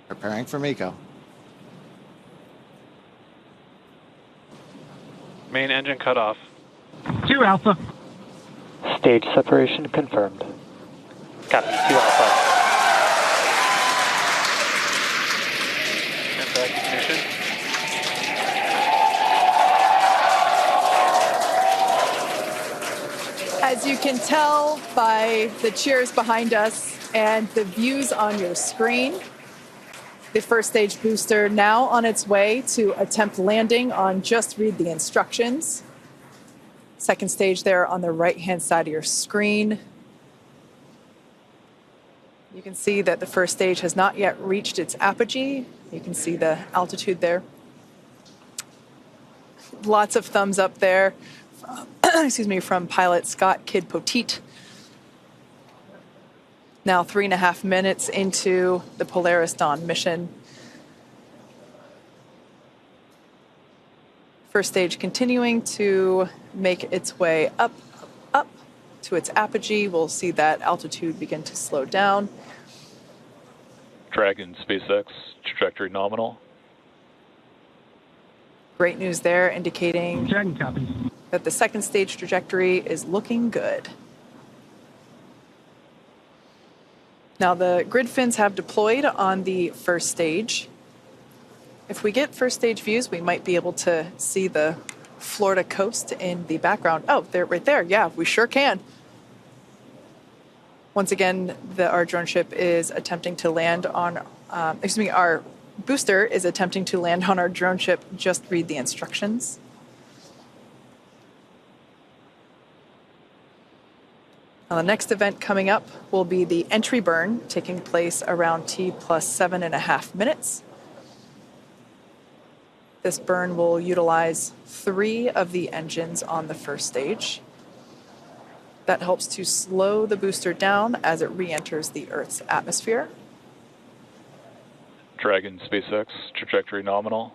Preparing for MECO. main engine cut off. 2 Alpha. Stage separation confirmed. Copy, 2 Alpha. MVAC ignition. As you can tell by the cheers behind us and the views on your screen, the first stage booster now on its way to attempt landing on Just Read the Instructions. Second stage there on the right-hand side of your screen. You can see that the first stage has not yet reached its apogee. You can see the altitude there. Lots of thumbs up there. Excuse me, from pilot Scott Kid Poteet. Now 3.5 minutes into the Polaris Dawn mission. First stage continuing to make its way up to its apogee. We'll see that altitude begin to slow down. Dragon SpaceX trajectory nominal. Great news there, indicating Dragon copy. that the second stage trajectory is looking good. Now the grid fins have deployed on the first stage. If we get first stage views, we might be able to see the Florida coast in the background. Oh, they're right there. Yeah, we sure can. Once again, our drone ship is attempting to land on, our booster is attempting to land on our drone ship. Just read the instructions. Now, the next event coming up will be the entry burn, taking place around T plus 7.5 minutes. This burn will utilize 3 of the engines on the first stage. That helps to slow the booster down as it re-enters the Earth's atmosphere. Dragon SpaceX, trajectory nominal.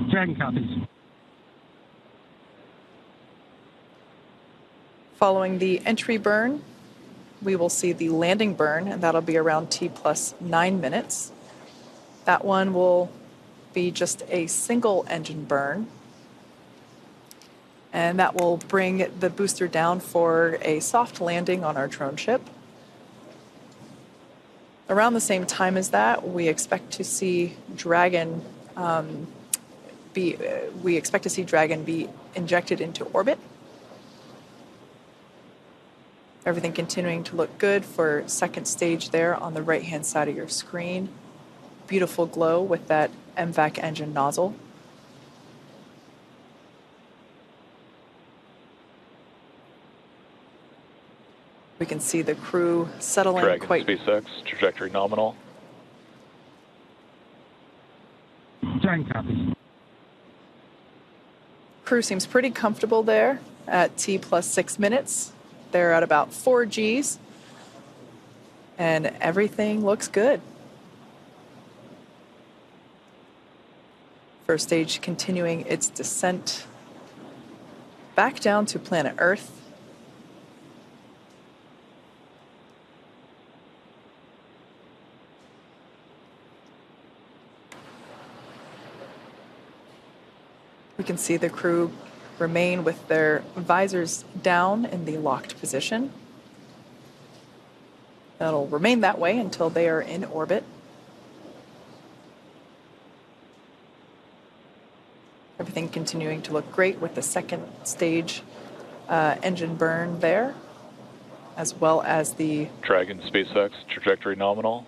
Dragon copies. Following the entry burn, we will see the landing burn, and that'll be around T plus 9 minutes. That one will be just a single engine burn, and that will bring the booster down for a soft landing on our drone ship. Around the same time as that, we expect to see Dragon be injected into orbit. Everything continuing to look good for second stage there on the right-hand side of your screen. Beautiful glow with that MVAC engine nozzle. We can see the crew settling Dragon quite... SpaceX, trajectory nominal. Dragon copies. Crew seems pretty comfortable there at T plus 6 minutes. They're at about 4 Gs, and everything looks good. First stage continuing its descent back down to planet Earth. We can see the crew remain with their visors down in the locked position. That'll remain that way until they are in orbit. Everything continuing to look great with the second stage engine burn there, as well as the Dragon SpaceX, trajectory nominal.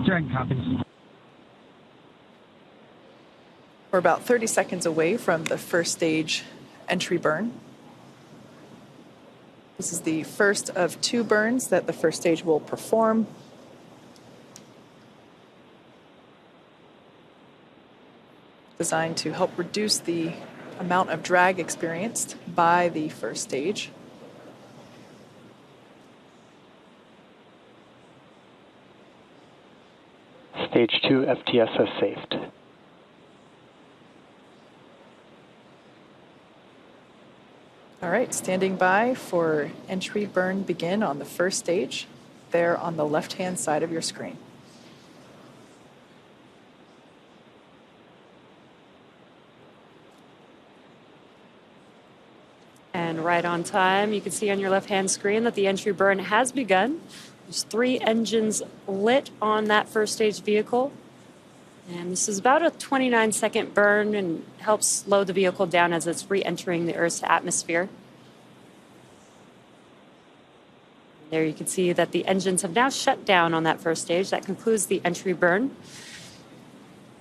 Dragon copies. We're about 30 seconds away from the first stage entry burn. This is the first of 2 burns that the first stage will perform. Designed to help reduce the amount of drag experienced by the first stage. Stage 2 FTSS saved. All right, standing by for entry burn begin on the first stage, there on the left-hand side of your screen. And right on time, you can see on your left-hand screen that the entry burn has begun. There's 3 engines lit on that first stage vehicle. And this is about a 29-second burn and helps slow the vehicle down as it's re-entering the Earth's atmosphere. There you can see that the engines have now shut down on that first stage. That concludes the entry burn.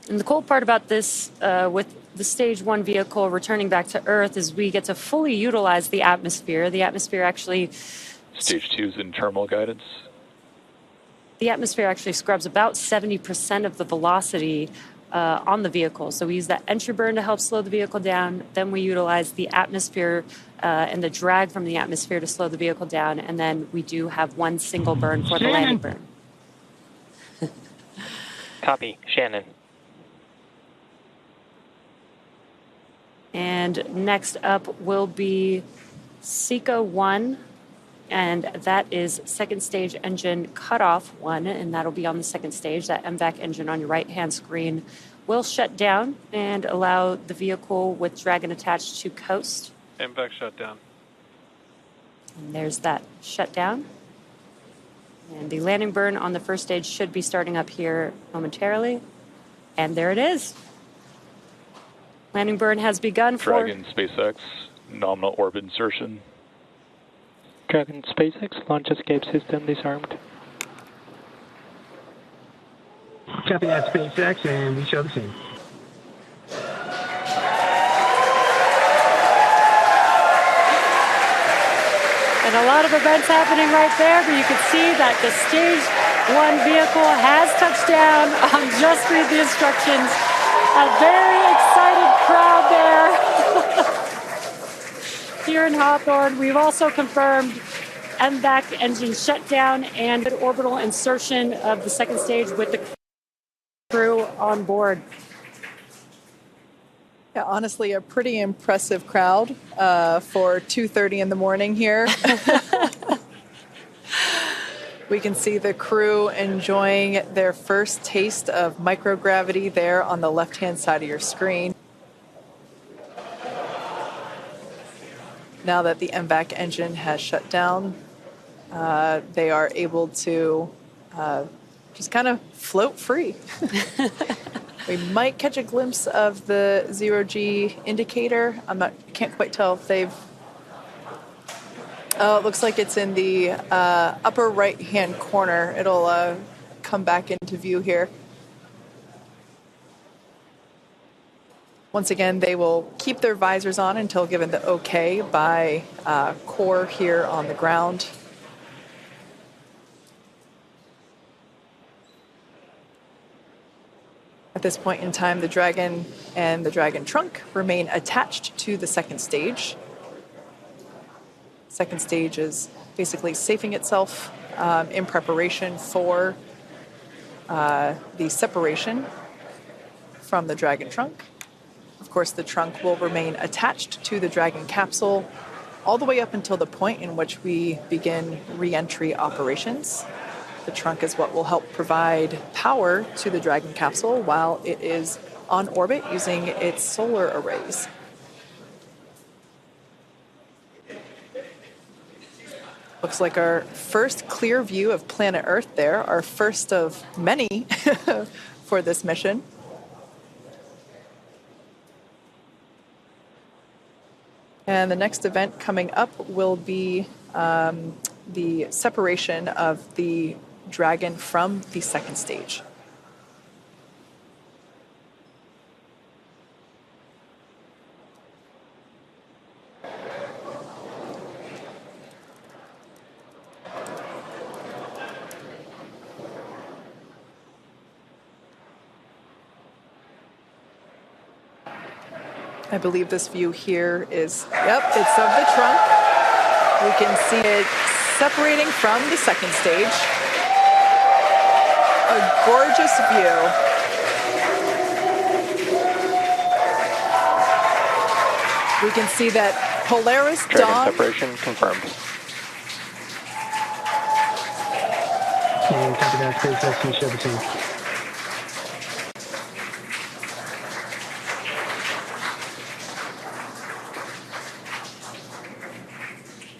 And the cool part about this, with the stage 1 vehicle returning back to Earth, is we get to fully utilize the atmosphere. The atmosphere actually... Stage 2's internal guidance. The atmosphere actually scrubs about 70% of the velocity on the vehicle. So we use that entry burn to help slow the vehicle down. Then we utilize the atmosphere and the drag from the atmosphere to slow the vehicle down. And then we do have 1 single burn for the landing burn. Copy. Shannon. And next up will be SECA 1. And that is second stage engine cutoff 1, and that'll be on the second stage. That MVAC engine on your right-hand screen will shut down and allow the vehicle with Dragon attached to coast. MVAC shut down. And there's that shutdown. And the landing burn on the first stage should be starting up here momentarily. And there it is. Landing burn has begun for... Dragon SpaceX, nominal orbit insertion. Dragon SpaceX, launch escape system disarmed. Copy that, SpaceX, and we show the same. And a lot of events happening right there, but you can see that the stage 1 vehicle has touched down. Just read the instructions. A very exciting crowd there. Here in Hawthorne, we've also confirmed MVAC engine shutdown and orbital insertion of the second stage with the crew on board. Yeah, honestly, a pretty impressive crowd for 2:30 in the morning here. We can see the crew enjoying their first taste of microgravity there on the left-hand side of your screen. Now that the MVAC engine has shut down, they are able to just kind of float free. We might catch a glimpse of the zero-G indicator. Can't quite tell if they've... Oh, it looks like it's in the upper right-hand corner. It'll come back into view here. Once again, they will keep their visors on until given the okay by core here on the ground. At this point in time, the Dragon and the Dragon trunk remain attached to the second stage. Second stage is basically safing itself in preparation for the separation from the Dragon trunk. Of course, the trunk will remain attached to the Dragon capsule all the way up until the point in which we begin re-entry operations. The trunk is what will help provide power to the Dragon capsule while it is on orbit using its solar arrays. Looks like our first clear view of planet Earth there, our first of many for this mission. And the next event coming up will be the separation of the Dragon from the second stage. I believe this view here is, yep, it's of the trunk. We can see it separating from the second stage. A gorgeous view. We can see that Polaris Dragon Dawn. separation confirmed. And copy that, SpaceX, we show the same.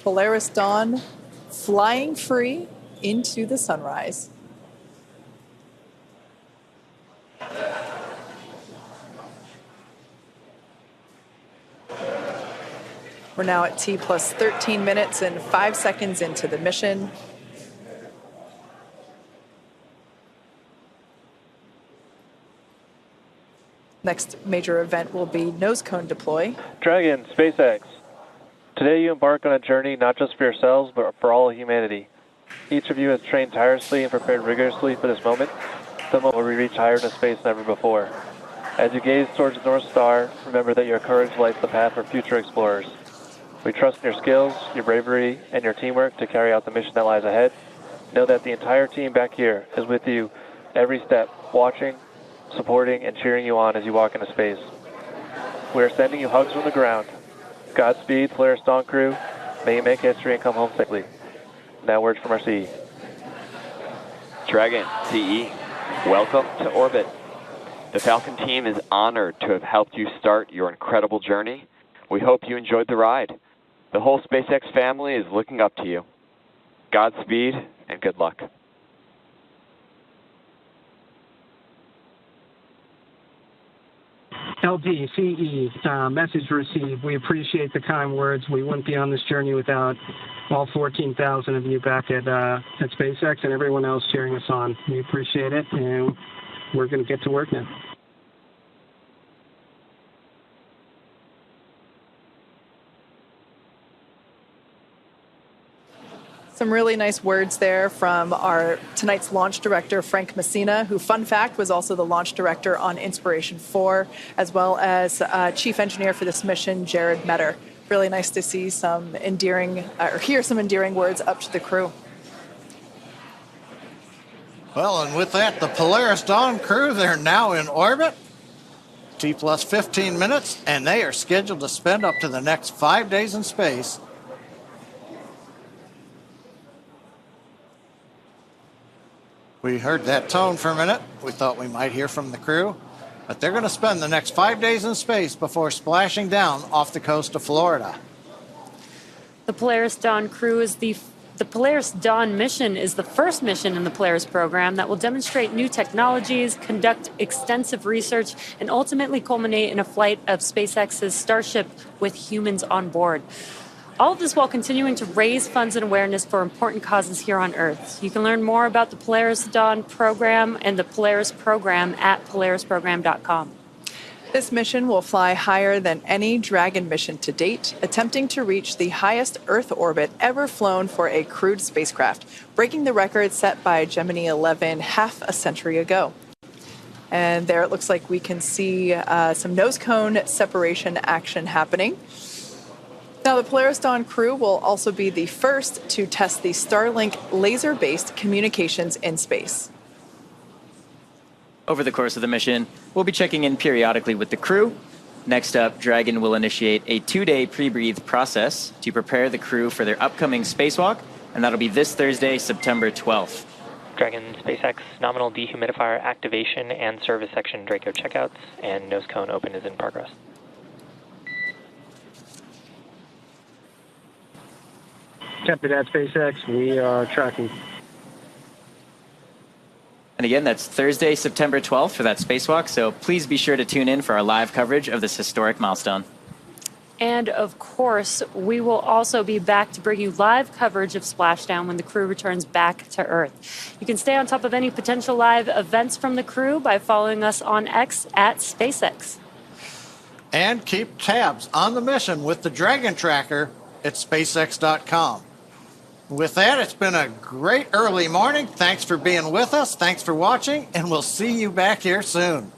Polaris Dawn flying free into the sunrise. We're now at T plus 13 minutes and 5 seconds into the mission. Next major event will be nose cone deploy. Dragon, SpaceX. Today you embark on a journey not just for yourselves, but for all of humanity. Each of you has trained tirelessly and prepared rigorously for this moment, the moment where we reach higher into space than ever before. As you gaze towards the North Star, remember that your courage lights the path for future explorers. We trust in your skills, your bravery, and your teamwork to carry out the mission that lies ahead. Know that the entire team back here is with you every step, watching, supporting, and cheering you on as you walk into space. We are sending you hugs from the ground. Godspeed, Polaris Dawn crew. May you make history and come home safely. Now words from our CE. Dragon, CE, welcome to orbit. The Falcon team is honored to have helped you start your incredible journey. We hope you enjoyed the ride. The whole SpaceX family is looking up to you. Godspeed and good luck. LD, CE, message received. We appreciate the kind words. We wouldn't be on this journey without all 14,000 of you back at SpaceX and everyone else cheering us on. We appreciate it, and we're going to get to work now. Some really nice words there from our tonight's launch director, Frank Messina, who, fun fact, was also the launch director on Inspiration 4, as well as chief engineer for this mission, Jared Metter. Really nice to see some endearing, or hear some endearing words up to the crew. Well, and with that, the Polaris Dawn crew, they're now in orbit. T plus 15 minutes, and they are scheduled to spend up to the next 5 days in space. We heard that tone for a minute. We thought we might hear from the crew, but they're going to spend the next 5 days in space before splashing down off the coast of Florida. The Polaris Dawn crew is the Polaris Dawn mission is the first mission in the Polaris program that will demonstrate new technologies, conduct extensive research, and ultimately culminate in a flight of SpaceX's Starship with humans on board. All of this while continuing to raise funds and awareness for important causes here on Earth. You can learn more about the Polaris Dawn program and the Polaris program at polarisprogram.com. This mission will fly higher than any Dragon mission to date, attempting to reach the highest Earth orbit ever flown for a crewed spacecraft, breaking the record set by Gemini 11 half a century ago. And there it looks like we can see some nose cone separation action happening. Now, the Polaris Dawn crew will also be the first to test the Starlink laser-based communications in space. Over the course of the mission, we'll be checking in periodically with the crew. Next up, Dragon will initiate a 2-day pre-breathe process to prepare the crew for their upcoming spacewalk, and that'll be this Thursday, September 12th. Dragon SpaceX nominal dehumidifier activation and service section Draco checkouts, and nose cone open is in progress. Copy that, SpaceX. We are tracking. And again, that's Thursday, September 12th for that spacewalk, so please be sure to tune in for our live coverage of this historic milestone. And of course, we will also be back to bring you live coverage of Splashdown when the crew returns back to Earth. You can stay on top of any potential live events from the crew by following us on X at SpaceX. And keep tabs on the mission with the Dragon Tracker at SpaceX.com. With that, it's been a great early morning. Thanks for being with us. Thanks for watching, and we'll see you back here soon.